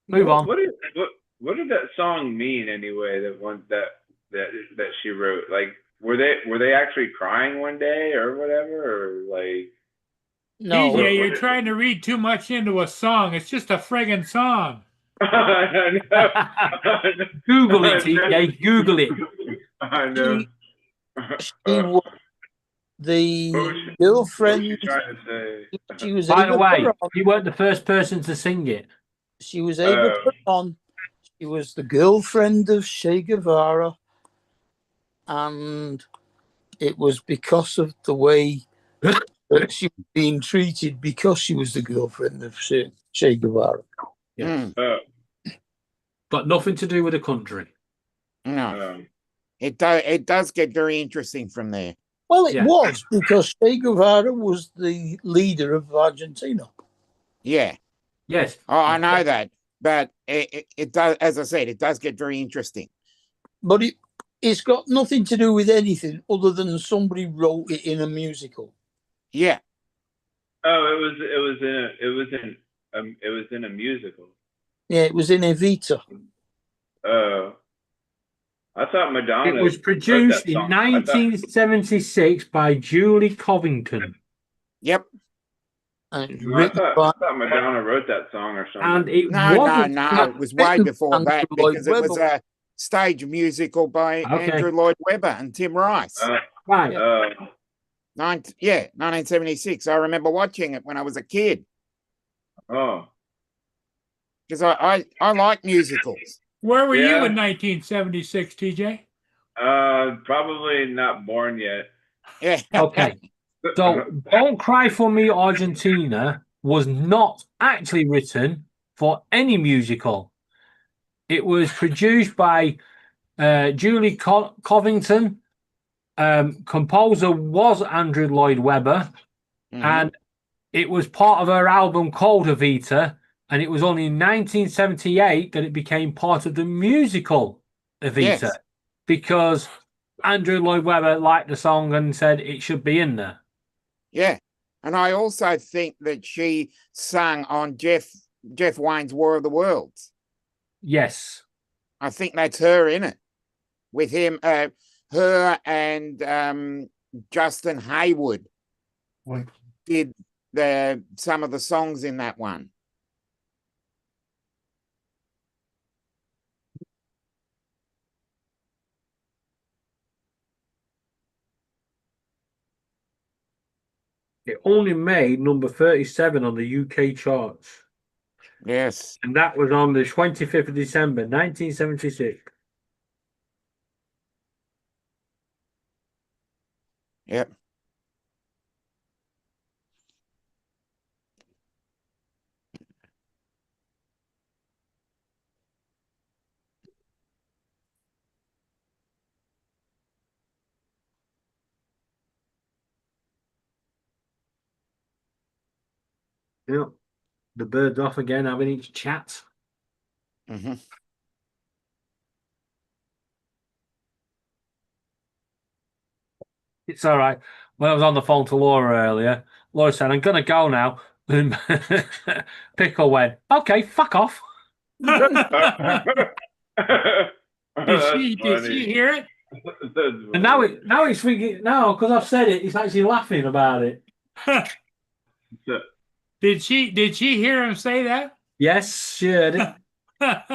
Move on. What did that song mean anyway? That one that she wrote. Like, were they actually crying one day or whatever, or like? No, DJ, you're trying to read too much into a song. It's just a friggin' song. Google it, TJ. Google it. I know. She was the girlfriend. She was. By the way, you weren't the first person to sing it. She was able to put on. She was the girlfriend of Che Guevara, and it was because of the way that she was being treated because she was the girlfriend of Che Guevara. Yeah. Got nothing to do with the country. No. It does get very interesting from there. Well, it was because Che Guevara was the leader of Argentina. Yeah. Yes. Oh, I know that. But it does, as I said, it does get very interesting. But it's got nothing to do with anything other than somebody wrote it in a musical. Yeah. Oh, it was in a musical. Yeah, it was in Evita. Oh. I thought Madonna. It was produced in 1976 by Julie Covington. Yep. I thought Madonna wrote that song or something. And it No. It was way before that because it was a stage musical by Andrew Lloyd Webber and Tim Rice. Right. 1976. I remember watching it when I was a kid. Oh. Because I like musicals. Where were you in 1976, TJ? Probably not born yet. Yeah. Okay. So, Don't Cry For Me, Argentina was not actually written for any musical. It was produced by Julie Covington. Composer was Andrew Lloyd Webber. And it was part of her album called Evita. And it was only in 1978 that it became part of the musical Evita. Yes. Because Andrew Lloyd Webber liked the song and said it should be in there. Yeah. And I also think that she sang on Jeff Wayne's War of the Worlds. Yes. I think that's her in it. with him, her and Justin Hayward Wait. did some of the songs in that one. It only made number 37 on the UK charts. Yes. And that was on the 25th of December, 1976. Yep. Yeah. The bird's off again, having its chat. Mm-hmm. It's all right. When I was on the phone to Laura earlier, Laura said, I'm going to go now. And Pickle went, okay, fuck off. Did she hear it? And now it's thinking, no, because I've said it, it's actually laughing about it. Did she hear him say that? Yes, she heard it. That's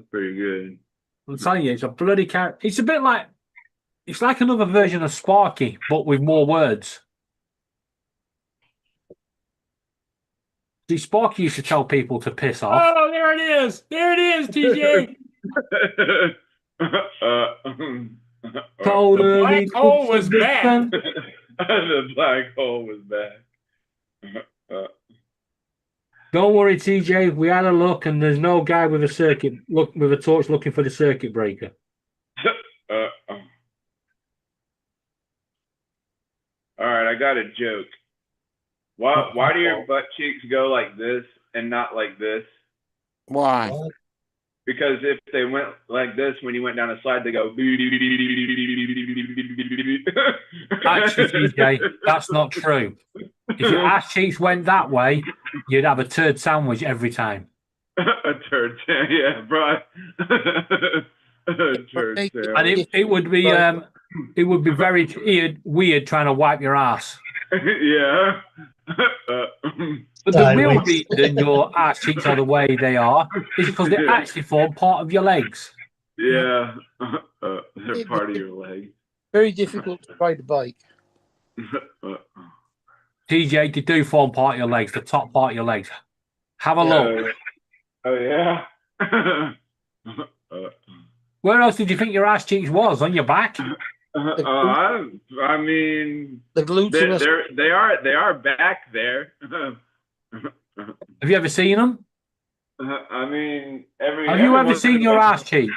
pretty good. I'm telling you, it's a bloody character. It's a bit like, it's like another version of Sparky, but with more words. See, Sparky used to tell people to piss off. Oh, there it is. There it is, TJ. The black hole was back. The black hole was back. Don't worry, TJ. We had a look, and there's no guy with a torch looking for the circuit breaker. All right, I got a joke. Why do your butt cheeks go like this and not like this? Why? Because if they went like this when you went down a slide, they go. Actually, TJ, that's not true. If your ass cheeks went that way, you'd have a turd sandwich every time. A turd, yeah, bro. Turd sandwich. And it would be very weird trying to wipe your ass. Yeah. But the real reason your ass cheeks are the way they are is because they actually form part of your legs. Yeah. They're part of your leg. Very difficult to ride a bike. TJ, they do form part of your legs, the top part of your legs. Have a look. Oh, yeah. Where else did you think your ass cheeks was? On your back? I mean, the glutes they are back there. Have you ever seen them? I mean, have you ever seen your ass cheeks?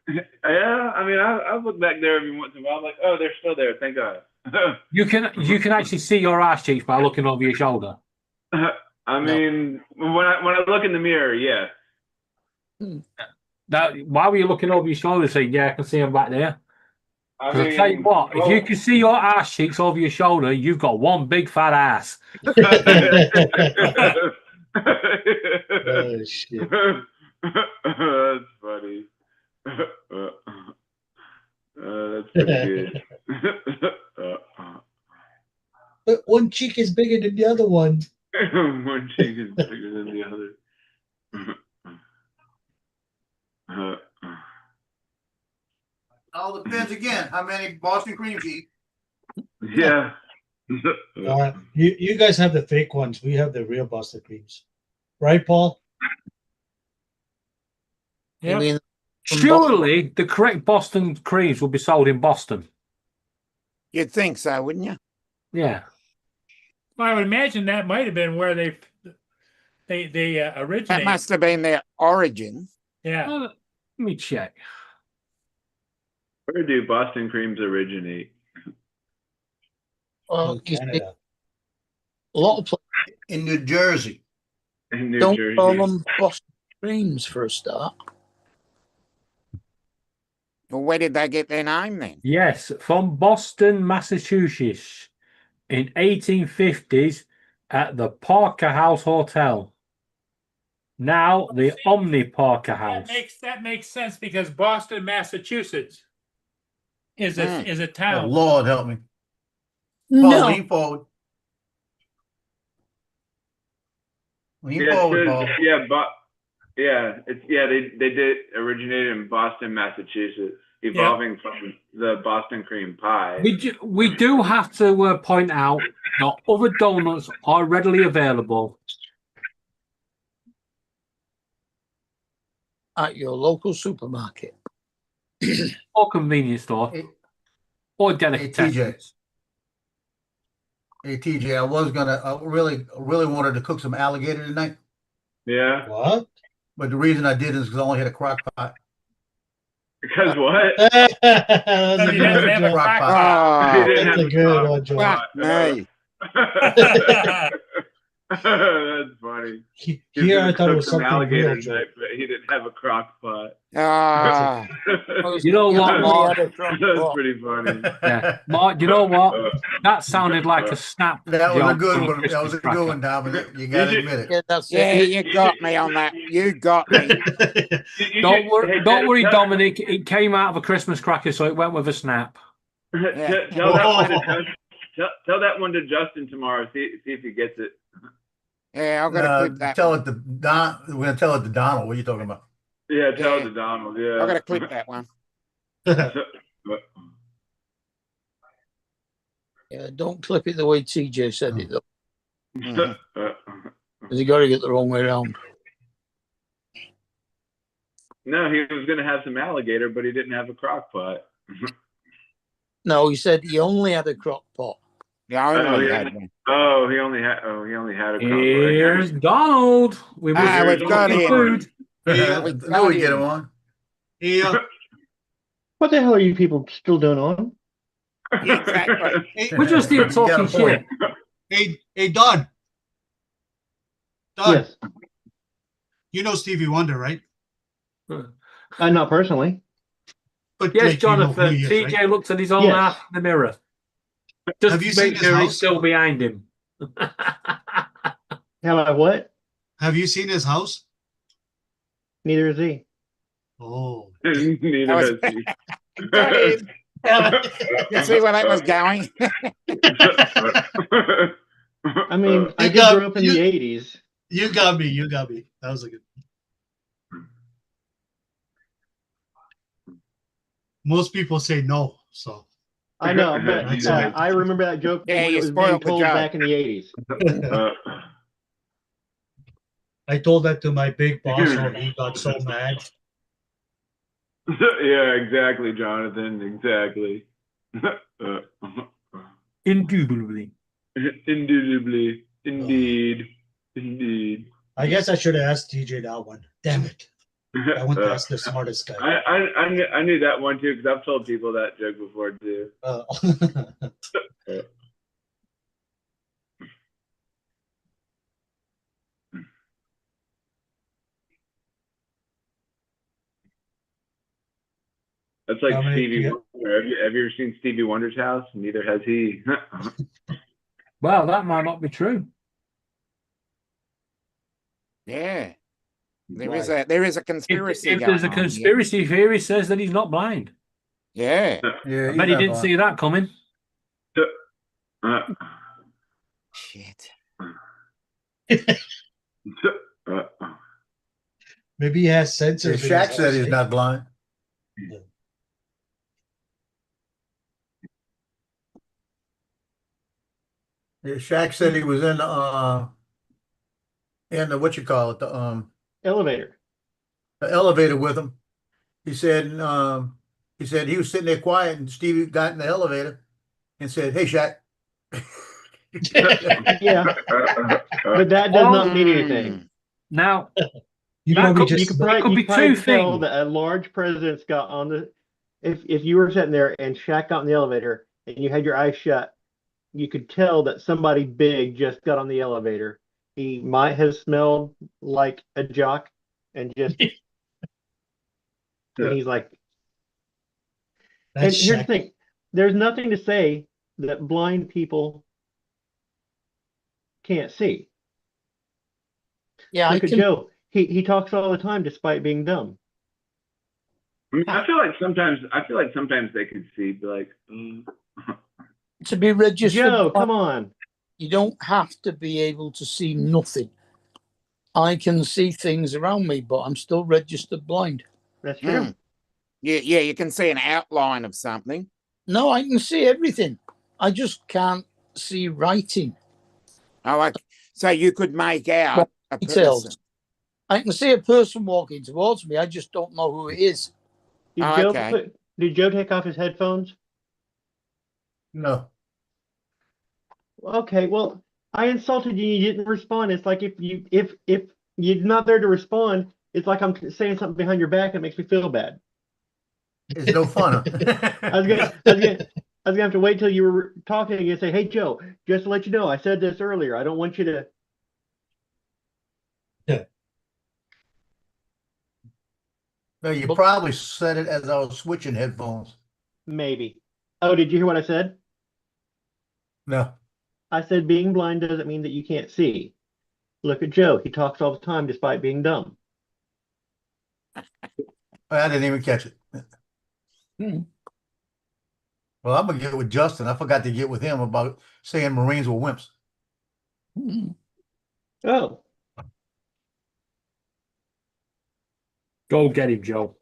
Yeah, I mean, I look back there every once in a while. I'm like, oh, they're still there. Thank God. You can actually see your ass cheeks by looking over your shoulder. I mean, when I look in the mirror, yeah. Why were you looking over your shoulder saying, yeah, I can see them back there? I I'll tell you what, if you can see your ass cheeks over your shoulder, you've got one big fat ass. Oh, shit. That's funny. That's pretty good. But one cheek is bigger than the other one. One cheek is bigger than the other. All depends again how many Boston creams you eat. Yeah. You guys have the fake ones. We have the real Boston creams. Right, Paul? Yeah. I mean, Surely the correct Boston creams will be sold in Boston. You'd think so, wouldn't you? Yeah. Well, I would imagine that might have been where they originated. That must have been their origin. Yeah. Let me check. Where do Boston creams originate? well, you see, Canada. a lot of places In New Jersey. In New don't Jersey. call them Boston creams for a start. Well, where did they get their name then? Yes, from Boston, Massachusetts in 1850s at the Parker House Hotel. Now the Omni Parker House. That makes sense because Boston, Massachusetts is a Oh, town. Lord help me. Paul, No, lean forward. Lean Yeah, forward, Paul. they did originate in Boston, Massachusetts, evolving from the Boston cream pie. We do have to point out that other donuts are readily available at your local supermarket. or convenience store or Hey, delicatessen. TJ, I really wanted to cook some alligator tonight. Yeah. What? But the reason I did is because I only had a crock pot. Because what? That's a He doesn't have a good one. crock Oh, pot. That's a good one, Joe. fuck me. That's funny. Here I thought it was Cooked some something alligator real, Joe. tonight, but he didn't have a crock pot. Ah, You know what, Mark? That's pretty funny. Yeah, Mark. You know what? That sounded like a snap. That was a joke good from one. That Christmas was a cracker. good one, Dominic. You got to admit it. Yeah, that's yeah, it. you got me on that. You got me. Don't worry, Dominic. It came out of a Christmas cracker, so it went with a snap. Yeah. Tell that one to Justin tomorrow. See if he gets it. Yeah, I've got to clip that. Tell it to Don. We're gonna tell it to Donald. What are you talking about? Yeah, tell it Yeah. to Donald. Yeah, I've got to clip that one. Yeah, don't clip it the way TJ said it though, Mhm. because you got to get the wrong way around. No, he was gonna have some alligator, but he didn't have a crock pot. No, he said he only had a crock pot. Yeah, I Oh, only yeah. had one. He only had a crock Here's pot. Donald. We've got him. food. Yeah, We I got knew we'd get him. him on. What the hell are you people still doing on? Exactly. We're just here You got talking a point. shit. Hey, Don. Don, Yes. you know Stevie Wonder, right? Not personally. But Yes, like, you know who Jonathan. he is, TJ right? looks at his own Yes. half in the mirror. Just Have you to seen make his sure he's house? still behind him. Have I what? Have you seen his house? Neither is he. Oh. Neither was- has he. Got him. You see where that was going? I mean, I did grow up in the 80s. You got me. That was a good. Most people say no, so. I know, but That's all right. I remember that joke Yeah, when you it was being spoiled the told joke. back in the 80s. I told that to my big boss, and he got so mad. Yeah, exactly, Jonathan. Exactly. Indubitably. Indubitably. Indeed. I guess I should have asked TJ that one. Damn it. I went to ask the smartest guy. I knew that one too because I've told people that joke before too. That's like Dominic, Stevie yeah. Wonder. Have you ever seen Stevie Wonder's house? Neither has he. Well, that might not be true. Yeah. There is a conspiracy If going there's a on here. conspiracy theory, says that he's not blind. Yeah. Yeah, I bet he didn't see that coming. Shit. Maybe he has Yeah, sensors. in Shaq his said house. he's not blind. Yeah, Shaq said he was in the what you call it, the Elevator. elevator with him. He said he was sitting there quiet and Stevie got in the elevator and said, "Hey, Shaq." Yeah. But that does not mean anything. Now, You that probably could, You just. could probably, could be you could probably two tell things. that a large president's got on the. If you were sitting there and Shaq got in the elevator and you had your eyes shut, you could tell that somebody big just got on the elevator. He might have smelled like a jock and just. And he's like. And That's here's the Shaq. thing: there's nothing to say that blind people can't see. Yeah, I Look at can. Joe. He talks all the time despite being dumb. I mean, I feel like sometimes they can see, be like, To be registered, Joe, come on. You don't have to be able to see nothing. I can see things around me, but I'm still registered blind. That's true. Yeah, you can see an outline of something. No, I can see everything. I just can't see writing. Oh, so you could make out a Details. person. I can see a person walking towards me. I just don't know who it is. Did Joe take off his headphones? No. Okay, well, I insulted you. You didn't respond. It's like if you're not there to respond, it's like I'm saying something behind your back. It makes me feel bad. It's no fun. I was gonna have to wait till you were talking and say, "Hey, Joe, just to let you know, I said this earlier. I don't want you to." No, you probably said it as I was switching headphones. Maybe. Oh, did you hear what I said? No. I said being blind doesn't mean that you can't see. Look at Joe. He talks all the time despite being dumb. I didn't even catch it. Well, I'm going to get with Justin. I forgot to get with him about saying Marines were wimps. Oh. Go get him, Joe.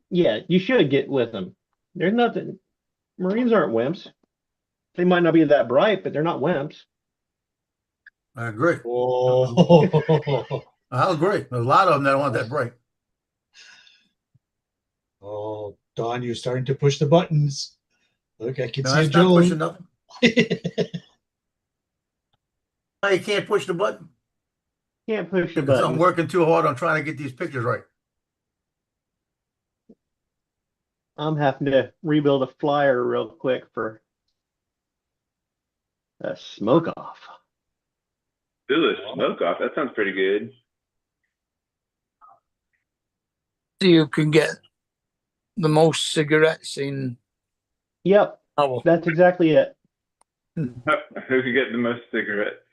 Yeah, you should get with them. There's nothing. Marines aren't wimps. They might not be that bright, but they're not wimps. I agree. Oh. I agree. There's a lot of them that aren't that bright. Oh, Don, you're starting to push the buttons. Look, I can No, see it's not Joe. pushing nothing. Oh, you can't push the button. Can't push the Because button. I'm working too hard on trying to get these pictures right. I'm having to rebuild a flyer real quick for a smoke off. "Ooh, a smoke off. That sounds pretty good." So you can get the most cigarettes in. Yep, that's exactly it. Who could get the most cigarettes?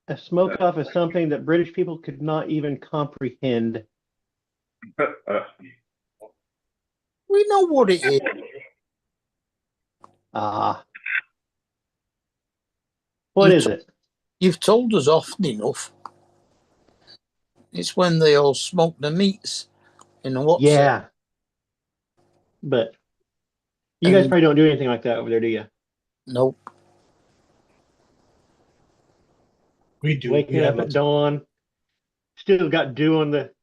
A smoke off is something that British people could not even comprehend. We know what it is. What is it? You've told us often enough. It's when they all smoke the meats in the WhatsApp. Yeah. But you guys probably don't do anything like that over there, do you? Nope. We do. Waking up at dawn, still got dew on the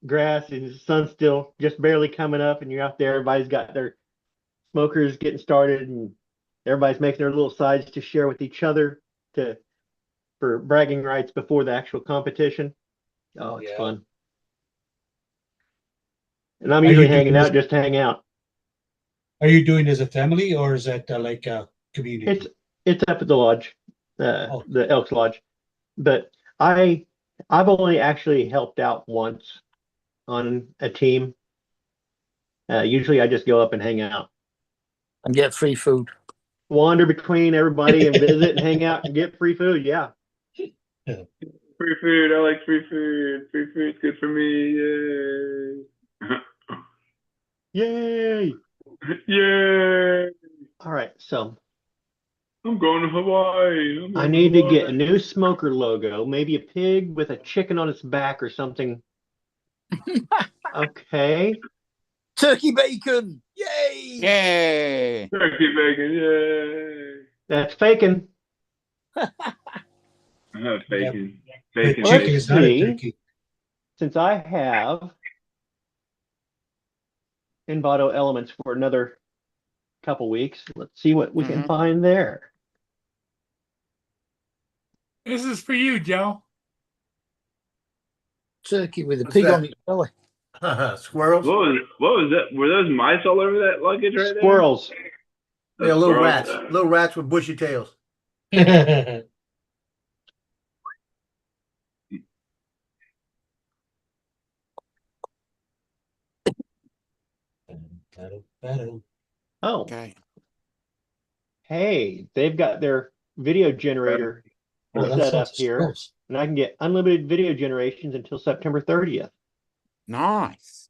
grass, and the sun's still just barely coming up, and you're out there. Everybody's got their smokers getting started, and everybody's making their little sides to share with each other for bragging rights before the actual competition. Oh, it's fun. And I'm usually hanging out just to hang out. Are you doing it as a family or is that like a community? It's up at the lodge, the Elks Lodge. But I've only actually helped out once on a team. Usually I just go up and hang out. And get free food. Wander between everybody and visit and hang out and get free food. Yeah. Free food. I like free food. Free food's good for me. Yay. Yay. Yay. All right. So I'm going to Hawaii. I need to get a new smoker logo, maybe a pig with a chicken on its back or something. Okay. Turkey bacon. Yay. Yay. Turkey bacon. Yay. That's faking. Bacon. Bacon. Let's see. Since I have Envato Elements for another couple weeks, let's see what we can find there. This is for you, Joe. Turkey with a pig on its belly. Squirrels. What was that? Were those mice all over that luggage right there? Squirrels. Yeah, little rats. Little rats with bushy tails. Oh. Okay. Hey, they've got their video generator set up here, and I can get unlimited video generations until September 30th. Nice.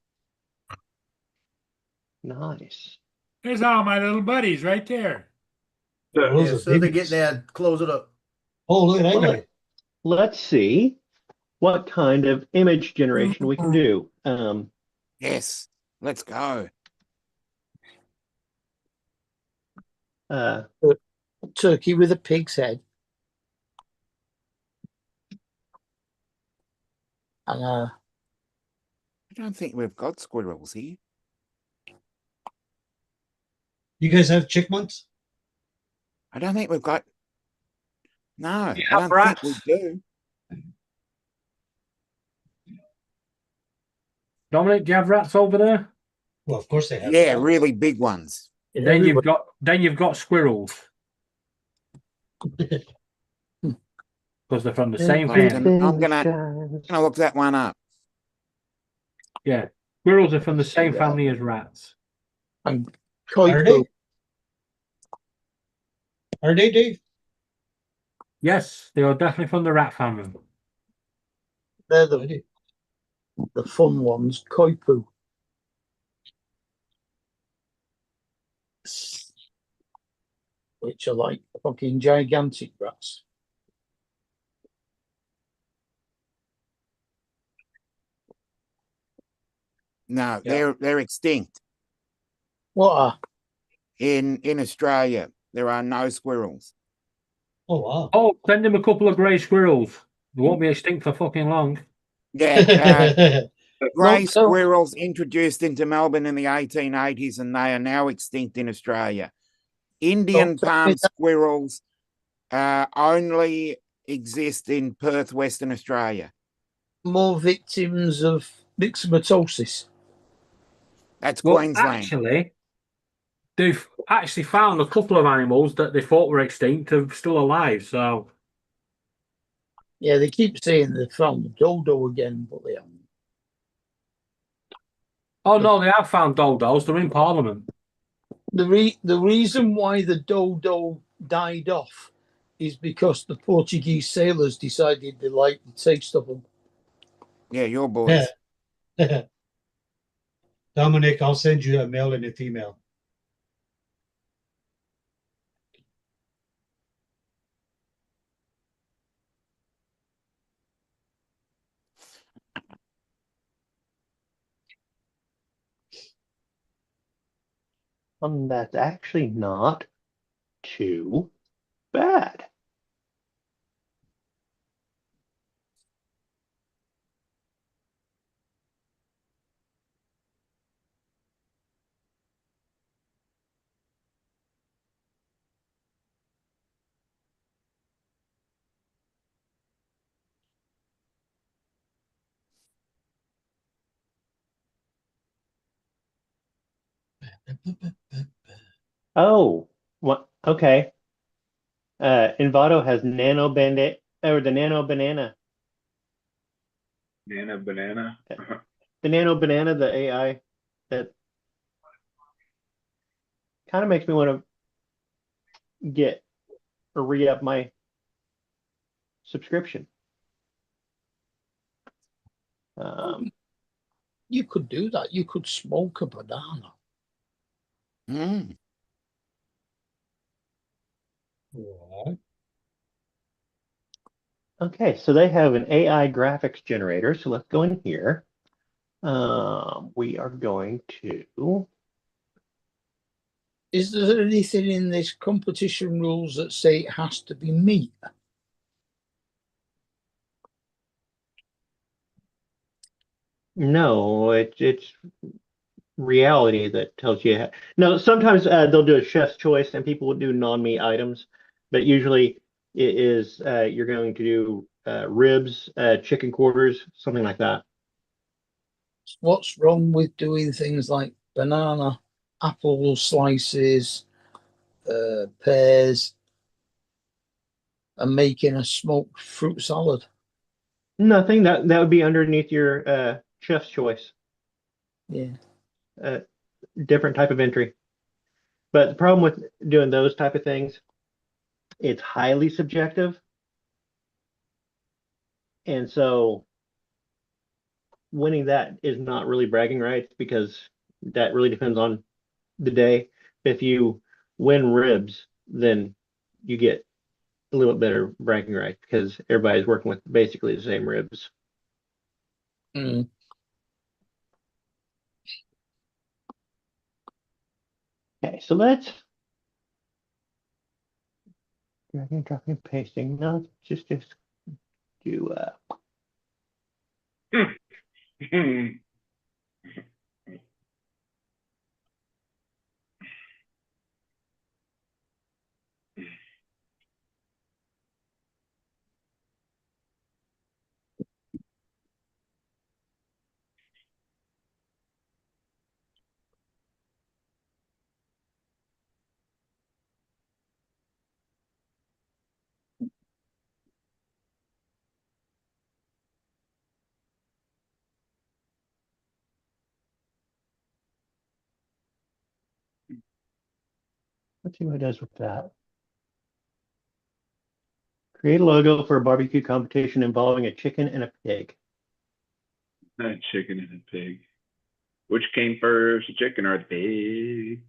Nice. There's all my little buddies right there. Yeah, Those are as soon as they big get ones. there, close it up. Oh, look at that Well, guy. let's see what kind of image generation we can do. Yes. Let's go. Turkey with a pig's head. And I don't think we've got squirrels here. You guys have chickmunks? I don't think we've got. No, You I have don't think we rats? do. Dominic, do you have rats over there? Well, of course they have. Yeah, rats. really big ones. Then you've got squirrels. Because they're from the same family. I'm gonna look that one up. Yeah. Squirrels are from the same family as rats. And Are they? Are they, Dave? Yes, they are definitely from the rat family. they're the fun ones. Koipu. Which are like fucking gigantic rats. No, they're extinct. What are? In Australia, there are no squirrels. Oh, wow. Oh, send him a couple of grey squirrels. They won't be extinct for fucking long. Yeah, grey No, so- squirrels introduced into Melbourne in the 1880s, and they are now extinct in Australia. Indian Don't tell me palm that. squirrels only exist in Perth, Western Australia. More victims of myxomatosis. That's Well, Queensland. actually, they've actually found a couple of animals that they thought were extinct are still alive. So Yeah, they keep saying they found the dodo again, but they haven't. oh no, they have found dodos. They're in Parliament. The reason why the dodo died off is because the Portuguese sailors decided they liked the taste of them. Yeah, your boys. Yeah. Dominic, I'll send you a male and a female. That's actually not too bad. Oh, what? Okay. Envato has nano bandit or the nano banana. Nana banana. The nano banana, the AI that kind of makes me want to get or re-up my subscription. You could do that. You could smoke a banana. Mm. What? Okay, so they have an AI graphics generator. So let's go in here. We are going to. Is there anything in this competition rules that say it has to be meat? No, it's reality that tells you. No, sometimes they'll do a chef's choice and people will do non-meat items, but usually it is you're going to do ribs, chicken quarters, something like that. What's wrong with doing things like banana, apple slices, pears, and making a smoked fruit salad? Nothing. That would be underneath your chef's choice. Yeah. Different type of entry. But the problem with doing those type of things, it's highly subjective. And so winning that is not really bragging rights because that really depends on the day. If you win ribs, then you get a little bit better bragging rights because everybody's working with basically the same ribs. Mm. Okay, so let's dragging, dropping, pasting. No, just do let's see what it does with that. Create a logo for a barbecue competition involving a chicken and a pig. A chicken and a pig. Which came first, the chicken or the pig?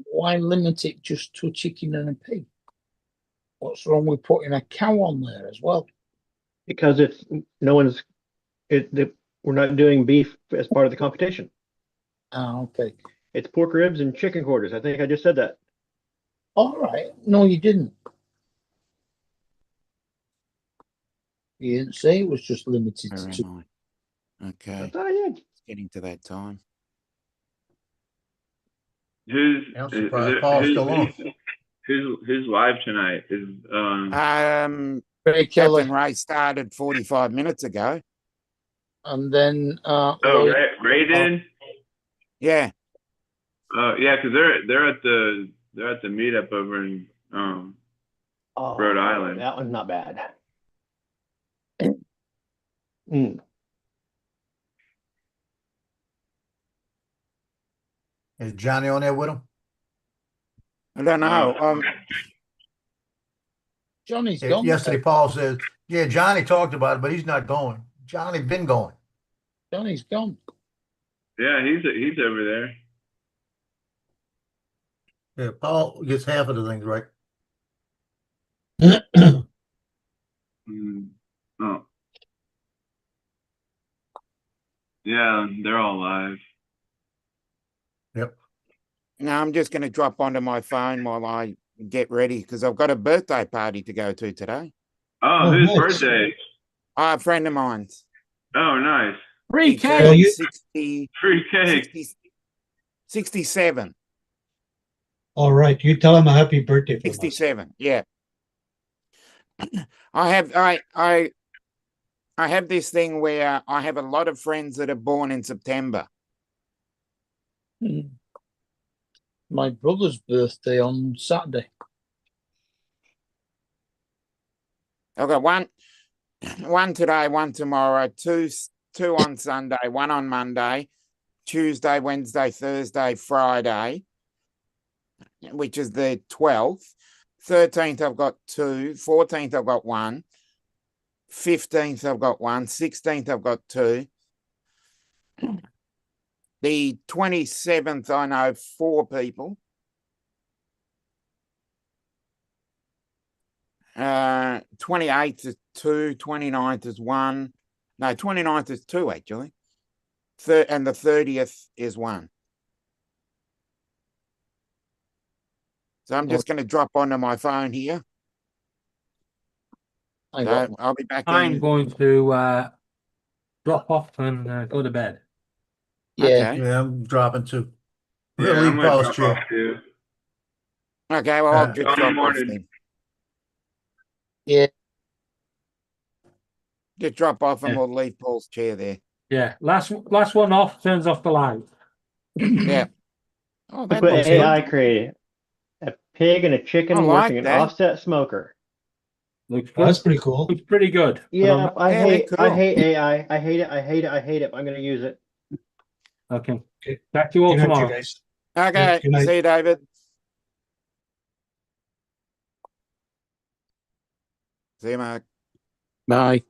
Why limit it just to a chicken and a pig? What's wrong with putting a cow on there as well? Because it's no one's we're not doing beef as part of the competition. Ah, okay. It's pork ribs and chicken quarters. I think I just said that. All right. No, you didn't. You didn't say it was just limited Where to. am I? Okay. I thought I did. It's getting to that time. Who's I'm surprised Paul's still on. Who's live tonight? Is Ray Kelly. Captain Ray started 45 minutes ago. And then Ray did? Yeah. Yeah, because they're at the meetup over in Rhode Island. That one's not bad. Mm. Is Johnny on there with him? I don't know. Johnny's gone. Yesterday, Paul says, yeah, Johnny talked about it, but he's not going. Johnny been going. Johnny's gone. Yeah, he's over there. Yeah, Paul gets half of the things right. Oh. Yeah, they're all live. Yep. Now I'm just going to drop onto my phone while I get ready because I've got a birthday party to go to today. Oh, whose birthday? A friend of mine's. Oh, nice. Free cake. 60, free cake. 67. All right, you tell him a happy birthday. From 67. Yeah. I have this thing where I have a lot of friends that are born in September. My brother's birthday on Saturday. I've got one today, one tomorrow, two on Sunday, one on Monday, Tuesday, Wednesday, Thursday, Friday, which is the 12th. 13th, I've got 2. 14th, I've got 1. 15th, I've got 1. 16th, I've got 2. The 27th, I know 4 people. 28th is 2. 29th is 1. No, 29th is 2, actually. And the 30th is 1. So I'm just going to drop onto my phone here. So I'll be back I'm in. going to drop off and go to bed. Yeah. Okay. Yeah, I'm dropping too. Yeah, Leave I'm gonna Paul's drop chair. off too. Okay, well, I'll just Good drop off morning. then. Yeah. Just drop off and Yeah. we'll leave Paul's chair there. Yeah, last one off turns off the light. Yeah. Oh, Look that what looks AI good. created. A pig and a chicken I like working an that. offset smoker. Looks good. That's pretty cool. Looks pretty good. Yeah, I Very hate cool. AI. I hate it. I hate it. I hate it. I'm gonna use it. Okay. Okay. Back to you all Good night, you tomorrow. guys. Okay. Good night. See you, David. See you, Mark. Bye.